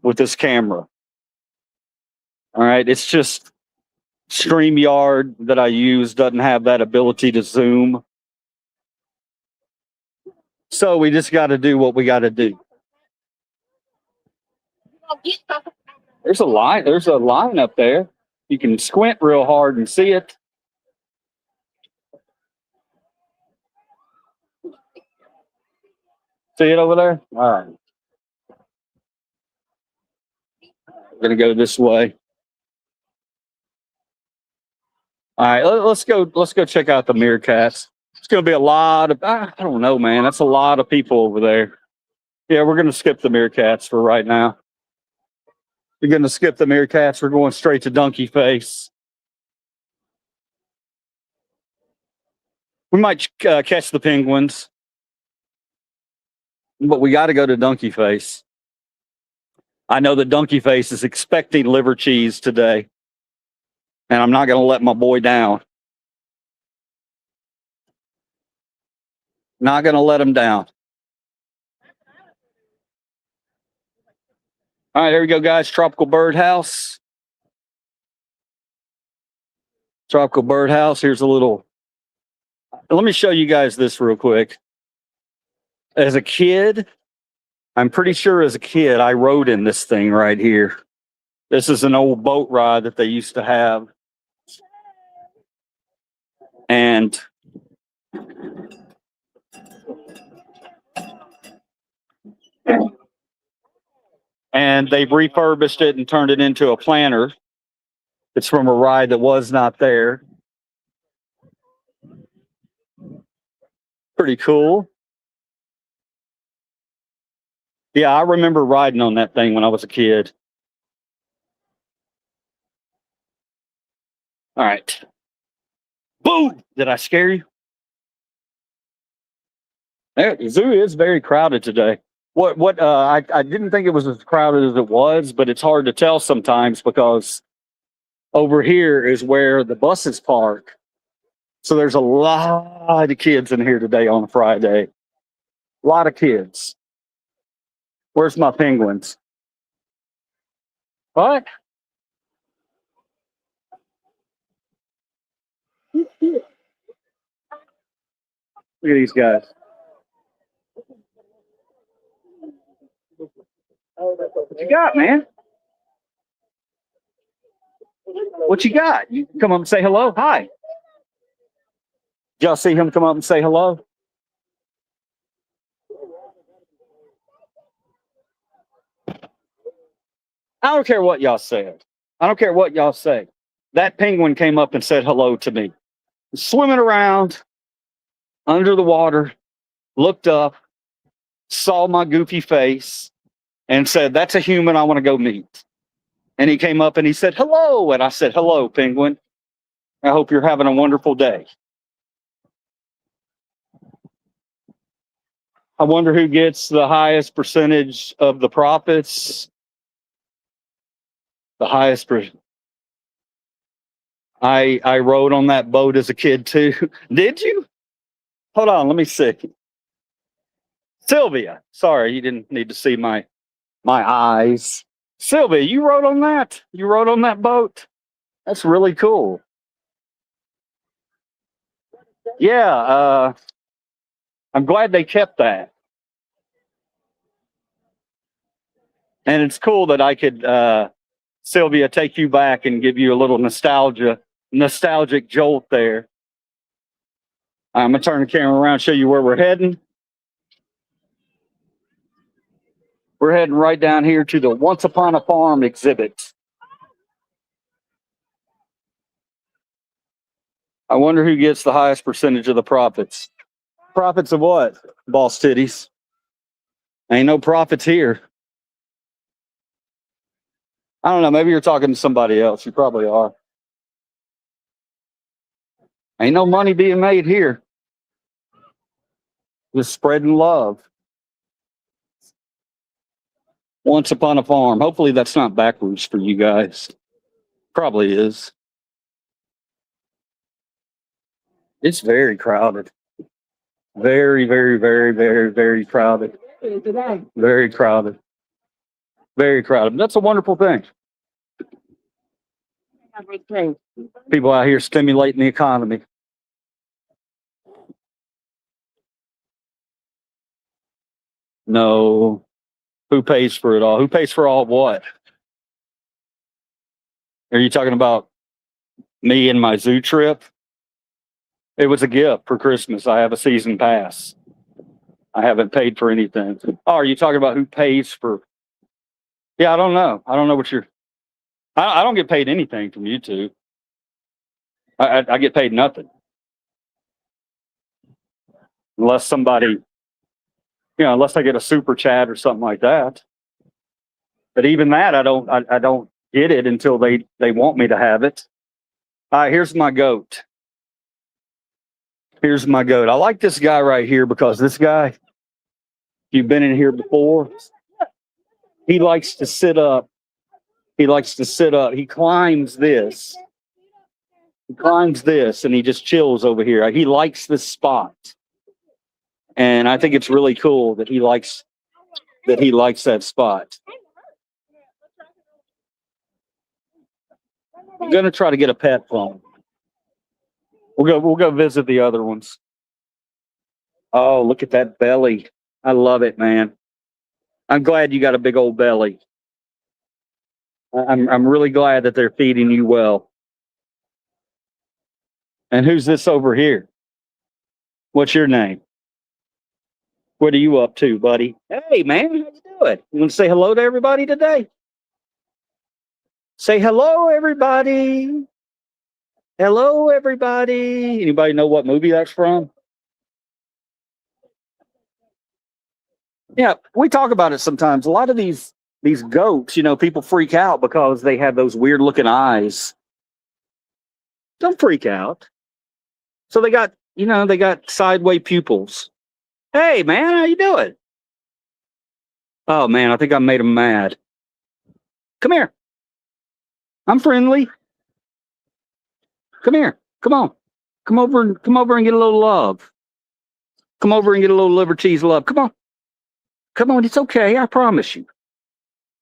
with this camera. All right. It's just StreamYard that I use doesn't have that ability to zoom. So we just got to do what we got to do. There's a line. There's a line up there. You can squint real hard and see it. See it over there? All right. We're going to go this way. All right, let's go. Let's go check out the meerkats. It's going to be a lot of. I don't know, man. That's a lot of people over there. Yeah, we're going to skip the meerkats for right now. We're going to skip the meerkats. We're going straight to Donkey Face. We might catch the penguins, but we got to go to Donkey Face. I know that Donkey Face is expecting liver cheese today, and I'm not going to let my boy down. Not going to let him down. All right, there we go, guys. Tropical Birdhouse. Tropical Birdhouse. Here's a little. Let me show you guys this real quick. As a kid, I'm pretty sure as a kid, I rode in this thing right here. This is an old boat ride that they used to have. And they've refurbished it and turned it into a planter. It's from a ride that was not there. Pretty cool. Yeah, I remember riding on that thing when I was a kid. All right. Boom! Did I scare you? The zoo is very crowded today. I didn't think it was as crowded as it was, but it's hard to tell sometimes because over here is where the buses park. So there's a lot of kids in here today on a Friday. A lot of kids. Where's my penguins? What? Look at these guys. What you got, man? What you got? You come up and say hello? Hi. Did y'all see him come up and say hello? I don't care what y'all said. I don't care what y'all say. That penguin came up and said hello to me. Swimming around under the water, looked up, saw my goofy face, and said, "That's a human I want to go meet." And he came up and he said, "Hello." And I said, "Hello, penguin. I hope you're having a wonderful day." I wonder who gets the highest percentage of the profits. The highest I rode on that boat as a kid too. Did you? Hold on, let me see. Sylvia. Sorry, you didn't need to see my eyes. Sylvia, you rode on that? You rode on that boat? That's really cool. Yeah, I'm glad they kept that. And it's cool that I could Sylvia, take you back and give you a little nostalgic jolt there. I'm gonna turn the camera around, show you where we're heading. We're heading right down here to the Once Upon a Farm exhibit. I wonder who gets the highest percentage of the profits. Profits of what? Boss titties. Ain't no profits here. I don't know. Maybe you're talking to somebody else. You probably are. Ain't no money being made here. Just spreading love. Once Upon a Farm. Hopefully that's not backwards for you guys. Probably is. It's very crowded. Very, very, very, very, very crowded. Very crowded. Very crowded. That's a wonderful thing. People out here stimulating the economy. No. Who pays for it all? Who pays for all what? Are you talking about me and my zoo trip? It was a gift for Christmas. I have a season pass. I haven't paid for anything. Oh, are you talking about who pays for? Yeah, I don't know. I don't know what you're. I don't get paid anything from YouTube. I get paid nothing. Unless somebody, unless I get a super chat or something like that. But even that, I don't get it until they want me to have it. All right, here's my goat. Here's my goat. I like this guy right here because this guy, if you've been in here before, he likes to sit up. He likes to sit up. He climbs this. He climbs this and he just chills over here. He likes this spot. And I think it's really cool that he likes that spot. I'm gonna try to get a pet phone. We'll go visit the other ones. Oh, look at that belly. I love it, man. I'm glad you got a big old belly. I'm really glad that they're feeding you well. And who's this over here? What's your name? What are you up to, buddy? Hey, man, how you doing? You want to say hello to everybody today? Say hello, everybody. Hello, everybody. Anybody know what movie that's from? Yeah, we talk about it sometimes. A lot of these goats, people freak out because they have those weird looking eyes. Don't freak out. So they got sideways pupils. Hey, man, how you doing? Oh, man, I think I made him mad. Come here. I'm friendly. Come here. Come on. Come over and get a little love. Come over and get a little liver cheese love. Come on. Come on, it's okay. I promise you.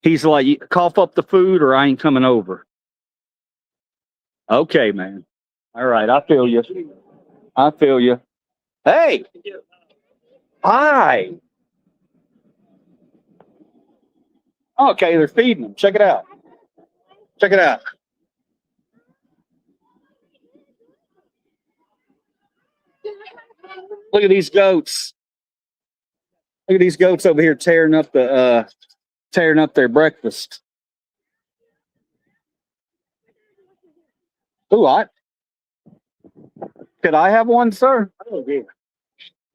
He's like, cough up the food or I ain't coming over. Okay, man. All right. I feel you. I feel you. Hey. Hi. Okay, they're feeding them. Check it out. Check it out. Look at these goats. Look at these goats over here tearing up their breakfast. Ooh, could I have one, sir? Oh, yeah.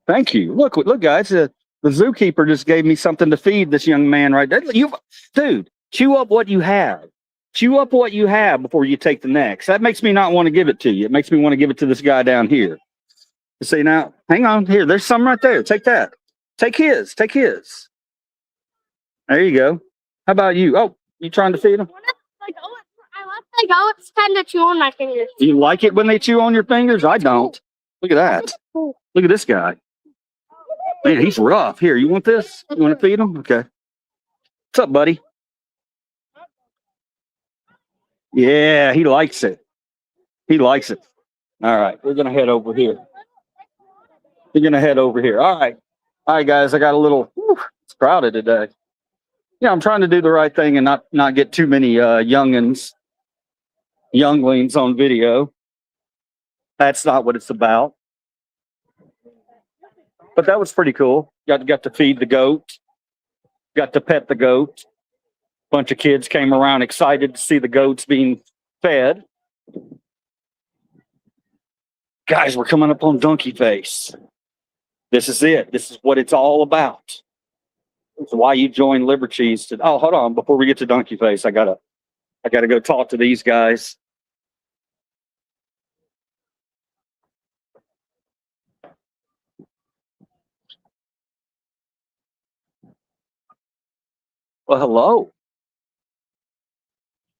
Thank you. Look, guys. The zookeeper just gave me something to feed this young man right there. Dude, chew up what you have. Chew up what you have before you take the next. That makes me not want to give it to you. It makes me want to give it to this guy down here. See now, hang on here. There's some right there. Take that. Take his. Take his. There you go. How about you? Oh, you trying to feed him? I let the goats tend to chew on my fingers. You like it when they chew on your fingers? I don't. Look at that. Look at this guy. Man, he's rough. Here, you want this? You want to feed him? Okay. What's up, buddy? Yeah, he likes it. He likes it. All right, we're gonna head over here. We're gonna head over here. All right, guys. I got a little. It's crowded today. Yeah, I'm trying to do the right thing and not get too many younglings on video. That's not what it's about. But that was pretty cool. Got to feed the goat. Got to pet the goat. Bunch of kids came around excited to see the goats being fed. Guys, we're coming up on Donkey Face. This is it. This is what it's all about. It's why you join Libercheese to. Oh, hold on. Before we get to Donkey Face, I gotta go talk to these guys. Well, hello.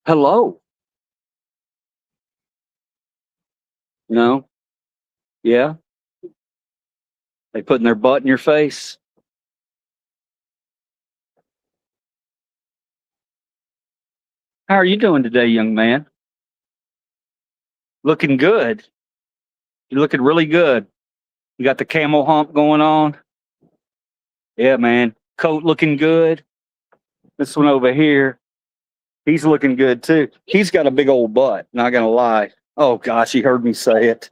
Hello. No? Yeah? They putting their butt in your face? How are you doing today, young man? Looking good. You're looking really good. You got the camel hump going on? Yeah, man. Coat looking good. This one over here, he's looking good too. He's got a big old butt, not gonna lie. Oh gosh, he heard me say it.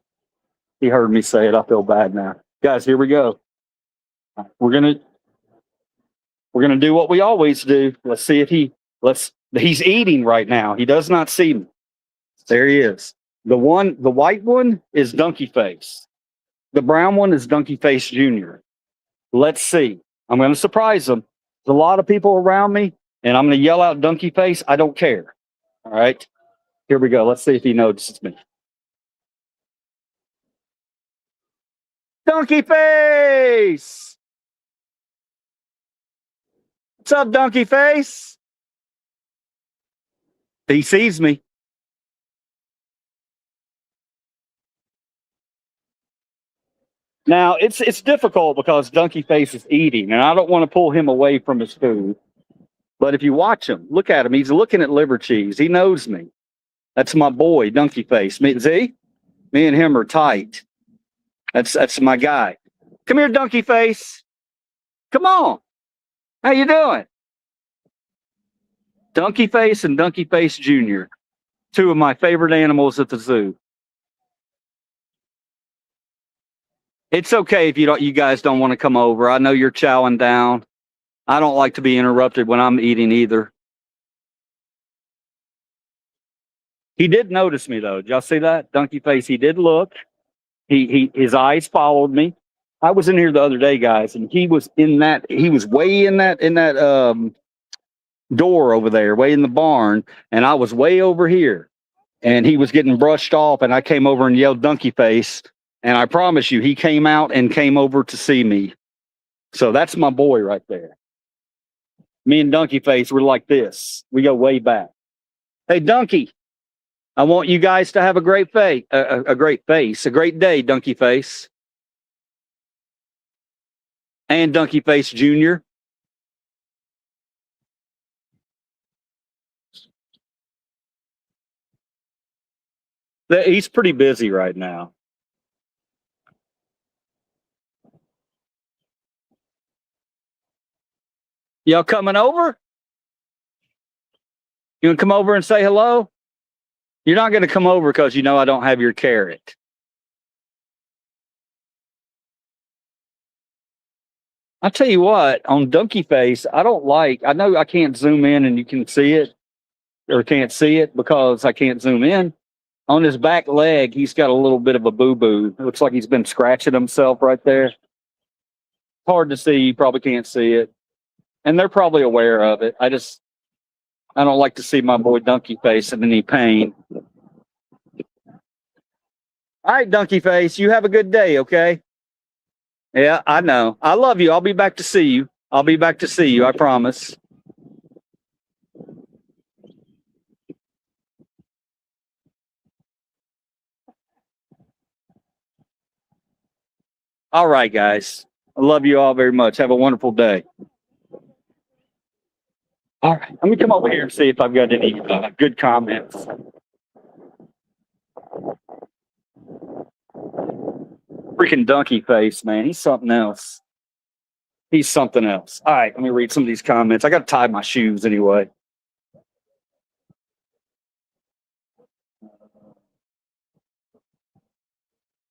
He heard me say it. I feel bad now. Guys, here we go. We're gonna do what we always do. Let's see if he's eating right now. He does not see me. There he is. The white one is Donkey Face. The brown one is Donkey Face Jr. Let's see. I'm gonna surprise him. There's a lot of people around me, and I'm gonna yell out Donkey Face. I don't care. All right. Here we go. Let's see if he notices me. Donkey Face! What's up, Donkey Face? He sees me. Now, it's difficult because Donkey Face is eating, and I don't want to pull him away from his food. But if you watch him, look at him. He's looking at Libercheese. He knows me. That's my boy, Donkey Face. Me and him are tight. That's my guy. Come here, Donkey Face. Come on. How you doing? Donkey Face and Donkey Face Jr., two of my favorite animals at the zoo. It's okay if you guys don't want to come over. I know you're chowing down. I don't like to be interrupted when I'm eating either. He did notice me though. Did y'all see that? Donkey Face, he did look. His eyes followed me. I was in here the other day, guys, and he was way in that door over there, way in the barn, and I was way over here. And he was getting brushed off, and I came over and yelled Donkey Face. And I promise you, he came out and came over to see me. So that's my boy right there. Me and Donkey Face, we're like this. We go way back. Hey, Donkey, I want you guys to have a great day, Donkey Face. And Donkey Face Jr. He's pretty busy right now. Y'all coming over? You want to come over and say hello? You're not going to come over because you know I don't have your carrot. I tell you what, on Donkey Face, I know I can't zoom in and you can see it or can't see it because I can't zoom in. On his back leg, he's got a little bit of a boo-boo. It looks like he's been scratching himself right there. Hard to see. You probably can't see it. And they're probably aware of it. I don't like to see my boy Donkey Face in any pain. All right, Donkey Face, you have a good day, okay? Yeah, I know. I love you. I'll be back to see you. I promise. All right, guys. I love you all very much. Have a wonderful day. All right, let me come over here and see if I've got any good comments. Freaking Donkey Face, man. He's something else. All right, let me read some of these comments. I got to tie my shoes anyway.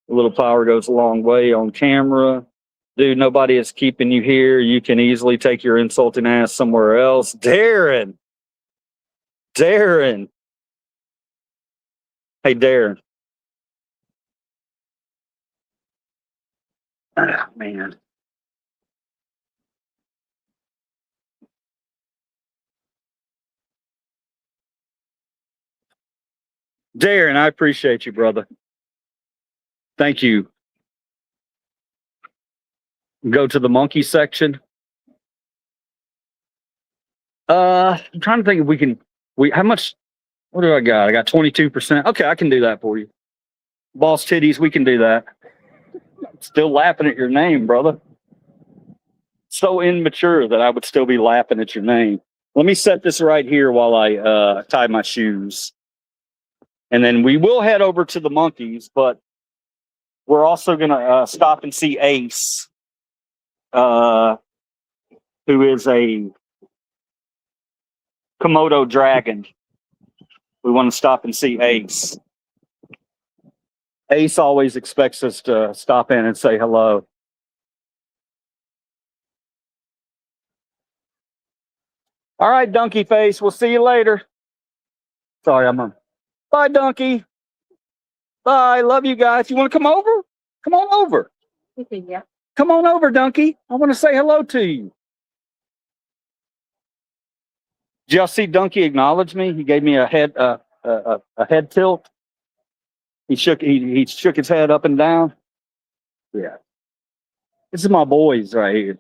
A little power goes a long way on camera. Dude, nobody is keeping you here. You can easily take your insulting ass somewhere else. Darren. Hey, Darren. Ah, man. Darren, I appreciate you, brother. Thank you. Go to the monkey section. I'm trying to think if how much, what do I got? I got 22%. Okay, I can do that for you. Boss Titties, we can do that. Still laughing at your name, brother. So immature that I would still be laughing at your name. Let me set this right here while I tie my shoes. And then we will head over to the monkeys, but we're also going to stop and see Ace, who is a Komodo dragon. We want to stop and see Ace. Ace always expects us to stop in and say hello. All right, Donkey Face, we'll see you later. Sorry, I'm on. Bye, Donkey. Bye, love you guys. You want to come over? Come on over. Yeah. Come on over, Donkey. I want to say hello to you. Did y'all see Donkey acknowledge me? He gave me a head tilt. He shook his head up and down. Yeah. This is my boys right here.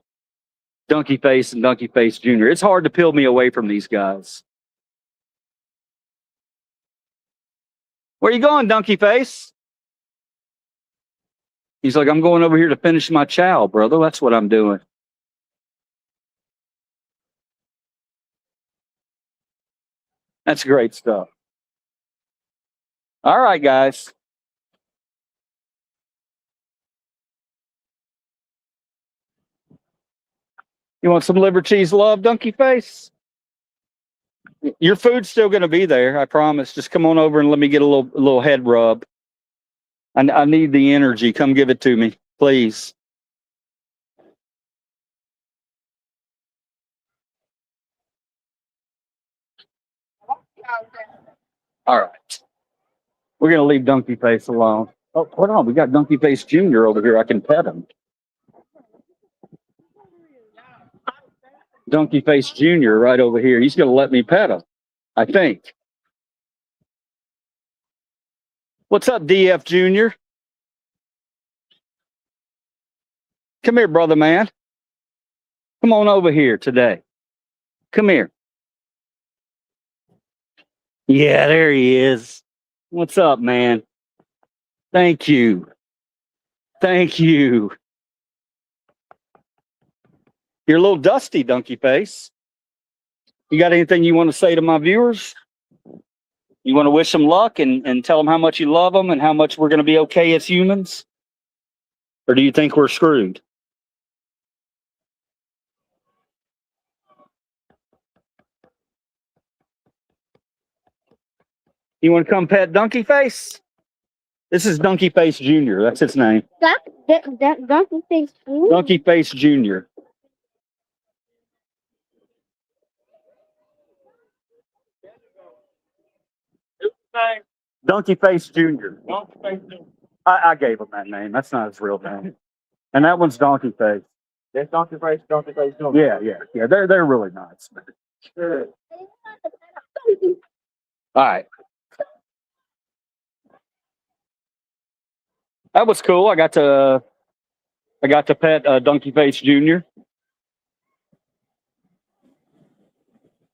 Donkey Face and Donkey Face Jr. It's hard to peel me away from these guys. Where you going, Donkey Face? He's like, I'm going over here to finish my chow, brother. That's what I'm doing. That's great stuff. All right, guys. You want some liver cheese love, Donkey Face? Your food's still going to be there, I promise. Just come on over and let me get a little head rub. I need the energy. Come give it to me, please. All right. We're going to leave Donkey Face alone. Oh, hold on. We got Donkey Face Jr. over here. I can pet him. Donkey Face Jr. right over here. He's going to let me pet him, I think. What's up, DF Jr.? Come here, brother man. Come on over here today. Come here. Yeah, there he is. What's up, man? Thank you. Thank you. You're a little dusty, Donkey Face. You got anything you want to say to my viewers? You want to wish them luck and tell them how much you love them and how much we're going to be okay as humans? Or do you think we're screwed? You want to come pet Donkey Face? This is Donkey Face Jr. That's its name. That donkey thing's cool. Donkey Face Jr. Donkey Face Jr. I gave him that name. That's not his real name. And that one's Donkey Face. That's Donkey Face. Yeah. They're really nice. All right. That was cool. I got to pet Donkey Face Jr.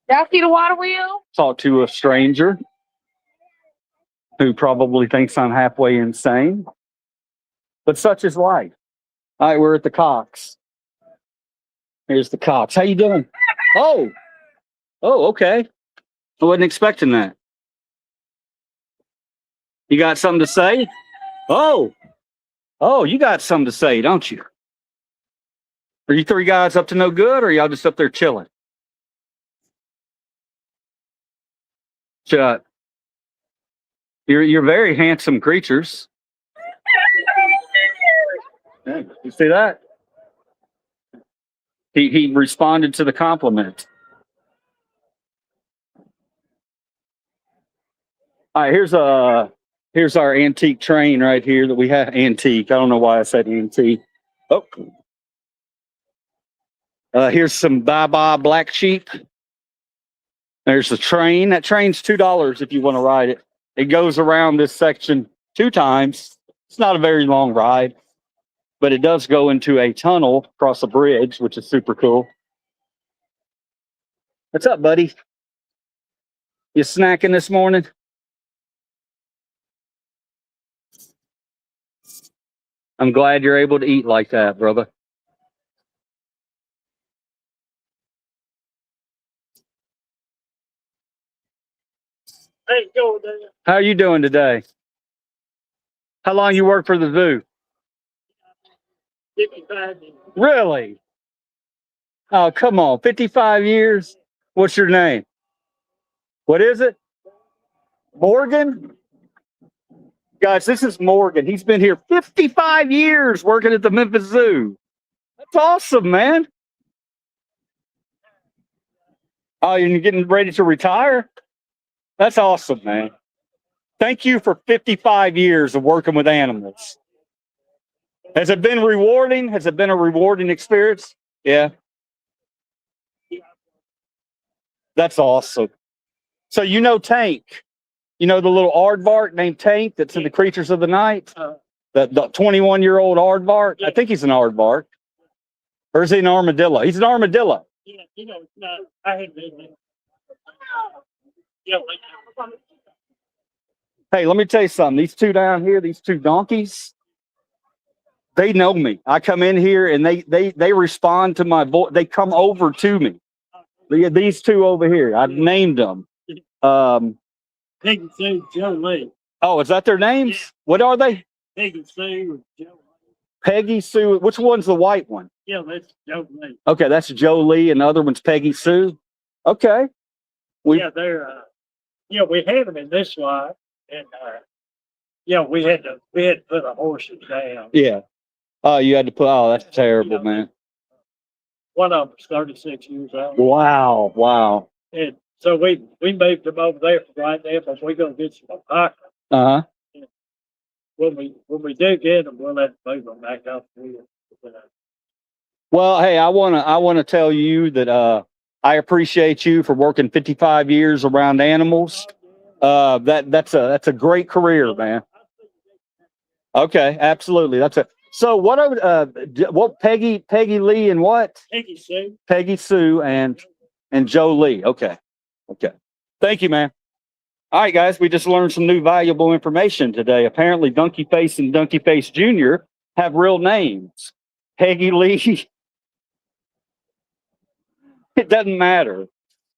Y'all see the water wheel? Talk to a stranger who probably thinks I'm halfway insane. But such is life. All right, we're at the Cox. Here's the Cox. How you doing? Oh, okay. I wasn't expecting that. You got something to say? Oh, you got something to say, don't you? Are you three guys up to no good, or y'all just up there chilling? Shut. You're very handsome creatures. Yeah, you see that? He responded to the compliment. All right, here's our antique train right here that we have. Antique. I don't know why I said antique. Oh. Here's some bye-bye black sheep. There's the train. That train's $2 if you want to ride it. It goes around this section 2 times. It's not a very long ride, but it does go into a tunnel across a bridge, which is super cool. What's up, buddy? You snacking this morning? I'm glad you're able to eat like that, brother. Hey, go there. How are you doing today? How long you work for the zoo? 55 years. Really? Oh, come on. 55 years? What's your name? What is it? Morgan? Guys, this is Morgan. He's been here 55 years working at the Memphis Zoo. That's awesome, man. Oh, you're getting ready to retire? That's awesome, man. Thank you for 55 years of working with animals. Has it been rewarding? Has it been a rewarding experience? Yeah. That's awesome. So you know Tank. You know the little aardvark named Tank that's in the Creatures of the Night? The 21-year-old aardvark? I think he's an aardvark. Or is he an armadillo? He's an armadillo. Yeah, I had been there. Yeah, Hey, let me tell you something. These two down here, these two donkeys, they know me. I come in here and they respond to my voice. They come over to me. These two over here, I've named them. Peggy Sue, Joe Lee. Oh, is that their names? Yeah. What are they? Peggy Sue, Joe Lee. Peggy Sue. Which one's the white one? Yeah, that's Joe Lee. Okay, that's Joe Lee, and the other one's Peggy Sue. Okay. Yeah, they're we had them in this line, and we had to put the horses down. Yeah. Oh, you had to put. Oh, that's terrible, man. One of them was 36 years old. Wow. And so we moved them over there for right now, but we're gonna get some alpaca. Uh huh. When we do get them, we'll let them move them back up here. Well, hey, I wanna tell you that I appreciate you for working 55 years around animals. That's a great career, man. Okay, absolutely. So what Peggy Lee and what? Peggy Sue. Peggy Sue and Joe Lee. Okay. Thank you, man. All right, guys, we just learned some new valuable information today. Apparently, Donkey Face and Donkey Face Jr. have real names. Peggy Lee. It doesn't matter.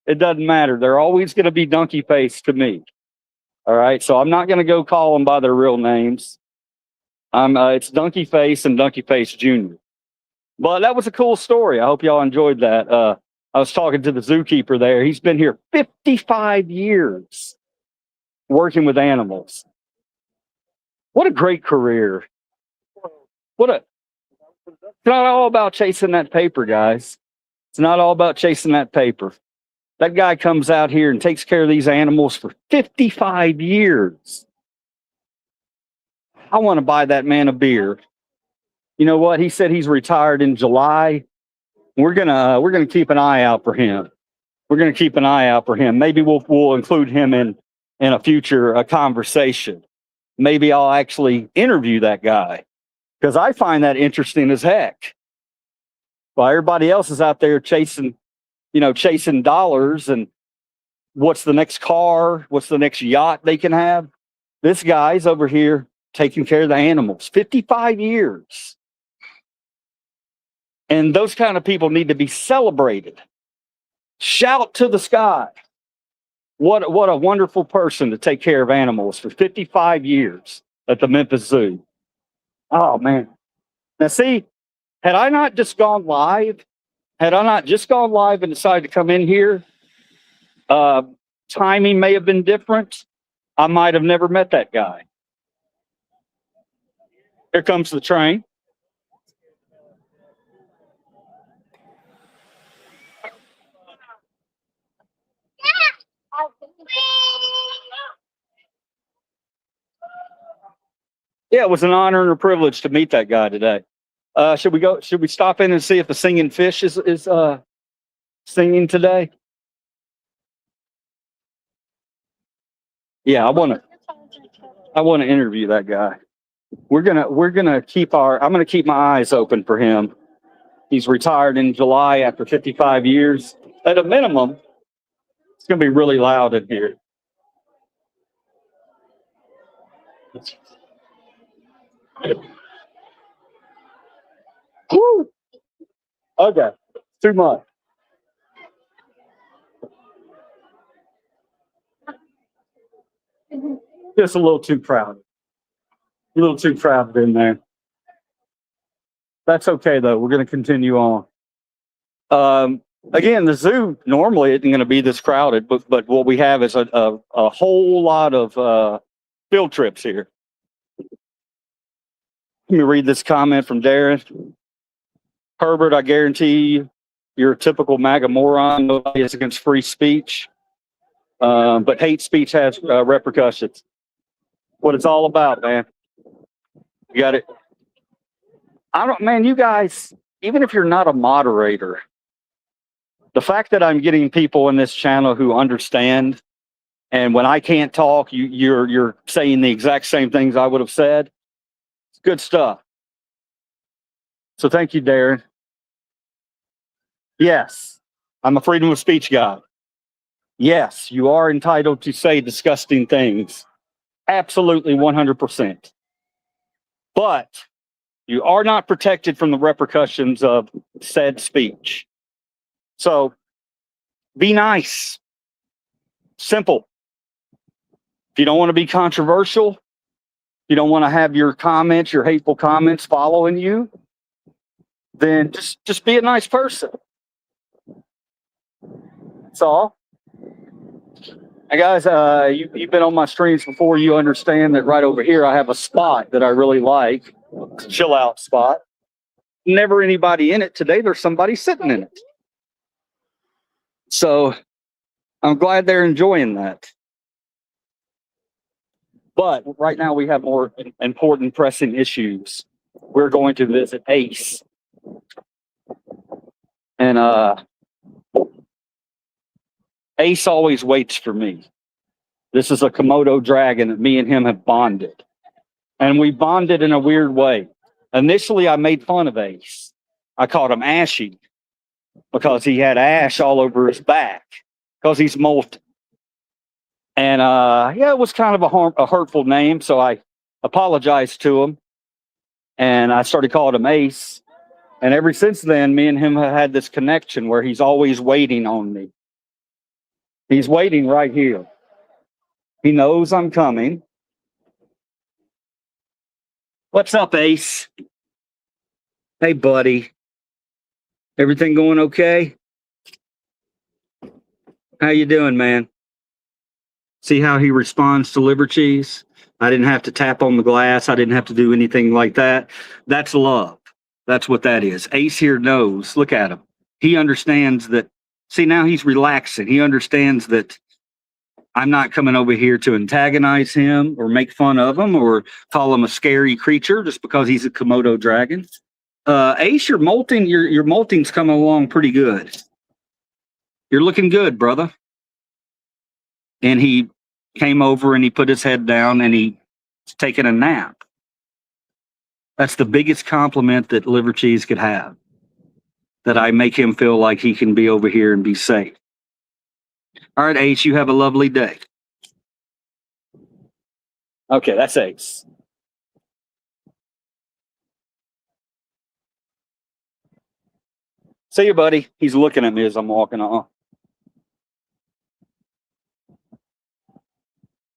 They're always going to be Donkey Face to me. All right. So I'm not going to go call them by their real names. It's Donkey Face and Donkey Face Jr. But that was a cool story. I hope y'all enjoyed that. I was talking to the zookeeper there. He's been here 55 years working with animals. What a great career. It's not all about chasing that paper, guys. It's not all about chasing that paper. That guy comes out here and takes care of these animals for 55 years. I want to buy that man a beer. You know what? He said he's retired in July. We're gonna keep an eye out for him. We're gonna keep an eye out for him. Maybe we'll include him in a future conversation. Maybe I'll actually interview that guy because I find that interesting as heck. While everybody else is out there chasing dollars and what's the next car, what's the next yacht they can have, this guy's over here taking care of the animals. 55 years. And those kind of people need to be celebrated. Shout to the sky. What a wonderful person to take care of animals for 55 years at the Memphis Zoo. Oh, man. Now, see, had I not just gone live and decided to come in here, timing may have been different. I might have never met that guy. Here comes the train. Yeah, it was an honor and a privilege to meet that guy today. Should we stop in and see if the singing fish is singing today? Yeah, I want to interview that guy. I'm gonna keep my eyes open for him. He's retired in July after 55 years. At a minimum, it's gonna be really loud in here. Woo! Okay, too much. Just a little too crowded. A little too crowded in there. That's okay though. We're going to continue on. Again, the zoo normally isn't going to be this crowded, but what we have is a whole lot of field trips here. Let me read this comment from Darren. Herbert, I guarantee you're a typical MAGA moron. Nobody is against free speech, but hate speech has repercussions. What it's all about, man. You got it. You guys, even if you're not a moderator, the fact that I'm getting people in this channel who understand, and when I can't talk, you're saying the exact same things I would have said. It's good stuff. So thank you, Darren. Yes, I'm a freedom of speech guy. Yes, you are entitled to say disgusting things. Absolutely 100%. But you are not protected from the repercussions of said speech. So be nice. Simple. If you don't want to be controversial, you don't want to have your comments, your hateful comments following you, then just be a nice person. That's all. Hey guys, you've been on my streams before. You understand that right over here I have a spot that I really like. It's a chill out spot. Never anybody in it. Today there's somebody sitting in it. So I'm glad they're enjoying that. But right now we have more important pressing issues. We're going to visit Ace. And Ace always waits for me. This is a Komodo dragon that me and him have bonded. And we bonded in a weird way. Initially, I made fun of Ace. I called him Ashy because he had ash all over his back because he's molten. And it was kind of a hurtful name, so I apologized to him. And I started calling him Ace. And ever since then, me and him have had this connection where he's always waiting on me. He's waiting right here. He knows I'm coming. What's up, Ace? Hey, buddy. Everything going okay? How you doing, man? See how he responds to liver cheese? I didn't have to tap on the glass. I didn't have to do anything like that. That's love. That's what that is. Ace here knows. Look at him. He understands that. See, now he's relaxing. He understands that I'm not coming over here to antagonize him or make fun of him or call him a scary creature just because he's a Komodo dragon. Ace, your molting's coming along pretty good. You're looking good, brother. And he came over and he put his head down and he's taking a nap. That's the biggest compliment that liver cheese could have. That I make him feel like he can be over here and be safe. All right, Ace, you have a lovely day. Okay, that's Ace. See you, buddy. He's looking at me as I'm walking on.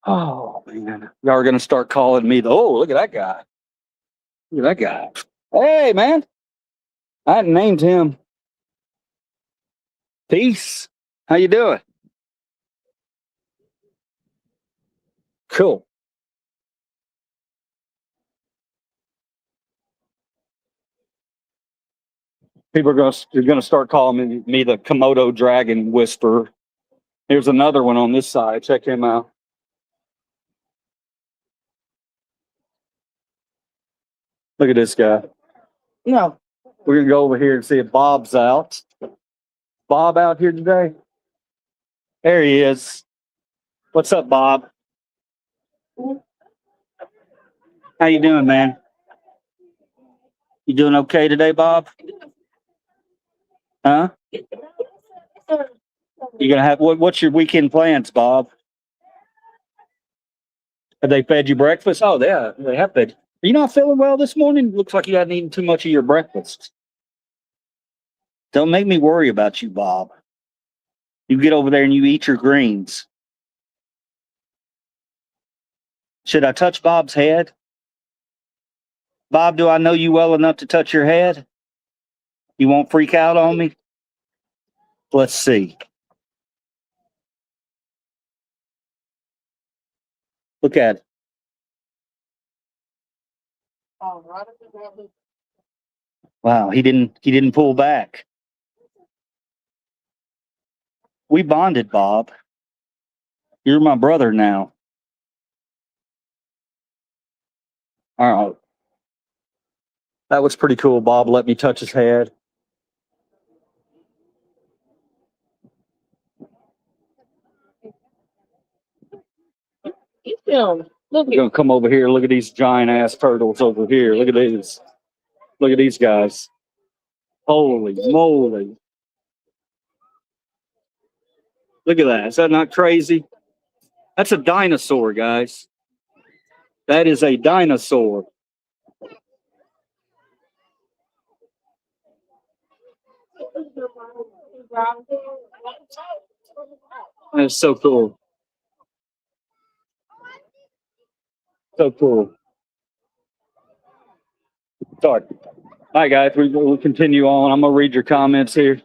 Oh, man. Y'all are going to start calling me oh, look at that guy. Look at that guy. Hey, man. I hadn't named him. Peace. How you doing? Cool. People are going to start calling me the Komodo Dragon Whisperer. Here's another one on this side. Check him out. Look at this guy. No. We're going to go over here and see if Bob's out. Bob out here today? There he is. What's up, Bob? How you doing, man? You doing okay today, Bob? Huh? You gonna have what's your weekend plans, Bob? Have they fed you breakfast? Oh, yeah, they have fed. Are you not feeling well this morning? Looks like you hadn't eaten too much of your breakfast. Don't make me worry about you, Bob. You get over there and you eat your greens. Should I touch Bob's head? Bob, do I know you well enough to touch your head? You won't freak out on me? Let's see. Look at it. Wow, he didn't pull back. We bonded, Bob. You're my brother now. All right. That was pretty cool. Bob let me touch his head. You're gonna come over here. Look at these giant ass turtles over here. Look at these. Look at these guys. Holy moly. Look at that. Is that not crazy? That's a dinosaur, guys. That is a dinosaur. That's so cool. So cool. Sorry. All right, guys, we'll continue on. I'm going to read your comments here.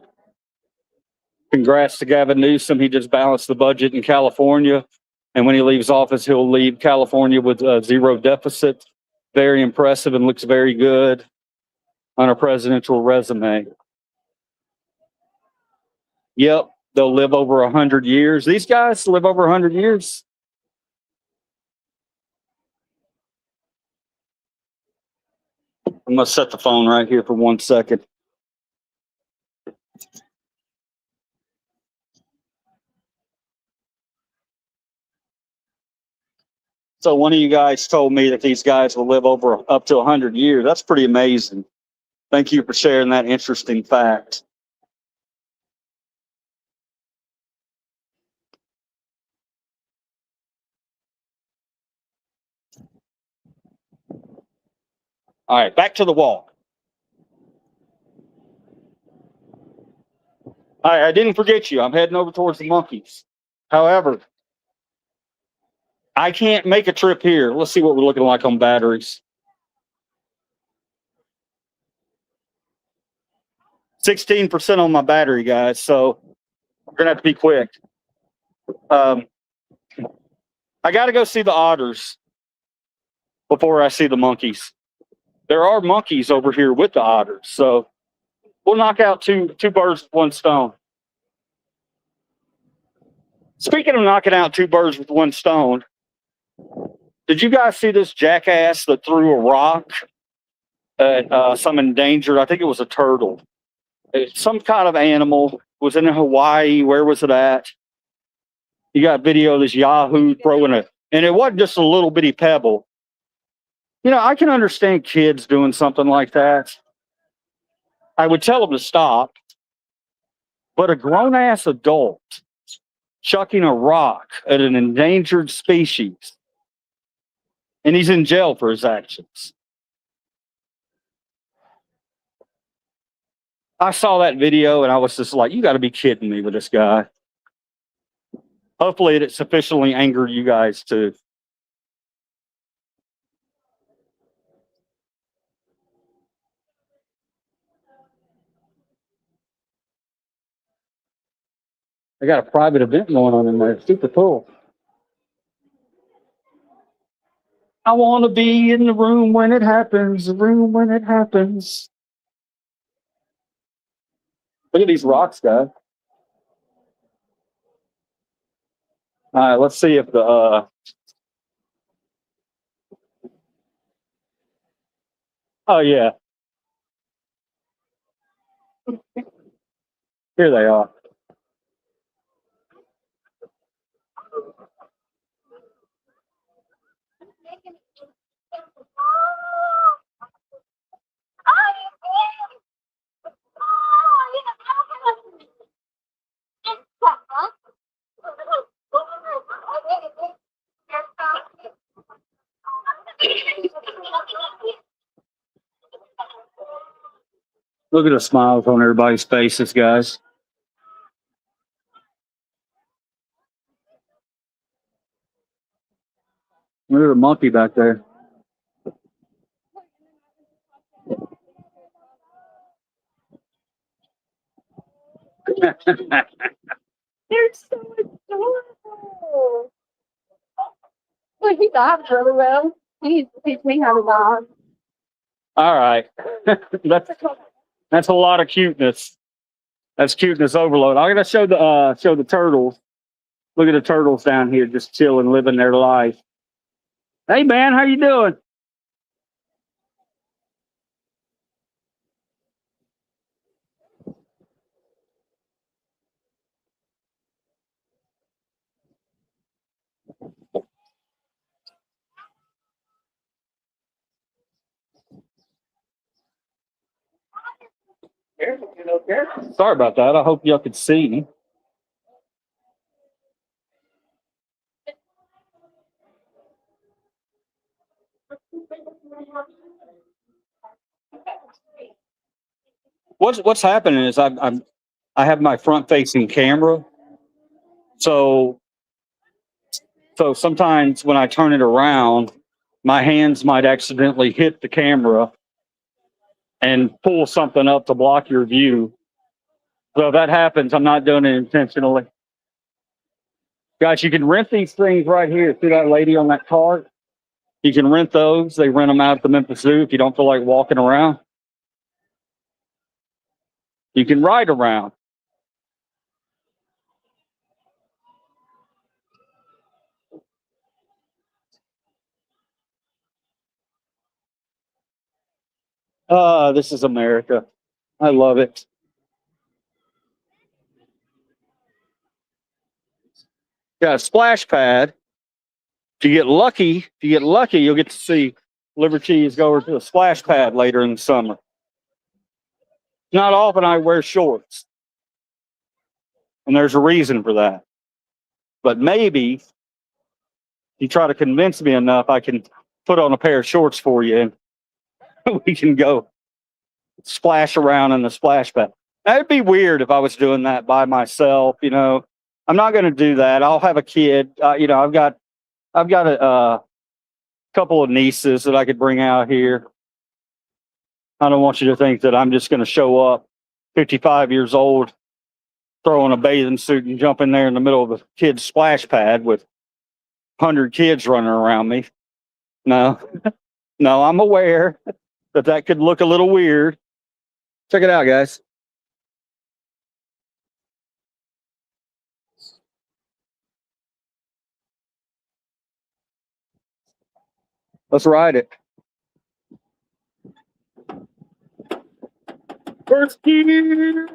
Congrats to Gavin Newsom. He just balanced the budget in California. And when he leaves office, he'll leave California with zero deficit. Very impressive and looks very good on a presidential resume. Yep, they'll live over 100 years. These guys live over 100 years. I'm going to set the phone right here for 1 second. So one of you guys told me that these guys will live over up to 100 years. That's pretty amazing. Thank you for sharing that interesting fact. All right, back to the walk. All right, I didn't forget you. I'm heading over towards the monkeys. However, I can't make a trip here. Let's see what we're looking like on batteries. 16% on my battery, guys. So we're gonna have to be quick. I got to go see the otters before I see the monkeys. There are monkeys over here with the otters, so we'll knock out two birds with one stone. Speaking of knocking out two birds with one stone, did you guys see this jackass that threw a rock at some endangered? I think it was a turtle. It's some kind of animal. Was in Hawaii. Where was it at? You got video of this Yahoo throwing it, and it wasn't just a little bitty pebble. You know, I can understand kids doing something like that. I would tell them to stop, but a grown-ass adult chucking a rock at an endangered species, and he's in jail for his actions. I saw that video and I was just like, you got to be kidding me with this guy. Hopefully it sufficiently angered you guys too. I got a private event going on in there. Super cool. I want to be in the room when it happens, the room when it happens. Look at these rocks, guys. All right, let's see if the oh yeah. Here they are. Look at the smiles on everybody's faces, guys. Look at the monkey back there. They're so adorable. Look, he dives really well. He needs to teach me how to dive. All right. That's a lot of cuteness. That's cuteness overload. I'm gonna show the turtles. Look at the turtles down here just chilling, living their life. Hey man, how you doing? Sorry about that. I hope y'all could see. What's happening is I have my front facing camera, so sometimes when I turn it around, my hands might accidentally hit the camera and pull something up to block your view. So if that happens, I'm not doing it intentionally. Guys, you can rent these things right here. See that lady on that cart? You can rent those. They rent them out at the Memphis Zoo if you don't feel like walking around. You can ride around. This is America. I love it. Got a splash pad. If you get lucky, you'll get to see Liberties go over to the splash pad later in the summer. Not often I wear shorts. And there's a reason for that. But maybe if you try to convince me enough, I can put on a pair of shorts for you and we can go splash around in the splash pad. That'd be weird if I was doing that by myself, you know. I'm not going to do that. I'll have a kid. I've got I've got a couple of nieces that I could bring out here. I don't want you to think that I'm just going to show up 55 years old, throw on a bathing suit and jump in there in the middle of a kid's splash pad with 100 kids running around me. No, no, I'm aware that that could look a little weird. Check it out, guys. Let's ride it. First gear,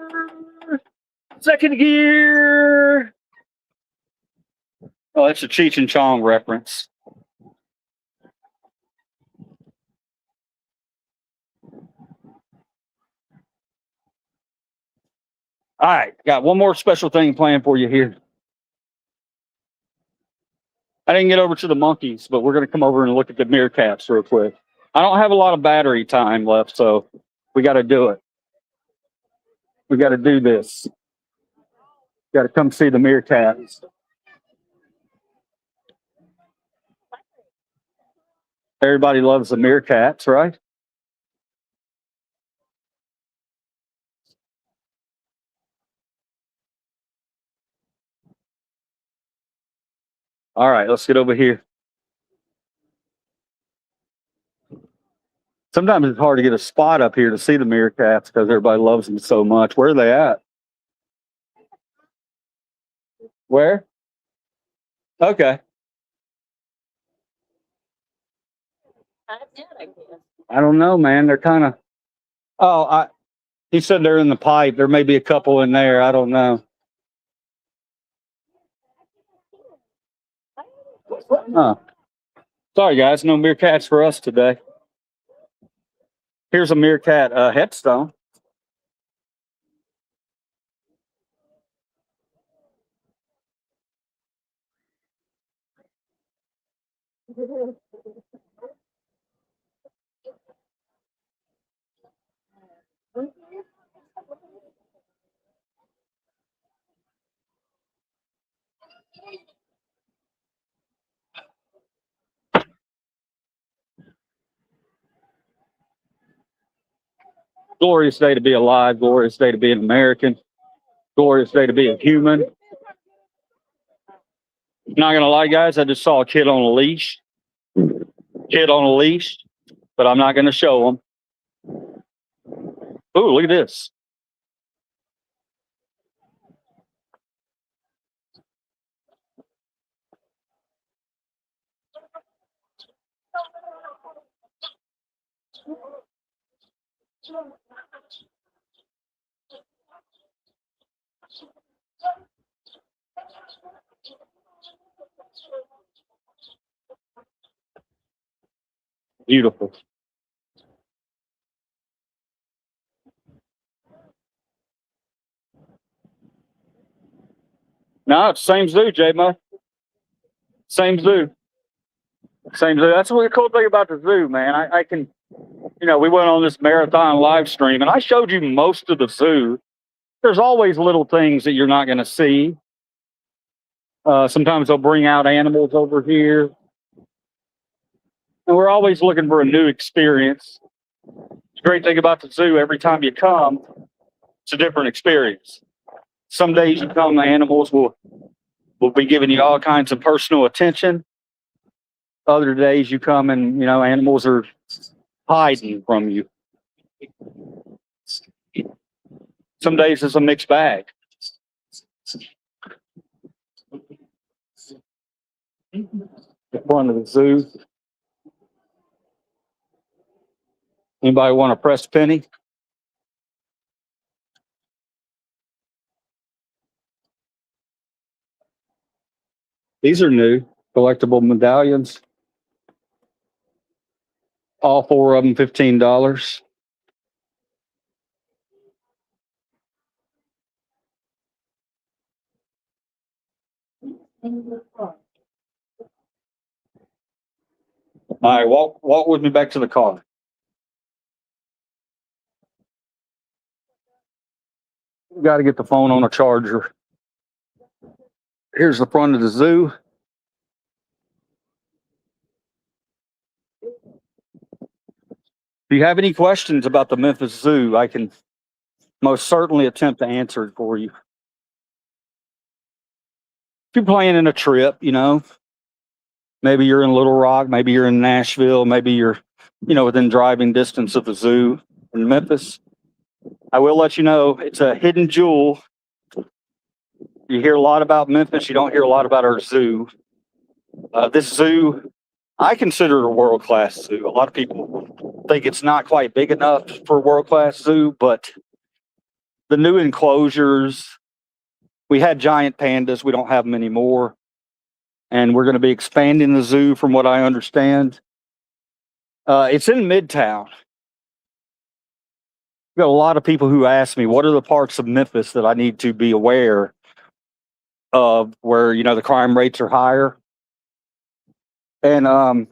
second gear. Oh, that's a Cheech and Chong reference. All right, got one more special thing planned for you here. I didn't get over to the monkeys, but we're going to come over and look at the meerkats real quick. I don't have a lot of battery time left, so we got to do it. We got to do this. Got to come see the meerkats. Everybody loves the meerkats, right? All right, let's get over here. Sometimes it's hard to get a spot up here to see the meerkats because everybody loves them so much. Where are they at? Where? Okay. I don't know, man. They're kind of. Oh, he said they're in the pipe. There may be a couple in there. I don't know. Huh. Sorry, guys. No meerkats for us today. Here's a meerkat headstone. Glorious day to be alive. Glorious day to be an American. Glorious day to be a human. Not gonna lie, guys. I just saw a kid on a leash. Kid on a leash, but I'm not gonna show him. Ooh, look at this. Beautiful. No, it's the same zoo, J-Mo. Same zoo. Same zoo. That's what the cool thing about the zoo, man. I can, we went on this marathon live stream and I showed you most of the zoo. There's always little things that you're not going to see. Sometimes they'll bring out animals over here. And we're always looking for a new experience. The great thing about the zoo, every time you come, it's a different experience. Some days you come, the animals will be giving you all kinds of personal attention. Other days you come and, animals are hiding from you. Some days it's a mixed bag. The front of the zoo. Anybody want a pressed penny? These are new collectible medallions. All four of them $15. All right, walk with me back to the car. Got to get the phone on a charger. Here's the front of the zoo. If you have any questions about the Memphis Zoo, I can most certainly attempt to answer it for you. If you're planning a trip, you know, maybe you're in Little Rock, maybe you're in Nashville, maybe you're, you know, within driving distance of the zoo in Memphis, I will let you know it's a hidden jewel. You hear a lot about Memphis, you don't hear a lot about our zoo. This zoo, I consider it a world-class zoo. A lot of people think it's not quite big enough for a world-class zoo, but the new enclosures, we had giant pandas, we don't have them anymore. And we're going to be expanding the zoo from what I understand. It's in Midtown. Got a lot of people who ask me, what are the parts of Memphis that I need to be aware of where, you know, the crime rates are higher? And I'm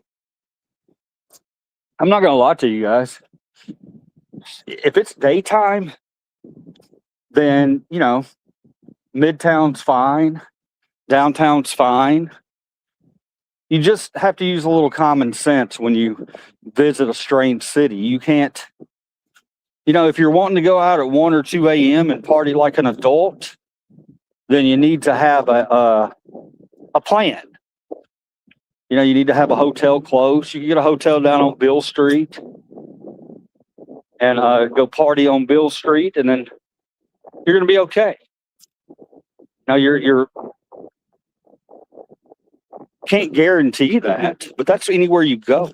not going to lie to you guys. If it's daytime, then, you know, Midtown's fine. Downtown's fine. You just have to use a little common sense when you visit a strange city. You can't, you know, if you're wanting to go out at 1 or 2 a.m. and party like an adult, then you need to have a plan. You know, you need to have a hotel close. You can get a hotel down on Bill Street and go party on Bill Street, and then you're going to be okay. Now you're can't guarantee that, but that's anywhere you go.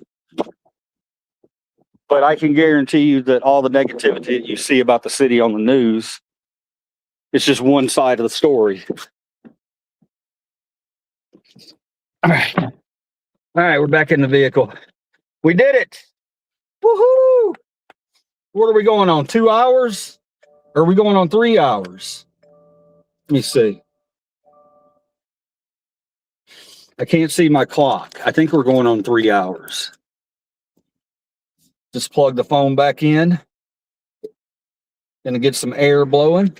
But I can guarantee you that all the negativity that you see about the city on the news, it's just one side of the story. All right, we're back in the vehicle. We did it. Woohoo! What are we going on? 2 hours? Or are we going on 3 hours? Let me see. I can't see my clock. I think we're going on 3 hours. Just plug the phone back in. Gonna get some air blowing.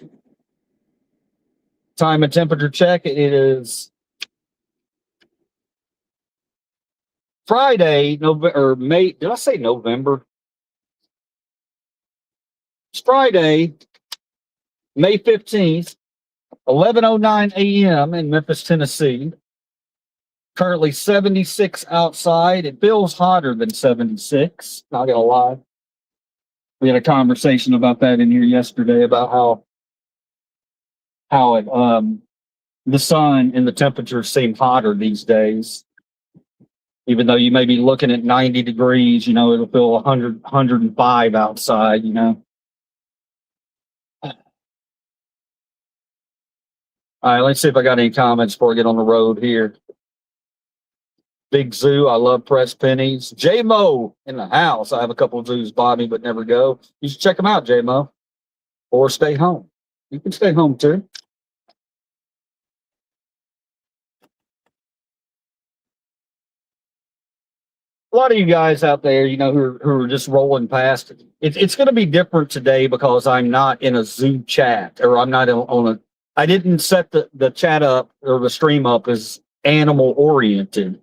Time and temperature check. It is Friday, November, May. Did I say November? It's Friday, May 15th, 11:09 a.m. in Memphis, Tennessee. Currently 76 outside. It feels hotter than 76. Not gonna lie. We had a conversation about that in here yesterday about how it the sun and the temperatures seem hotter these days. Even though you may be looking at 90 degrees, you know, it'll feel 100, 105 outside, you know. All right, let's see if I got any comments before I get on the road here. Big zoo. I love pressed pennies. J-Mo in the house. I have a couple of zoos by me, but never go. You should check them out, J-Mo. Or stay home. You can stay home too. A lot of you guys out there, you know, who are just rolling past. It's going to be different today because I'm not in a zoo chat, or I'm not on a. I didn't set the chat up or the stream up as animal oriented,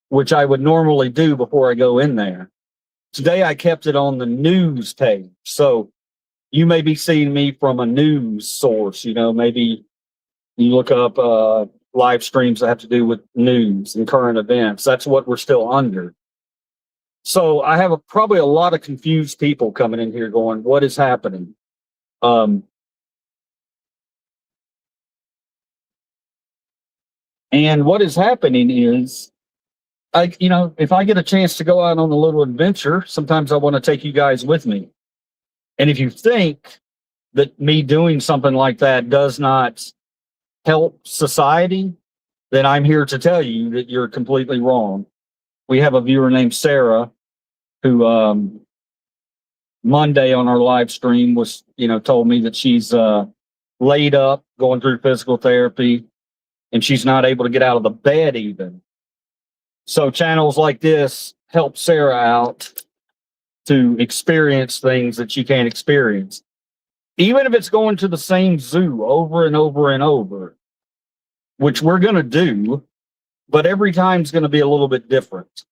which I would normally do before I go in there. Today I kept it on the news page. So you may be seeing me from a news source, you know, maybe you look up live streams that have to do with news and current events. That's what we're still under. So I have probably a lot of confused people coming in here going, what is happening? And what is happening is, you know, if I get a chance to go out on a little adventure, sometimes I want to take you guys with me. And if you think that me doing something like that does not help society, then I'm here to tell you that you're completely wrong. We have a viewer named Sarah who Monday on our live stream was, you know, told me that she's laid up going through physical therapy and she's not able to get out of the bed even. So channels like this help Sarah out to experience things that she can't experience. Even if it's going to the same zoo over and over and over, which we're going to do, but every time's going to be a little bit different.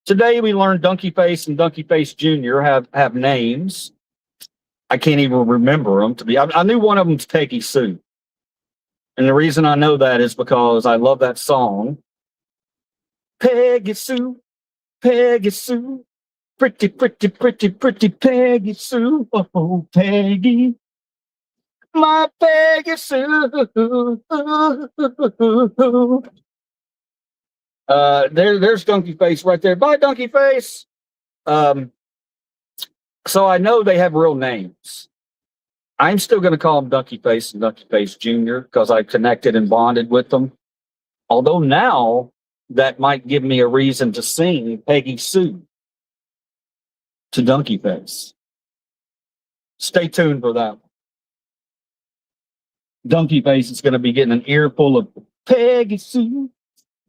Today we learned Donkey Face and Donkey Face Jr. have names. I can't even remember them to be. I knew one of them's Peggy Sue. And the reason I know that is because I love that song. Peggy Sue, Peggy Sue, pretty, pretty, pretty, pretty Peggy Sue. Oh, Peggy, my Peggy Sue. There's Donkey Face right there. Bye, Donkey Face. So I know they have real names. I'm still going to call them Donkey Face and Donkey Face Jr. because I connected and bonded with them. Although now that might give me a reason to sing Peggy Sue to Donkey Face. Stay tuned for that one. Donkey Face is going to be getting an earful of Peggy Sue,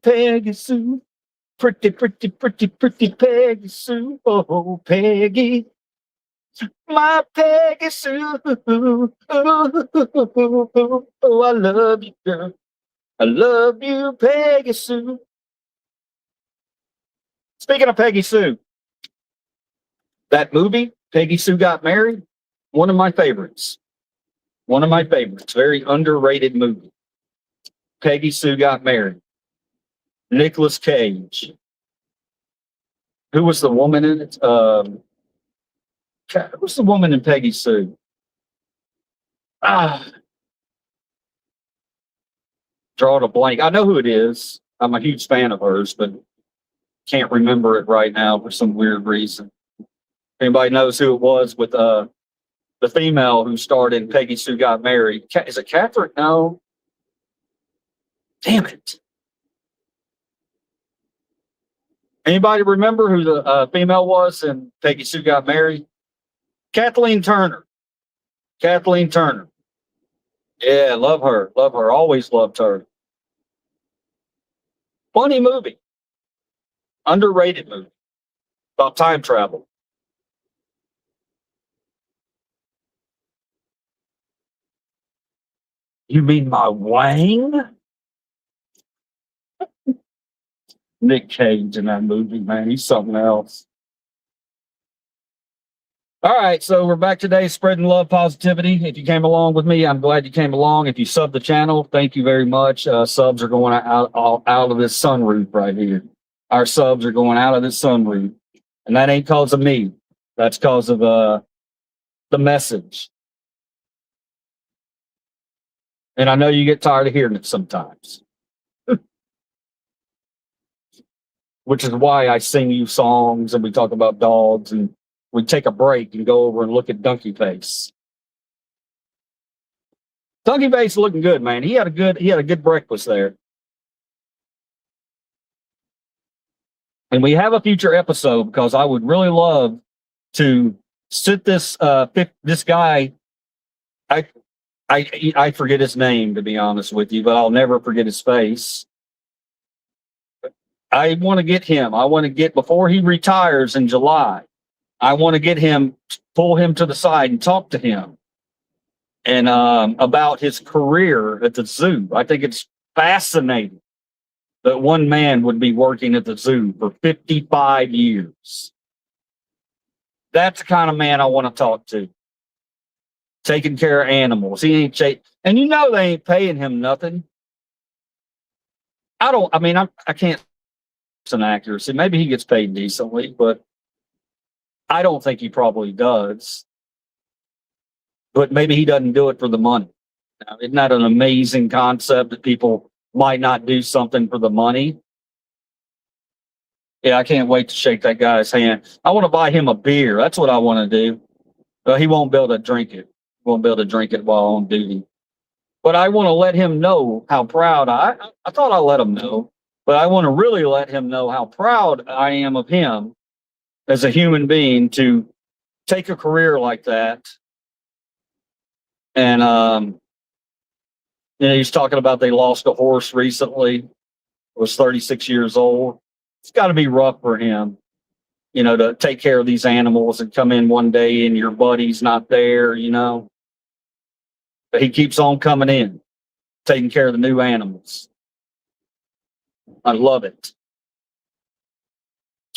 Peggy Sue, pretty, pretty, pretty, pretty Peggy Sue. Oh, Peggy, my Peggy Sue. Oh, I love you, girl. I love you, Peggy Sue. Speaking of Peggy Sue, that movie, Peggy Sue Got Married, one of my favorites. One of my favorites. Very underrated movie. Peggy Sue Got Married. Nicolas Cage. Who was the woman in it? Who was the woman in Peggy Sue? Draw a blank. I know who it is. I'm a huge fan of hers, but can't remember it right now for some weird reason. Anybody knows who it was with the female who starred in Peggy Sue Got Married? Is it Catherine? No. Damn it. Anybody remember who the female was in Peggy Sue Got Married? Kathleen Turner. Kathleen Turner. Yeah, love her. Love her. Always loved her. Funny movie. Underrated movie. About time travel. You mean my Wang? Nick Cage in that movie, man. He's something else. All right, so we're back today spreading love, positivity. If you came along with me, I'm glad you came along. If you subbed the channel, thank you very much. Subs are going out of this sunroof right here. Our subs are going out of this sunroof. And that ain't cause of me. That's cause of the message. And I know you get tired of hearing it sometimes. Which is why I sing you songs and we talk about dogs and we take a break and go over and look at Donkey Face. Donkey Face looking good, man. He had a good breakfast there. And we have a future episode because I would really love to sit this guy. I forget his name, to be honest with you, but I'll never forget his face. I want to get him. I want to get, before he retires in July, I want to get him, pull him to the side and talk to him and about his career at the zoo. I think it's fascinating that one man would be working at the zoo for 55 years. That's the kind of man I want to talk to. Taking care of animals. He ain't and you know they ain't paying him nothing. I can't an accuracy. Maybe he gets paid decently, but I don't think he probably does. But maybe he doesn't do it for the money. Now, isn't that an amazing concept that people might not do something for the money? Yeah, I can't wait to shake that guy's hand. I want to buy him a beer. That's what I want to do. He won't be able to drink it. Won't be able to drink it while on duty. But I want to let him know how proud I thought I let him know. But I want to really let him know how proud I am of him as a human being to take a career like that. And, he's talking about they lost a horse recently, was 36 years old. It's got to be rough for him, to take care of these animals and come in one day and your buddy's not there, But he keeps on coming in, taking care of the new animals. I love it.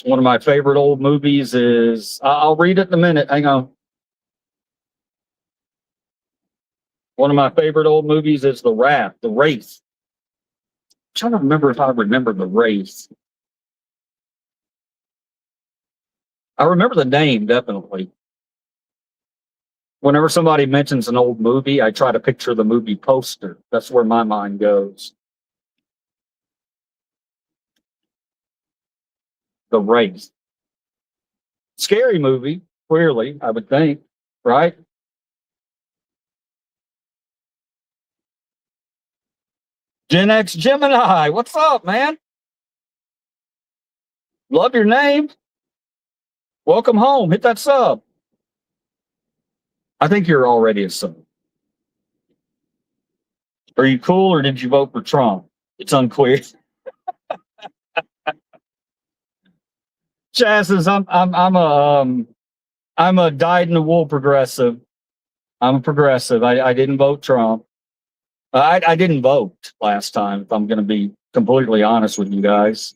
One of my favorite old movies is, I'll read it in a minute. Hang on. One of my favorite old movies is The Wrath, The Wraith. I'm trying to remember if I remember The Wraith. I remember the name, definitely. Whenever somebody mentions an old movie, I try to picture the movie poster. That's where my mind goes. The Wraith. Scary movie, clearly, I would think, right? Gen X Gemini, what's up, man? Love your name. Welcome home. Hit that sub. I think you're already a sub. Are you cool or did you vote for Trump? It's unclear. Chaz says I'm a dyed in the wool progressive. I'm a progressive. I didn't vote Trump. I didn't vote last time, if I'm going to be completely honest with you guys.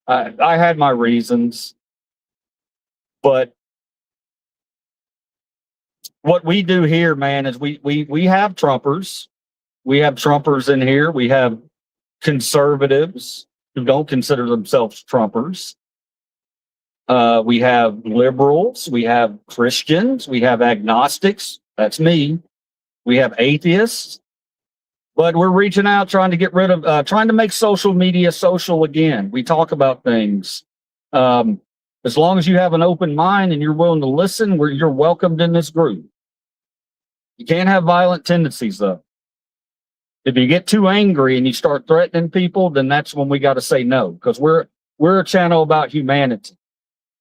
I had my reasons, but what we do here, man, is we have Trumpers. We have Trumpers in here. We have conservatives who don't consider themselves Trumpers. We have liberals. We have Christians. We have agnostics. That's me. We have atheists. But we're reaching out, trying to get rid of, trying to make social media social again. We talk about things. As long as you have an open mind and you're willing to listen, you're welcomed in this group. You can't have violent tendencies, though. If you get too angry and you start threatening people, then that's when we got to say no, because we're a channel about humanity.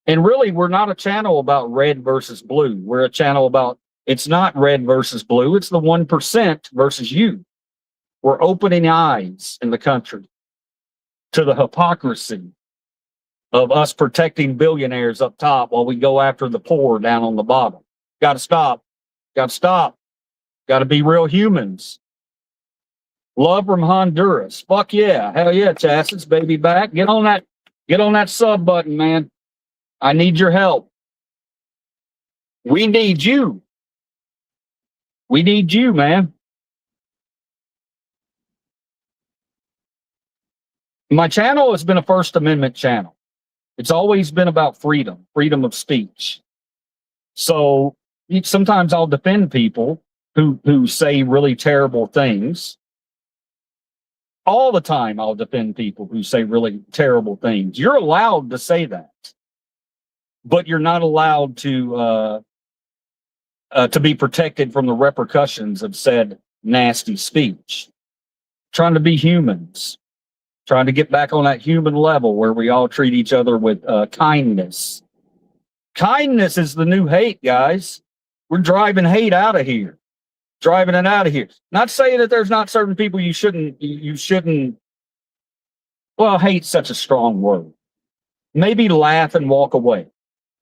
And really, we're not a channel about red versus blue. We're a channel about, it's not red versus blue. It's the 1% versus you. We're opening eyes in the country to the hypocrisy of us protecting billionaires up top while we go after the poor down on the bottom. Got to stop. Got to stop. Got to be real humans. Love from Honduras. Fuck yeah. Hell yeah, Chassis, baby back. Get on that sub button, man. I need your help. We need you. We need you, man. My channel has been a First Amendment channel. It's always been about freedom of speech. So sometimes I'll defend people who say really terrible things. All the time I'll defend people who say really terrible things. You're allowed to say that, but you're not allowed to be protected from the repercussions of said nasty speech. Trying to be humans. Trying to get back on that human level where we all treat each other with kindness. Kindness is the new hate, guys. We're driving hate out of here. Driving it out of here. Not saying that there's not certain people you shouldn't, well, hate's such a strong word. Maybe laugh and walk away.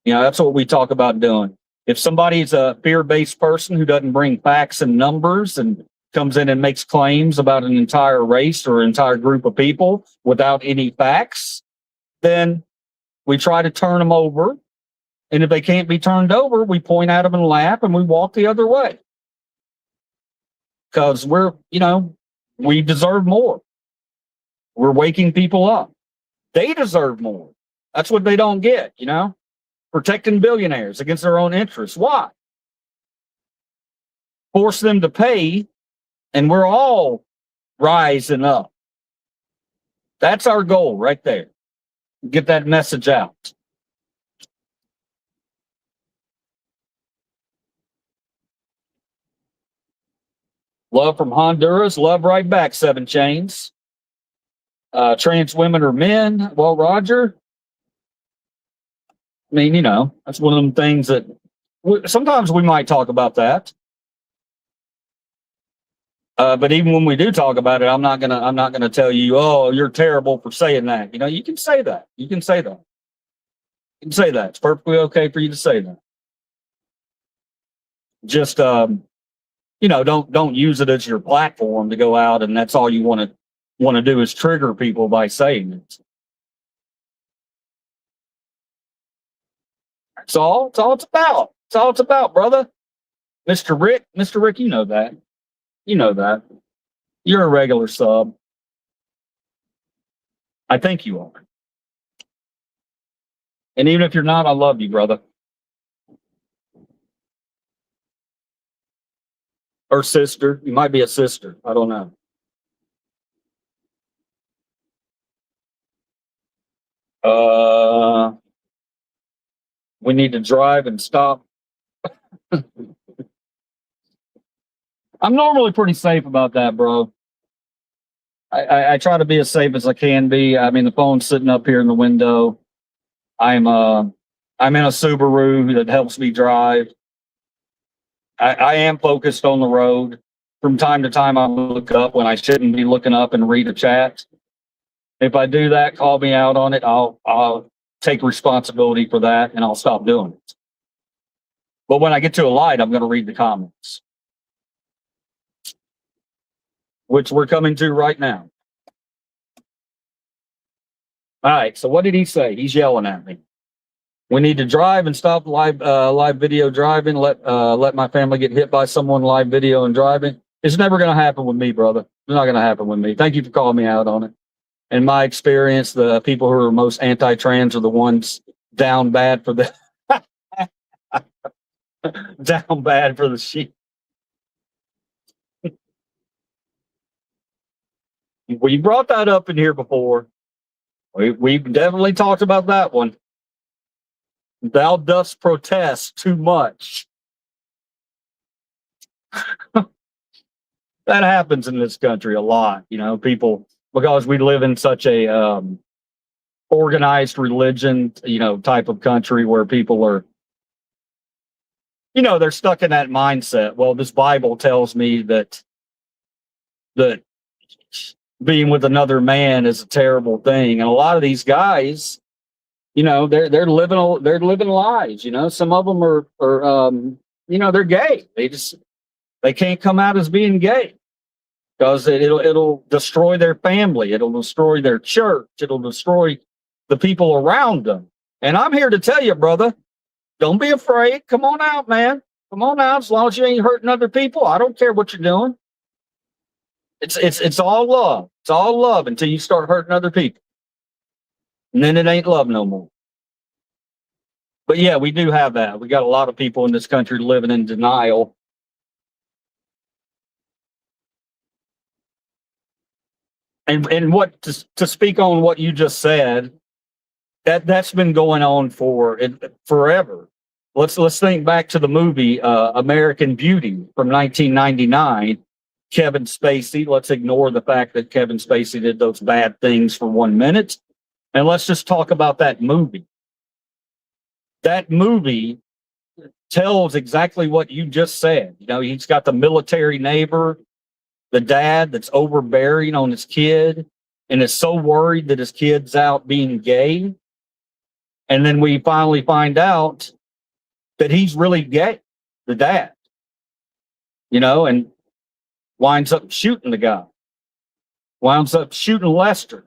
You know, that's what we talk about doing. If somebody's a fear-based person who doesn't bring facts and numbers and comes in and makes claims about an entire race or entire group of people without any facts, then we try to turn them over. And if they can't be turned over, we point at them and laugh and we walk the other way. Because we deserve more. We're waking people up. They deserve more. That's what they don't get, protecting billionaires against their own interests. Why? Force them to pay, and we're all rising up. That's our goal right there. Get that message out. Love from Honduras. Love right back, 7 Chains. Trans women or men. Well, Roger, I mean, that's one of them things that sometimes we might talk about that. But even when we do talk about it, I'm not gonna tell you, oh, you're terrible for saying that. You can say that. You can say that. You can say that. It's perfectly okay for you to say that. Just don't use it as your platform to go out and that's all you want to do is trigger people by saying it. It's all it's about. It's all it's about, brother. Mr. Rick, you know that. You know that. You're a regular sub. I think you are. And even if you're not, I love you, brother. Or sister. You might be a sister. I don't know. We need to drive and stop. I'm normally pretty safe about that, bro. I try to be as safe as I can be. I mean, the phone's sitting up here in the window. I'm in a Subaru that helps me drive. I am focused on the road. From time to time, I look up when I shouldn't be looking up and read a chat. If I do that, call me out on it. I'll take responsibility for that and I'll stop doing it. But when I get to a light, I'm going to read the comments, which we're coming to right now. All right. So what did he say? He's yelling at me. We need to drive and stop live video driving. Let my family get hit by someone live video and driving. It's never going to happen with me, brother. It's not going to happen with me. Thank you for calling me out on it. In my experience, the people who are most anti-trans are the ones down bad for the down bad for the sheep. We brought that up in here before. We've definitely talked about that one. Thou dost protest too much. That happens in this country a lot, you know, people, because we live in such a organized religion, you know, type of country where people are, you know, they're stuck in that mindset. Well, this Bible tells me that being with another man is a terrible thing. And a lot of these guys, you know, they're living lies. You know, some of them are you know, they're gay. They can't come out as being gay because it'll destroy their family. It'll destroy their church. It'll destroy the people around them. And I'm here to tell you, brother, don't be afraid. Come on out, man. Come on out. As long as you ain't hurting other people, I don't care what you're doing. It's all love. It's all love until you start hurting other people. And then it ain't love no more. But yeah, we do have that. We got a lot of people in this country living in denial. And what to speak on what you just said, that's been going on for forever. Let's think back to the movie American Beauty from 1999. Kevin Spacey. Let's ignore the fact that Kevin Spacey did those bad things for 1 minute. And let's just talk about that movie. That movie tells exactly what you just said. You know, he's got the military neighbor, the dad that's overbearing on his kid and is so worried that his kid's out being gay. And then we finally find out that he's really gay, the dad, you know, and winds up shooting the guy, winds up shooting Lester.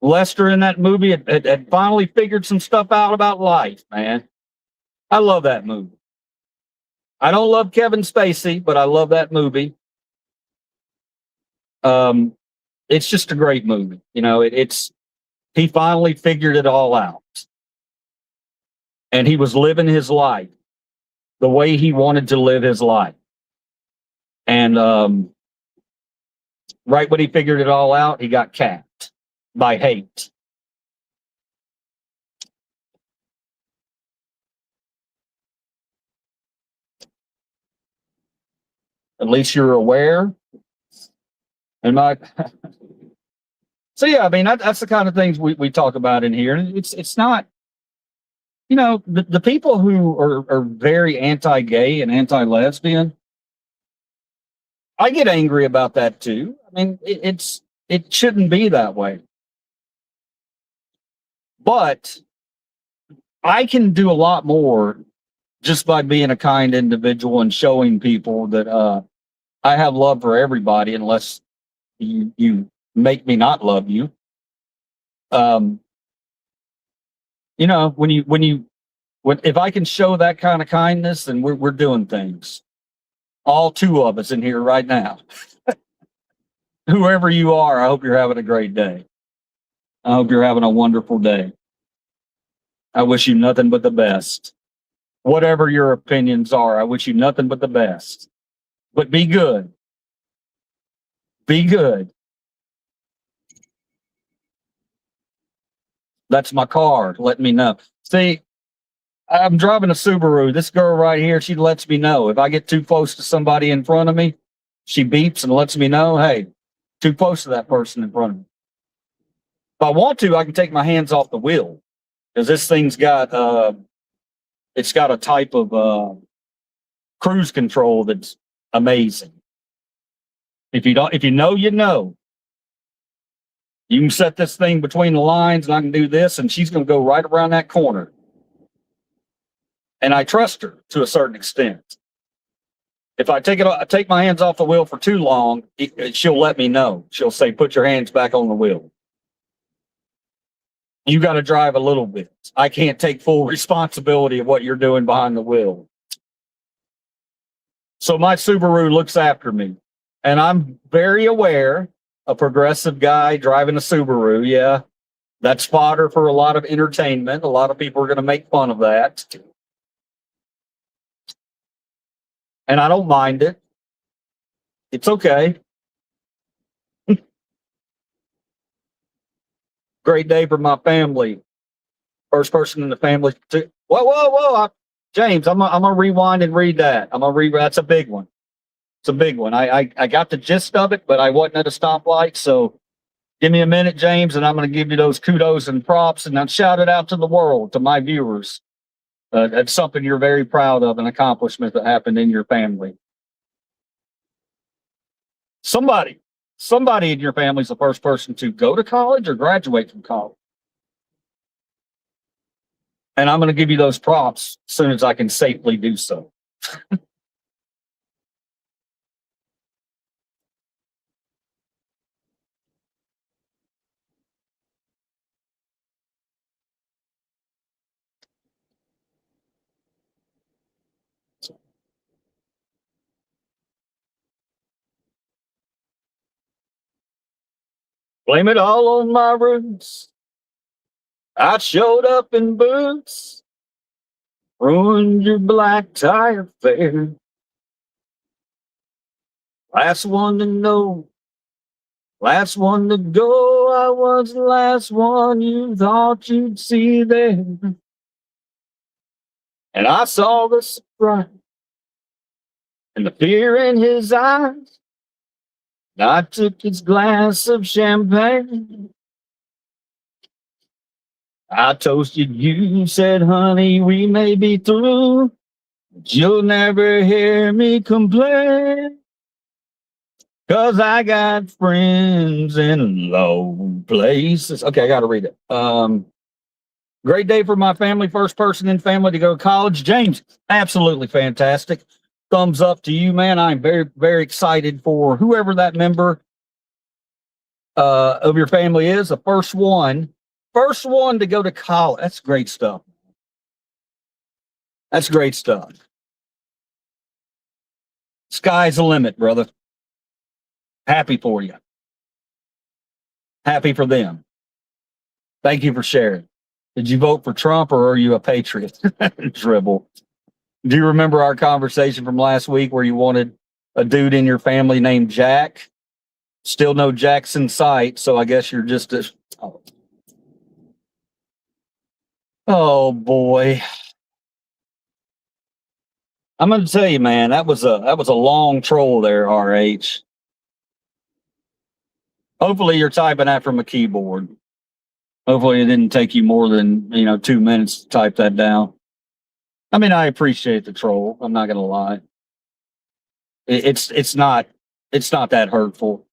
Lester in that movie had finally figured some stuff out about life, man. I love that movie. I don't love Kevin Spacey, but I love that movie. It's just a great movie. You know, he finally figured it all out. And he was living his life the way he wanted to live his life. And right when he figured it all out, he got capped by hate. At least you're aware. And so yeah, I mean that's the kind of things we talk about in here. And it's not, you know, the people who are very anti-gay and anti-lesbian, I get angry about that too. I mean, it shouldn't be that way. But I can do a lot more just by being a kind individual and showing people that I have love for everybody, unless you make me not love you. You know, when you If I can show that kind of kindness, then we're doing things. All two of us in here right now. Whoever you are, I hope you're having a great day. I hope you're having a wonderful day. I wish you nothing but the best. Whatever your opinions are, I wish you nothing but the best. But be good. Be good. That's my car. Let me know. See, I'm driving a Subaru. This girl right here, she lets me know. If I get too close to somebody in front of me, she beeps and lets me know, hey, too close to that person in front of me. If I want to, I can take my hands off the wheel because this thing's got it's got a type of cruise control that's amazing. If you know, you know. You can set this thing between the lines and I can do this and she's going to go right around that corner. And I trust her to a certain extent. If I take my hands off the wheel for too long, she'll let me know. She'll say, put your hands back on the wheel. You got to drive a little bit. I can't take full responsibility of what you're doing behind the wheel. So my Subaru looks after me. And I'm very aware, a progressive guy driving a Subaru, yeah, that's fodder for a lot of entertainment. A lot of people are going to make fun of that. And I don't mind it. It's okay. Great day for my family. First person in the family to whoa. James, I'm gonna rewind and read that. That's a big one. It's a big one. I got the gist of it, but I wasn't at a stoplight. So give me a minute, James, and I'm gonna give you those kudos and props and then shout it out to the world, to my viewers. That's something you're very proud of, an accomplishment that happened in your family. Somebody in your family is the first person to go to college or graduate from college. And I'm going to give you those props as soon as I can safely do so. Blame it all on my roots. I showed up in boots, ruined your black tie affair. Last one to know, last one to go. I was the last one you thought you'd see there. And I saw the surprise and the fear in his eyes. And I took his glass of champagne. I toasted you, said, honey, we may be through, but you'll never hear me complain. 'Cause I got friends in low places. Okay, I got to read it. Great day for my family. First person in family to go to college. James, absolutely fantastic. Thumbs up to you, man. I'm very, very excited for whoever that member of your family is. The first one to go to college. That's great stuff. That's great stuff. Sky's the limit, brother. Happy for you. Happy for them. Thank you for sharing. Did you vote for Trump or are you a patriot? Dribble. Do you remember our conversation from last week where you wanted a dude in your family named Jack? Still no Jack's in sight, so I guess you're just a... Oh boy. I'm going to tell you, man, that was a long troll there, RH. Hopefully you're typing that from a keyboard. Hopefully it didn't take you more than, 2 minutes to type that down. I mean, I appreciate the troll. I'm not going to lie. It's not that hurtful.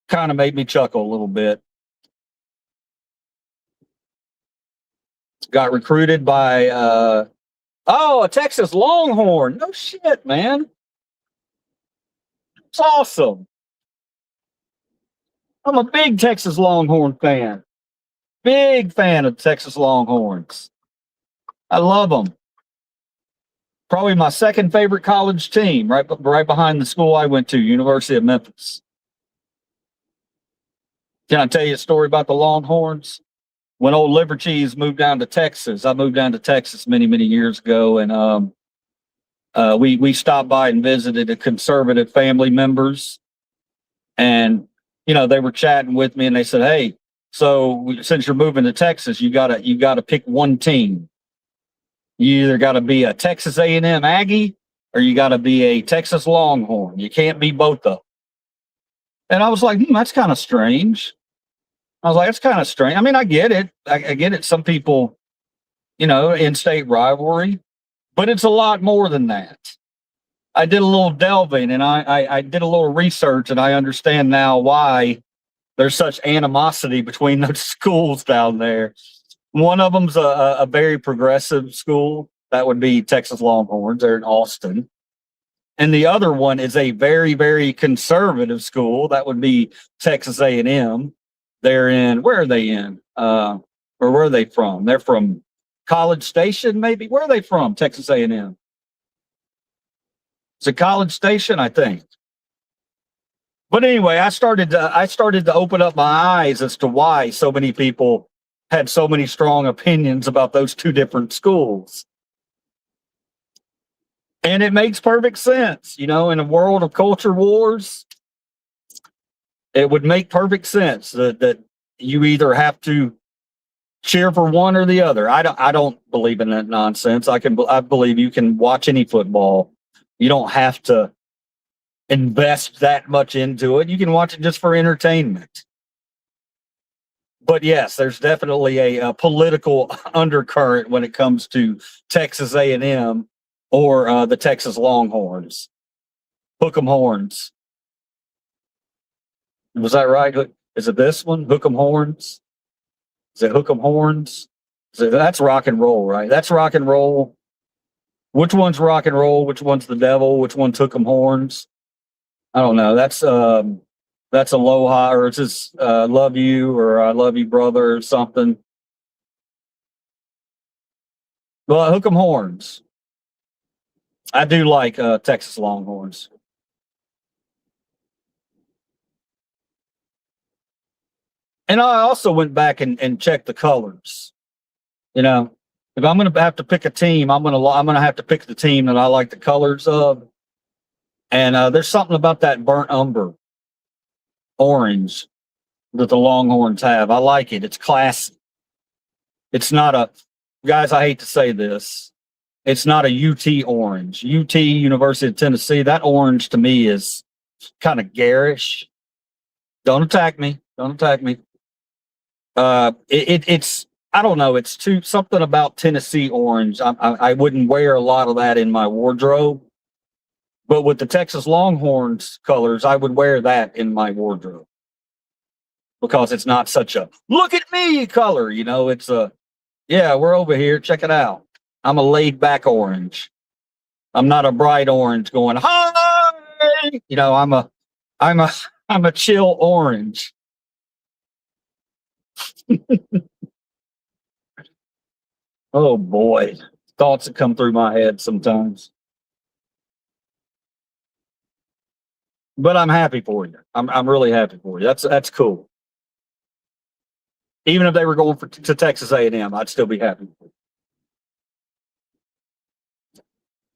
Kind of made me chuckle a little bit. Got recruited by a Texas Longhorn. No shit, man. It's awesome. I'm a big Texas Longhorn fan. Big fan of Texas Longhorns. I love them. Probably my second favorite college team, right behind the school I went to, University of Memphis. Can I tell you a story about the Longhorns? When old Liver Cheese moved down to Texas, I moved down to Texas many years ago, and we stopped by and visited the conservative family members, and they were chatting with me, and they said, "Hey, so since you're moving to Texas, you gotta pick one team. You either got to be a Texas A&M Aggie or you got to be a Texas Longhorn. You can't be both of them." And I was like, that's kind of strange. I was like, that's kind of strange. I mean, I get it. I get it. Some people, in-state rivalry, but it's a lot more than that. I did a little delving and I did a little research, and I understand now why there's such animosity between those schools down there. One of them's a very progressive school. That would be Texas Longhorns. They're in Austin. And the other one is a very conservative school. That would be Texas A&M. They're in, where are they in? Or where are they from? They're from College Station, maybe. Where are they from? Texas A&M. It's a College Station, I think. But anyway, I started to open up my eyes as to why so many people had so many strong opinions about those two different schools. And it makes perfect sense. In a world of culture wars, it would make perfect sense that you either have to cheer for one or the other. I don't believe in that nonsense. I believe you can watch any football. You don't have to invest that much into it. You can watch it just for entertainment. But yes, there's definitely a political undercurrent when it comes to Texas A&M or the Texas Longhorns. Hook 'em Horns. Was that right? Is it this one? Hook 'em Horns? Is it Hook 'em Horns? That's rock and roll, right? That's rock and roll. Which one's rock and roll? Which one's the devil? Which one's Hook 'em Horns? I don't know. That's Aloha, or it's just love you, or I love you, brother, or something. Well, Hook 'em Horns. I do like Texas Longhorns. And I also went back and checked the colors. If I'm going to have to pick a team, I'm going to have to pick the team that I like the colors of. And there's something about that burnt umber orange that the Longhorns have. I like it. It's classy. It's not guys, I hate to say this. It's not a UT orange. UT, University of Tennessee, that orange to me is kind of garish. Don't attack me. Don't attack me. It's I don't know. It's something about Tennessee orange. I wouldn't wear a lot of that in my wardrobe, but with the Texas Longhorns colors, I would wear that in my wardrobe because it's not such a look at me color. It's yeah, we're over here. Check it out. I'm a laid back orange. I'm not a bright orange going hi. I'm a chill orange. Oh boy, thoughts that come through my head sometimes. But I'm happy for you. I'm really happy for you. That's cool. Even if they were going to Texas A&M, I'd still be happy for you.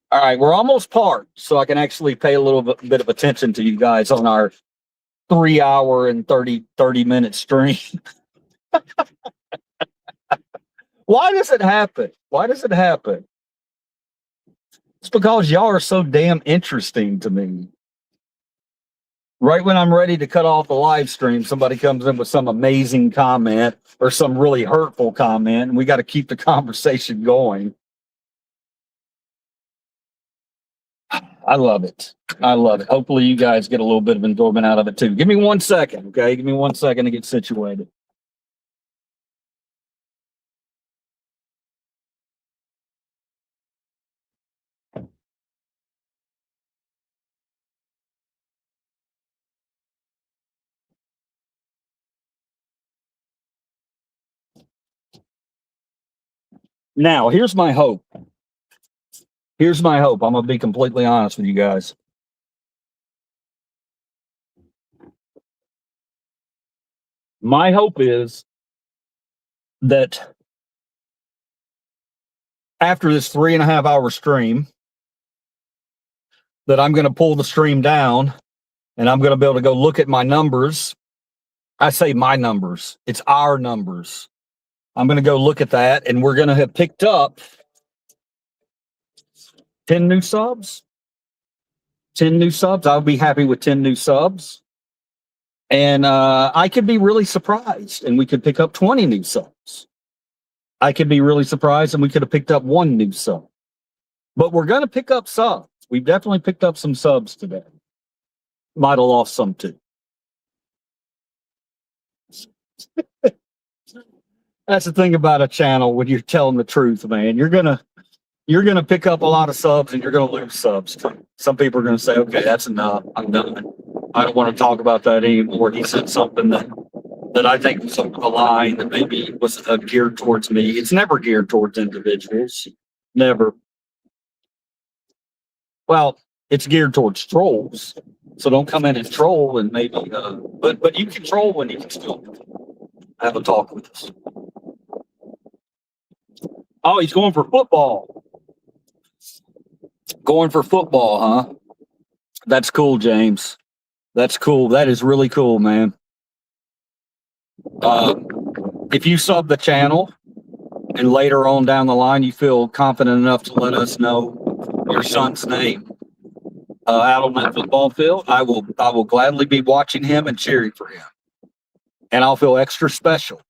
All right, we're almost parked, so I can actually pay a little bit of attention to you guys on our 3 hour and 30 minute stream. Why does it happen? Why does it happen? It's because y'all are so damn interesting to me. Right when I'm ready to cut off the live stream, somebody comes in with some amazing comment or some really hurtful comment, and we got to keep the conversation going. I love it. I love it. Hopefully you guys get a little bit of enjoyment out of it too. Give me 1 second, okay? Give me 1 second to get situated. Now, here's my hope. Here's my hope. I'm gonna be completely honest with you guys. My hope is that after this 3.5 hour stream, that I'm going to pull the stream down and I'm going to be able to go look at my numbers. I say my numbers, it's our numbers. I'm going to go look at that and we're going to have picked up 10 new subs. 10 new subs. I'll be happy with 10 new subs. And I could be really surprised and we could pick up 20 new subs. I could be really surprised and we could have picked up 1 new sub. But we're going to pick up subs. We've definitely picked up some subs today. Might have lost some too. That's the thing about a channel when you're telling the truth, man. You're gonna pick up a lot of subs and you're gonna lose subs too. Some people are gonna say, okay, that's enough. I'm done. I don't want to talk about that anymore. He said something that I think was a line that maybe was geared towards me. It's never geared towards individuals. Never. Well, it's geared towards trolls. So don't come in and troll and maybe, but you can troll when you can still have a talk with us. Oh, he's going for football. Going for football, huh? That's cool, James. That's cool. That is really cool, man. If you sub the channel and later on down the line you feel confident enough to let us know your son's name out on that football field, I will gladly be watching him and cheering for him. And I'll feel extra special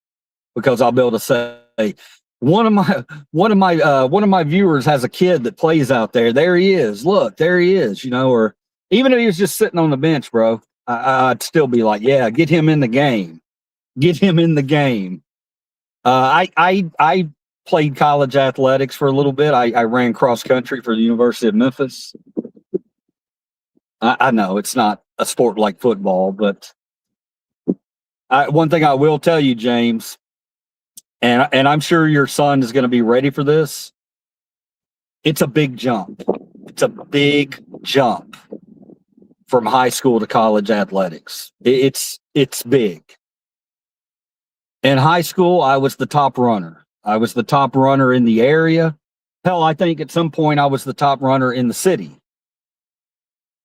because I'll be able to say, one of my viewers has a kid that plays out there. There he is. Look, there he is, you know, or even if he was just sitting on the bench, bro, I'd still be like, yeah, get him in the game. Get him in the game. I played college athletics for a little bit. I ran cross country for the University of Memphis. I know it's not a sport like football, but one thing I will tell you, James, and I'm sure your son is going to be ready for this. It's a big jump. It's a big jump from high school to college athletics. It's big. In high school, I was the top runner. I was the top runner in the area. Hell, I think at some point I was the top runner in the city.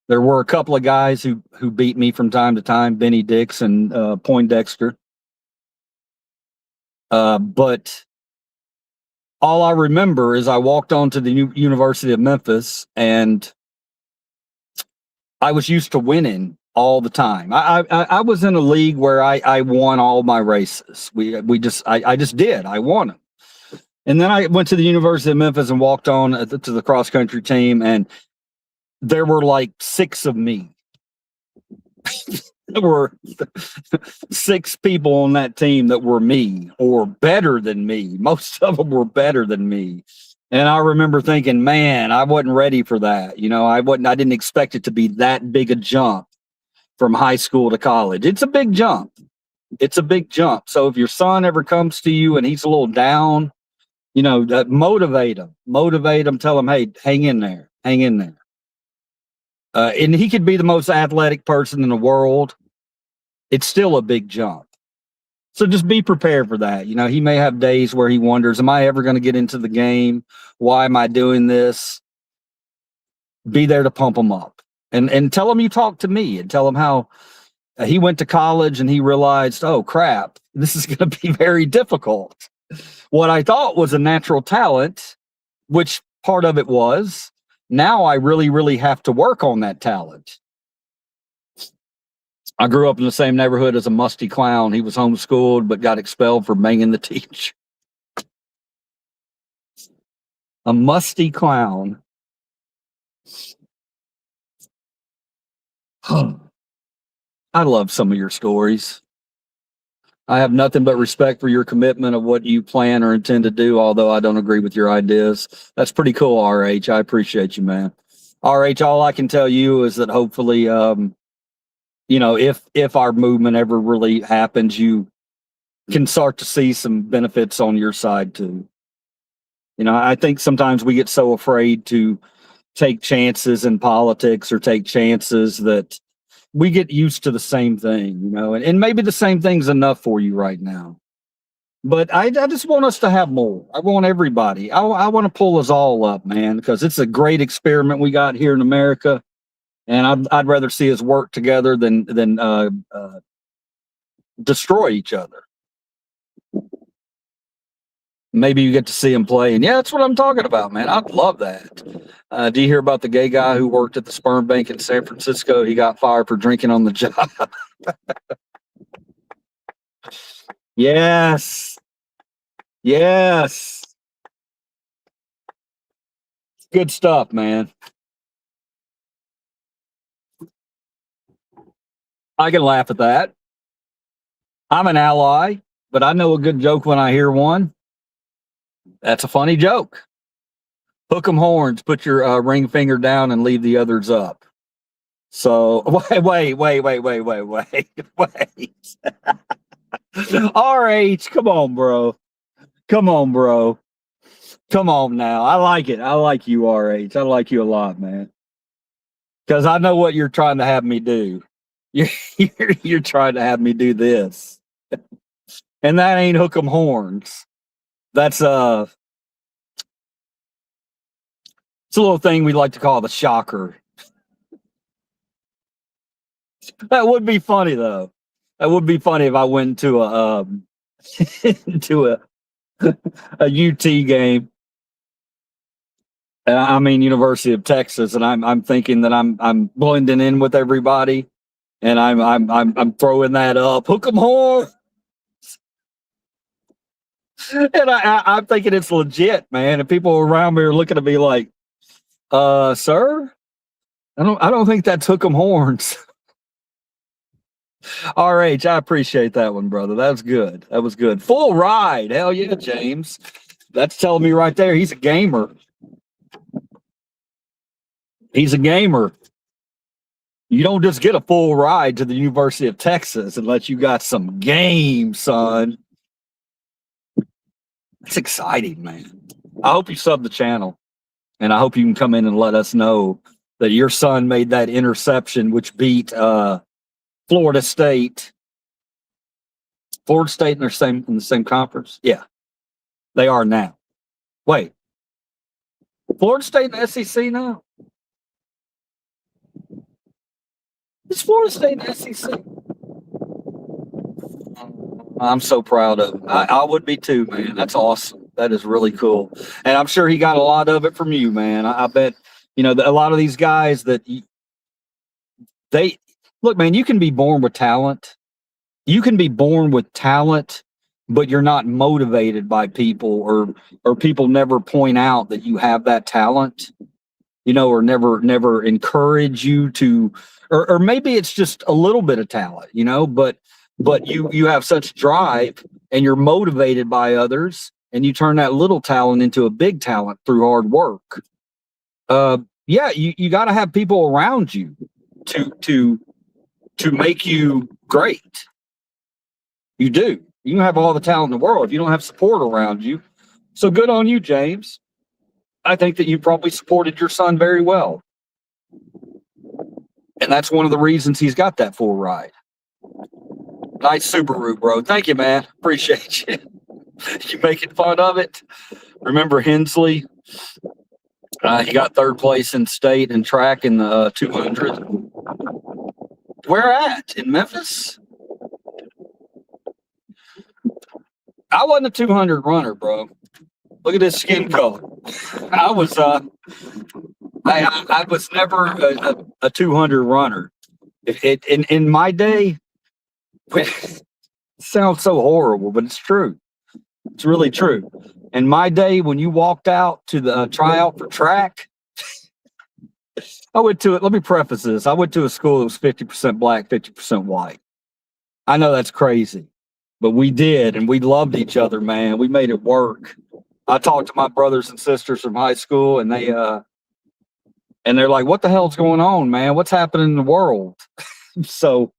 There were a couple of guys who beat me from time to time, Benny Dix and Poindexter. But all I remember is I walked onto the University of Memphis and I was used to winning all the time. I was in a league where I won all my races. I just did. I won them. And then I went to the University of Memphis and walked on to the cross country team, and there were like 6 of me. There were 6 people on that team that were me or better than me. Most of them were better than me. And I remember thinking, man, I wasn't ready for that. You know, I didn't expect it to be that big a jump from high school to college. It's a big jump. It's a big jump. So if your son ever comes to you and he's a little down, you know, motivate him, tell him, hey, hang in there. And he could be the most athletic person in the world. It's still a big jump. So just be prepared for that. You know, he may have days where he wonders, am I ever going to get into the game? Why am I doing this? Be there to pump him up and tell him you talked to me, and tell him how he went to college and he realized, oh crap, this is going to be very difficult. What I thought was a natural talent, which part of it was, now I really, really have to work on that talent. I grew up in the same neighborhood as a musty clown. He was homeschooled, but got expelled for banging the teacher. A musty clown. I love some of your stories. I have nothing but respect for your commitment of what you plan or intend to do, although I don't agree with your ideas. That's pretty cool, RH. I appreciate you, man. RH, all I can tell you is that hopefully, you know, if our movement ever really happens, you can start to see some benefits on your side too. You know, I think sometimes we get so afraid to take chances in politics or take chances that we get used to the same thing, you know, and maybe the same thing's enough for you right now. But I just want us to have more. I want everybody. I want to pull us all up, man, because it's a great experiment we got here in America, and I'd rather see us work together than destroy each other. Maybe you get to see him play, and yeah, that's what I'm talking about, man. I'd love that. Do you hear about the gay guy who worked at the sperm bank in San Francisco? He got fired for drinking on the job. Yes. Yes. Good stuff, man. I can laugh at that. I'm an ally, but I know a good joke when I hear one. That's a funny joke. Hook 'em horns, put your ring finger down and leave the others up. So wait. RH, come on, bro. Come on, bro. Come on now. I like it. I like you, RH. I like you a lot, man. Because I know what you're trying to have me do. You're trying to have me do this. And that ain't hook 'em horns. That's it's a little thing we like to call the shocker. That would be funny though. That would be funny if I went to a to a UT game. I mean University of Texas, and I'm thinking that I'm blending in with everybody, and I'm throwing that up, hook 'em horns. And I'm thinking it's legit, man. And people around me are looking at me like, sir, I don't think that took 'em horns. RH, I appreciate that one, brother. That was good. That was good. Full ride. Hell yeah, James. That's telling me right there he's a gamer. He's a gamer. You don't just get a full ride to the University of Texas unless you got some game, son. It's exciting, man. I hope you sub the channel, and I hope you can come in and let us know that your son made that interception, which beat Florida State. Florida State in the same conference? Yeah, they are now. Wait, Florida State in the SEC now? Is Florida State in the SEC? I'm so proud of him. I would be too, man. That's awesome. That is really cool. And I'm sure he got a lot of it from you, man. I bet, you know, a lot of these guys that they look, man, you can be born with talent. You can be born with talent, but you're not motivated by people or people never point out that you have that talent, you know, or never encourage you to, or maybe it's just a little bit of talent, you know, but you have such drive and you're motivated by others and you turn that little talent into a big talent through hard work. Yeah, you got to have people around you to make you great. You do. You can have all the talent in the world if you don't have support around you. So good on you, James. I think that you probably supported your son very well. And that's one of the reasons he's got that full ride. Nice Subaru, bro. Thank you, man. Appreciate you. You making fun of it? Remember Hensley? He got third place in state and track in the 200. Where at? In Memphis? I wasn't a 200 runner, bro. Look at this skin color. I was never a 200 runner. In my day, it sounds so horrible, but it's true. It's really true. In my day, when you walked out to the tryout for track, I went to it. Let me preface this. I went to a school that was 50% black, 50% white. I know that's crazy, but we did, and we loved each other, man. We made it work. I talked to my brothers and sisters from high school, and they're like, "What the hell's going on, man? What's happening in the world?" So,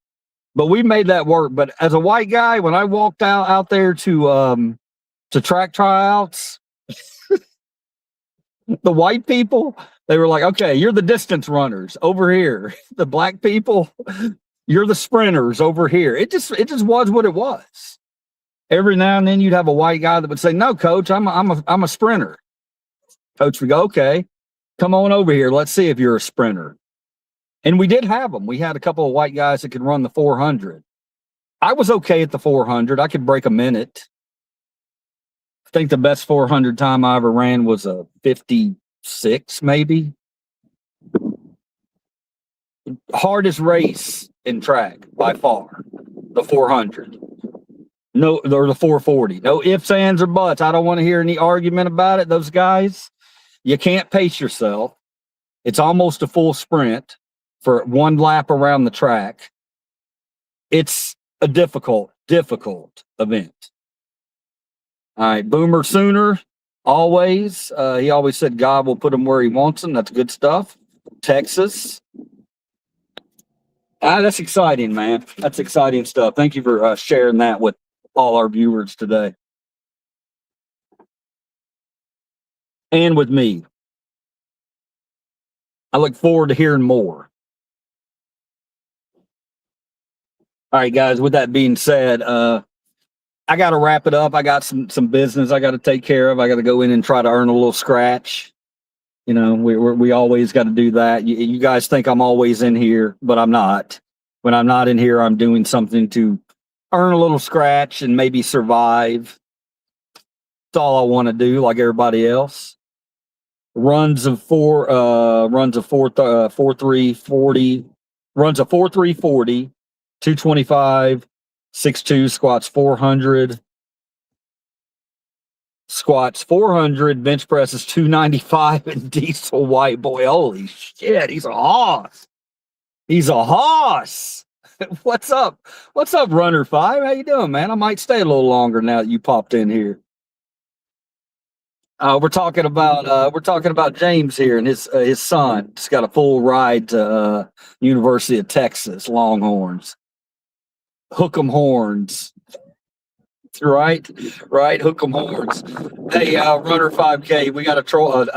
but we made that work. But as a white guy, when I walked out there to track tryouts, The white people, they were like, okay, you're the distance runners over here. The black people, you're the sprinters over here. It just was what it was. Every now and then you'd have a white guy that would say, no, coach, I'm a sprinter. Coach would go, okay, come on over here. Let's see if you're a sprinter. And we did have them. We had a couple of white guys that could run the 400. I was okay at the 400. I could break a minute. I think the best 400 time I ever ran was a 56, maybe. Hardest race in track by far, the 400. No, or the 440. No ifs, ands, or buts. I don't want to hear any argument about it. Those guys, you can't pace yourself. It's almost a full sprint for one lap around the track. It's a difficult event. All right, Boomer Sooner, always. He always said God will put him where he wants him. That's good stuff. Texas. That's exciting, man. That's exciting stuff. Thank you for sharing that with all our viewers today. And with me. I look forward to hearing more. All right, guys, with that being said, I got to wrap it up. I got some business I got to take care of. I got to go in and try to earn a little scratch. You know, we always got to do that. You guys think I'm always in here, but I'm not. When I'm not in here, I'm doing something to earn a little scratch and maybe survive. That's all I want to do, like everybody else. Runs of 4-3-40, runs of 4-3-40, 225, 6'2", squats 400, squats 400, bench presses 295, and diesel white boy. Holy shit, he's a hoss. He's a hoss. What's up? What's up, Runner 5? How you doing, man? I might stay a little longer now that you popped in here. We're talking about James here and his son. Just got a full ride to University of Texas Longhorns. Hook 'em horns. Right. Hook 'em horns. Hey, Runner 5K, we got a troll.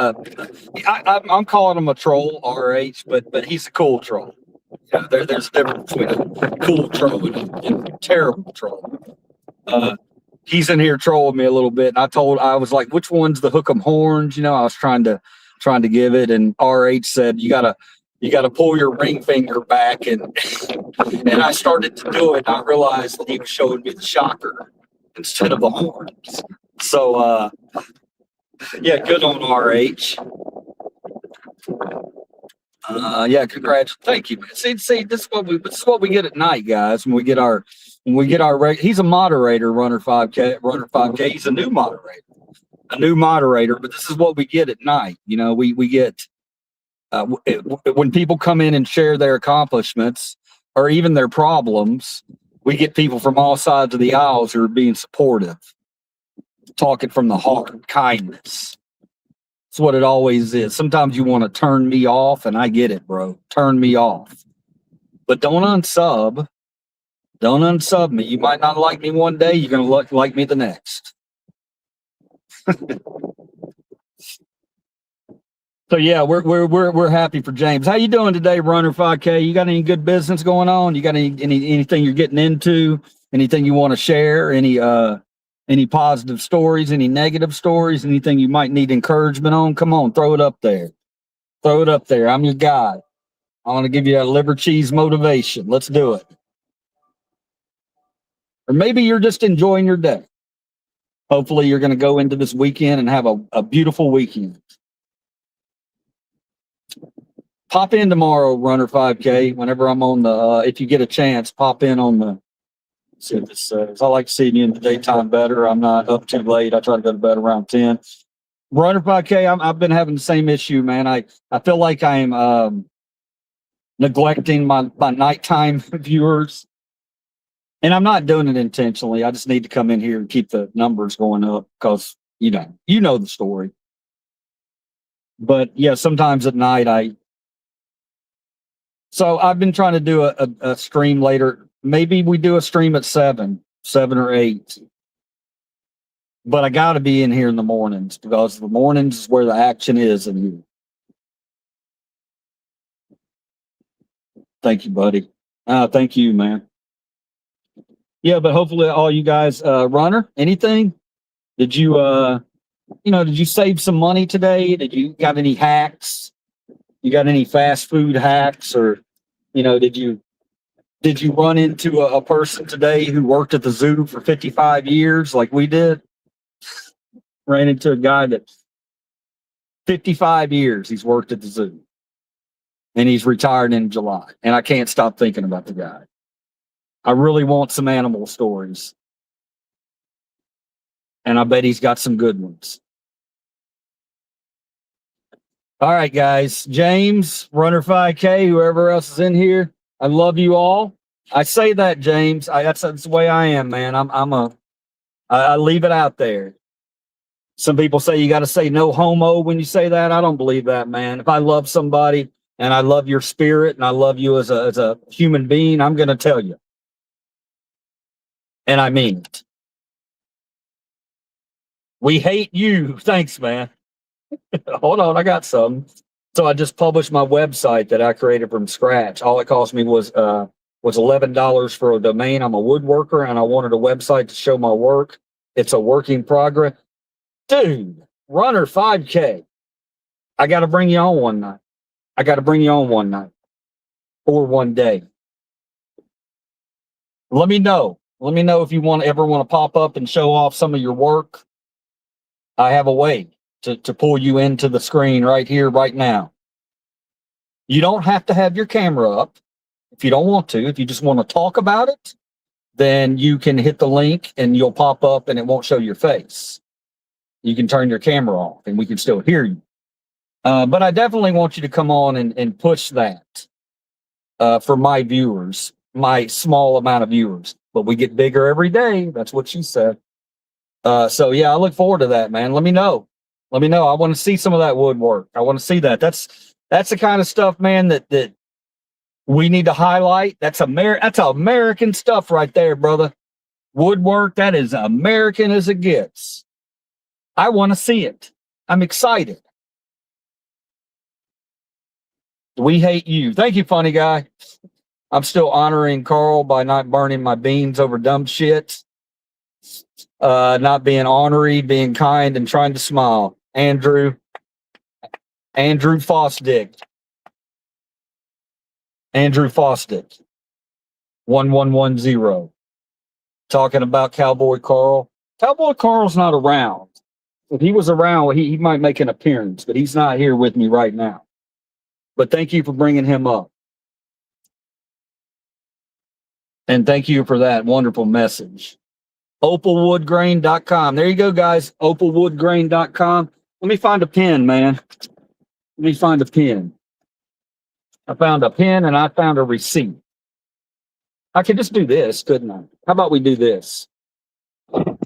I'm calling him a troll, RH, but he's a cool troll. Yeah, there's a difference between a cool troll and a terrible troll. He's in here trolling me a little bit, and I was like, which one's the Hook 'em horns? You know, I was trying to give it, and RH said you gotta pull your ring finger back, and and I started to do it, and I realized that he was showing me the shocker instead of the horns. So yeah, good on RH. Yeah, congrats. Thank you, man. See, this is what we get at night, guys. When we get our he's a moderator, Runner 5K. He's a new moderator, but this is what we get at night. You know, we get when people come in and share their accomplishments or even their problems, we get people from all sides of the aisles who are being supportive, talking from the heart, kindness. It's what it always is. Sometimes you want to turn me off, and I get it, bro. Turn me off. But don't unsub. Don't unsub me. You might not like me one day. You're going to like me the next. So yeah, we're happy for James. How you doing today, Runner 5K? You got any good business going on? You got anything you're getting into? Anything you want to share? Any positive stories? Any negative stories? Anything you might need encouragement on? Come on, throw it up there. Throw it up there. I'm your guy. I want to give you a liver cheese motivation. Let's do it. Or maybe you're just enjoying your day. Hopefully you're going to go into this weekend and have a beautiful weekend. Pop in tomorrow, Runner 5K. Whenever I'm on the, if you get a chance, pop in on the. See what this says. I like seeing you in the daytime better. I'm not up too late. I try to go to bed around 10. Runner 5K. I've been having the same issue, man. I feel like I'm neglecting my nighttime viewers, and I'm not doing it intentionally. I just need to come in here and keep the numbers going up because you know the story. But yeah, sometimes at night So I've been trying to do a stream later. Maybe we do a stream at 7 or 8. but I got to be in here in the mornings because the mornings is where the action is in here. Thank you, buddy. Thank you, man. Yeah, but hopefully all you guys, runner, anything? Did you, did you save some money today? Did you got any hacks? You got any fast food hacks, or, did you run into a person today who worked at the zoo for 55 years like we did? Ran into a guy that 55 years he's worked at the zoo, and he's retired in July. And I can't stop thinking about the guy. I really want some animal stories. And I bet he's got some good ones. All right, guys. James, Runner 5K, whoever else is in here, I love you all. I say that, James. That's the way I am, man. I leave it out there. Some people say you got to say no homo when you say that. I don't believe that, man. If I love somebody and I love your spirit and I love you as a human being, I'm going to tell you. And I mean it. We hate you. Thanks, man. Hold on, I got some. So I just published my website that I created from scratch. All it cost me was $11 for a domain. I'm a woodworker and I wanted a website to show my work. It's a work in progress. Dude, Runner 5K. I got to bring you on one night. Or one day. Let me know. Let me know if you ever want to pop up and show off some of your work. I have a way to pull you into the screen right here, right now. You don't have to have your camera up if you don't want to. If you just want to talk about it, then you can hit the link and you'll pop up and it won't show your face. You can turn your camera off and we can still hear you. But I definitely want you to come on and push that for my viewers, my small amount of viewers. But we get bigger every day. That's what she said. So yeah, I look forward to that, man. Let me know. I want to see some of that woodwork. I want to see that. That's the kind of stuff, man, that we need to highlight. That's American stuff right there, brother. Woodwork, that is American as it gets. I want to see it. I'm excited. We hate you. Thank you, funny guy. I'm still honoring Carl by not burning my beans over dumb shit. Not being ornery, being kind, and trying to smile. Andrew Fosdick. 1110. Talking about Cowboy Carl. Cowboy Carl's not around. If he was around, he might make an appearance, but he's not here with me right now. But thank you for bringing him up. And thank you for that wonderful message. OpalWoodGrain.com. There you go, guys. OpalWoodGrain.com. Let me find a pen, man. I found a pen and I found a receipt. I could just do this, couldn't I? How about we do this? I'm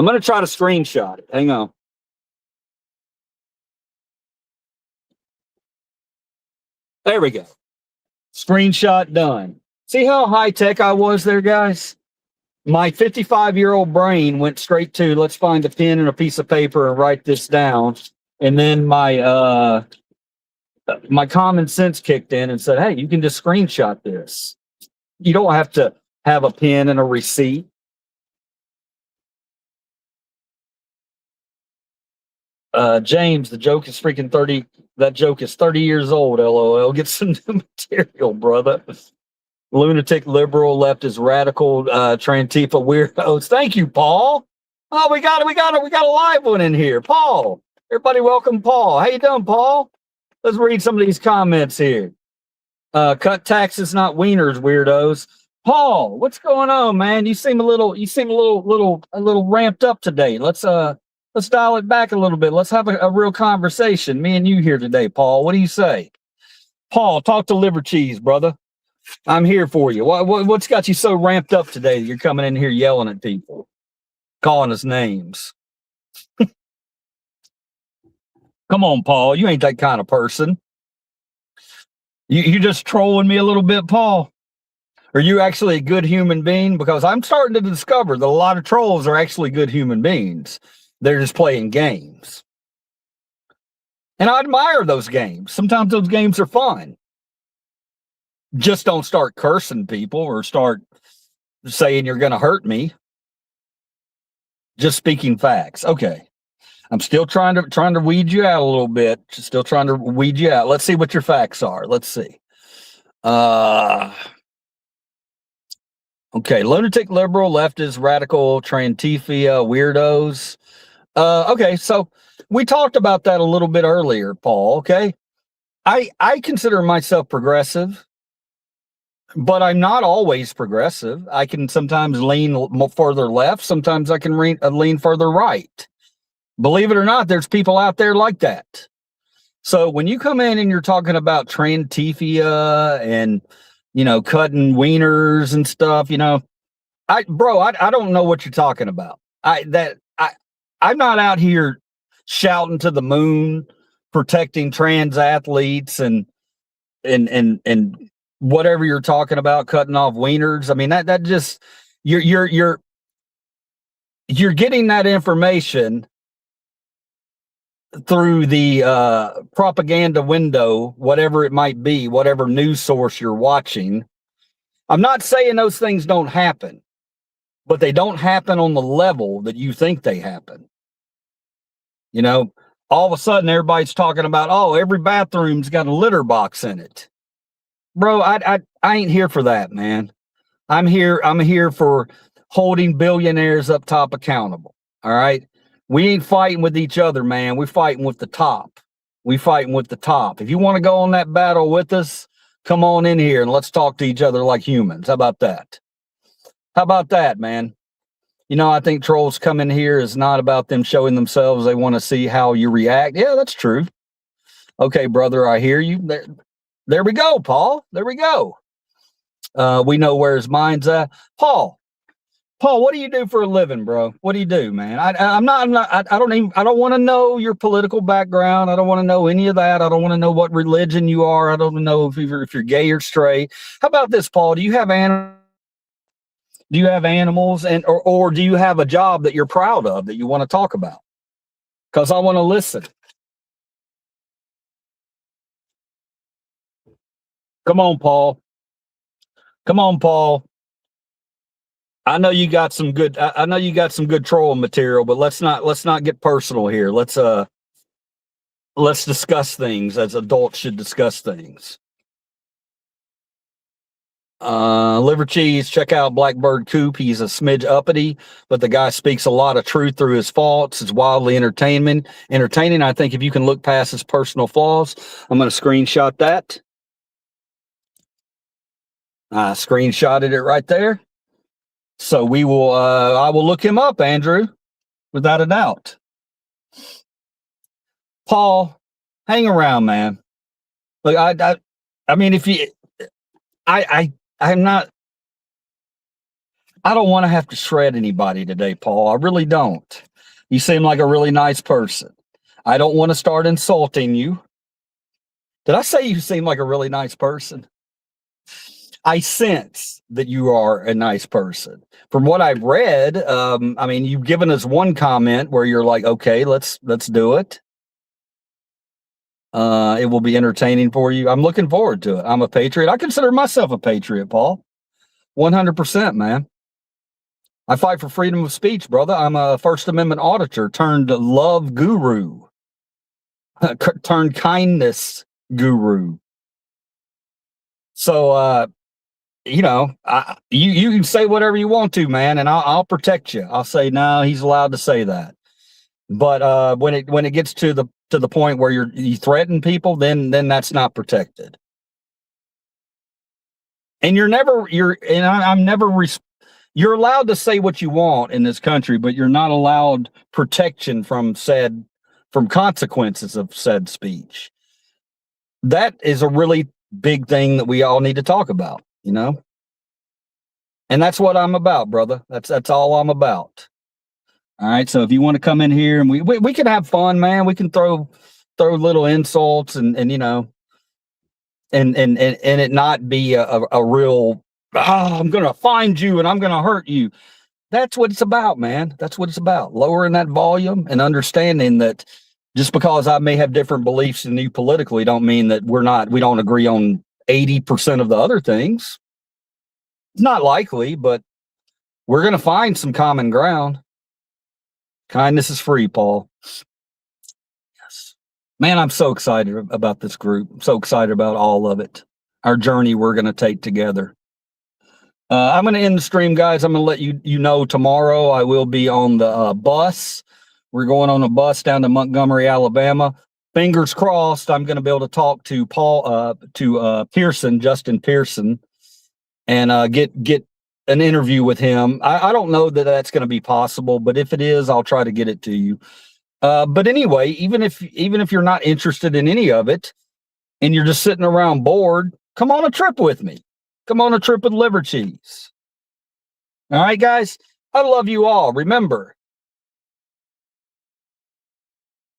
going to try to screenshot it. Hang on. There we go. Screenshot done. See how high tech I was there, guys? My 55-year-old brain went straight to, let's find a pen and a piece of paper and write this down. And then my common sense kicked in and said, hey, you can just screenshot this. You don't have to have a pen and a receipt. James, the joke is freaking 30. That joke is 30 years old, LOL. Get some new material, brother. Lunatic, liberal, leftist, radical, Trantifa, weirdos. Thank you, Paul. Oh, we got a live one in here. Paul. Everybody welcome Paul. How you doing, Paul? Let's read some of these comments here. Cut taxes, not wieners, weirdos. Paul, what's going on, man? You seem a little ramped up today. Let's dial it back a little bit. Let's have a real conversation. Me and you here today, Paul. What do you say? Paul, talk to liver cheese, brother. I'm here for you. What's got you so ramped up today that you're coming in here yelling at people, calling us names? Come on, Paul. You ain't that kind of person. You just trolling me a little bit, Paul. Are you actually a good human being? Because I'm starting to discover that a lot of trolls are actually good human beings. They're just playing games. And I admire those games. Sometimes those games are fun. Just don't start cursing people or start saying you're going to hurt me. Just speaking facts. Okay. I'm still trying to weed you out a little bit. Still trying to weed you out. Let's see what your facts are. Let's see. Okay, lunatic, liberal, leftist, radical, Trantifia, weirdos. Okay, so we talked about that a little bit earlier, Paul. Okay, I consider myself progressive, but I'm not always progressive. I can sometimes lean further left. Sometimes I can lean further right. Believe it or not, there's people out there like that. So when you come in and you're talking about Trantifia and, you know, cutting wieners and stuff, you know, I don't know what you're talking about. I'm not out here shouting to the moon, protecting trans athletes and whatever you're talking about, cutting off wieners. I mean, that just, you're getting that information through the propaganda window, whatever it might be, whatever news source you're watching. I'm not saying those things don't happen, but they don't happen on the level that you think they happen. You know, all of a sudden everybody's talking about, oh, every bathroom's got a litter box in it. Bro, I ain't here for that, man. I'm here for holding billionaires up top accountable. All right. We ain't fighting with each other, man. We're fighting with the top. We fighting with the top. If you want to go on that battle with us, come on in here and let's talk to each other like humans. How about that? How about that, man? You know, I think trolls come in here is not about them showing themselves. They want to see how you react. Yeah, that's true. Okay, brother, I hear you. There we go, Paul. There we go. We know where his mind's at. Paul, what do you do for a living, bro? What do you do, man? I don't want to know your political background. I don't want to know any of that. I don't want to know what religion you are. I don't know if you're gay or straight. How about this, Paul? Do you have animals? Do you have animals or do you have a job that you're proud of that you want to talk about? Because I want to listen. Come on, Paul. Come on, Paul. I know you got some good. I know you got some good trolling material, but let's not get personal here. Let's discuss things as adults should discuss things. Liver Cheese, check out Blackbird Coop. He's a smidge uppity, but the guy speaks a lot of truth through his faults. It's wildly entertaining. I think if you can look past his personal flaws. I'm going to screenshot that. I screenshotted it right there. So we will, I will look him up, Andrew, without a doubt. Paul, hang around, man. Look, I mean, if you, I'm not, I don't want to have to shred anybody today, Paul. I really don't. You seem like a really nice person. I don't want to start insulting you. Did I say you seem like a really nice person? I sense that you are a nice person. From what I've read, I mean, you've given us one comment where you're like, okay, let's do it. It will be entertaining for you. I'm looking forward to it. I'm a patriot. I consider myself a patriot, Paul. 100%, man. I fight for freedom of speech, brother. I'm a First Amendment auditor turned love guru, turned kindness guru. So, you know, you can say whatever you want to, man, and I'll protect you. I'll say, no, he's allowed to say that. But when it gets to the point where you threaten people, then that's not protected. And you're allowed to say what you want in this country, but you're not allowed protection from consequences of said speech. That is a really big thing that we all need to talk about, you know? And that's what I'm about, brother. That's all I'm about. All right. So if you want to come in here and we can have fun, man, we can throw little insults and you know, and it not be a real I'm going to find you and I'm going to hurt you. That's what it's about, man. That's what it's about. Lowering that volume and understanding that just because I may have different beliefs than you politically don't mean that we don't agree on 80% of the other things. It's not likely, but we're going to find some common ground. Kindness is free, Paul. Yes. Man, I'm so excited about this group. I'm so excited about all of it. Our journey we're going to take together. I'm going to end the stream, guys. I'm going to let you know tomorrow I will be on the bus. We're going on a bus down to Montgomery, Alabama. Fingers crossed, I'm going to be able to talk to Pearson, Justin Pearson, and get an interview with him. I don't know that that's going to be possible, but if it is, I'll try to get it to you. But anyway, even if you're not interested in any of it and you're just sitting around bored, come on a trip with me. Come on a trip with Liver Cheese. All right, guys. I love you all. Remember,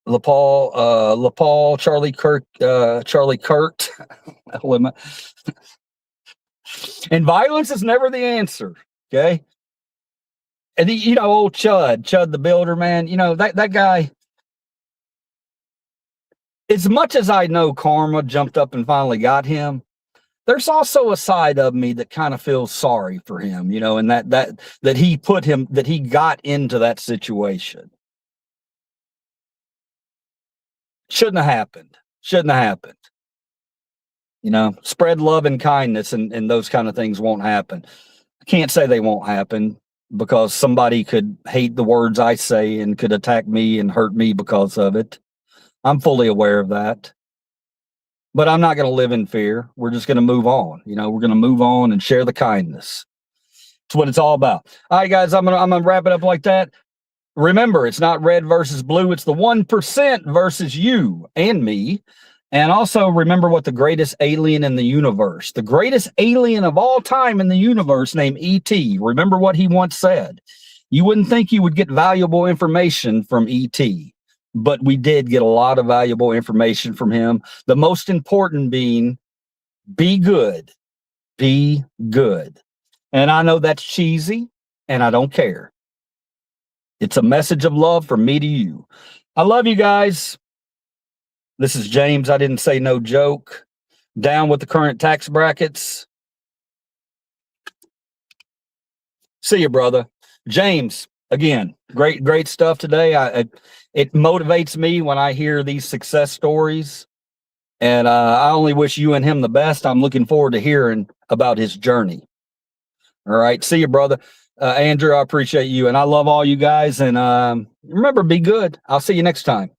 LaPaul, Charlie Kurt. And violence is never the answer. Okay. And old Chud the builder, man, that guy, as much as I know karma jumped up and finally got him, there's also a side of me that kind of feels sorry for him, and that he got into that situation. Shouldn't have happened. Spread love and kindness and those kind of things won't happen. I can't say they won't happen because somebody could hate the words I say and could attack me and hurt me because of it. I'm fully aware of that. But I'm not going to live in fear. We're just going to move on. We're going to move on and share the kindness. It's what it's all about. All right, guys, I'm gonna wrap it up like that. Remember, it's not red versus blue. It's the 1% versus you and me. And also remember what the greatest alien in the universe, the greatest alien of all time in the universe named E.T. Remember what he once said. You wouldn't think you would get valuable information from E.T., but we did get a lot of valuable information from him. The most important being, be good. Be good. And I know that's cheesy, and I don't care. It's a message of love from me to you. I love you guys. This is James. I didn't say no joke. Down with the current tax brackets. See you, brother. James, again, great stuff today. It motivates me when I hear these success stories. And I only wish you and him the best. I'm looking forward to hearing about his journey. All right. See you, brother. Andrew, I appreciate you. And I love all you guys. And remember, be good. I'll see you next time.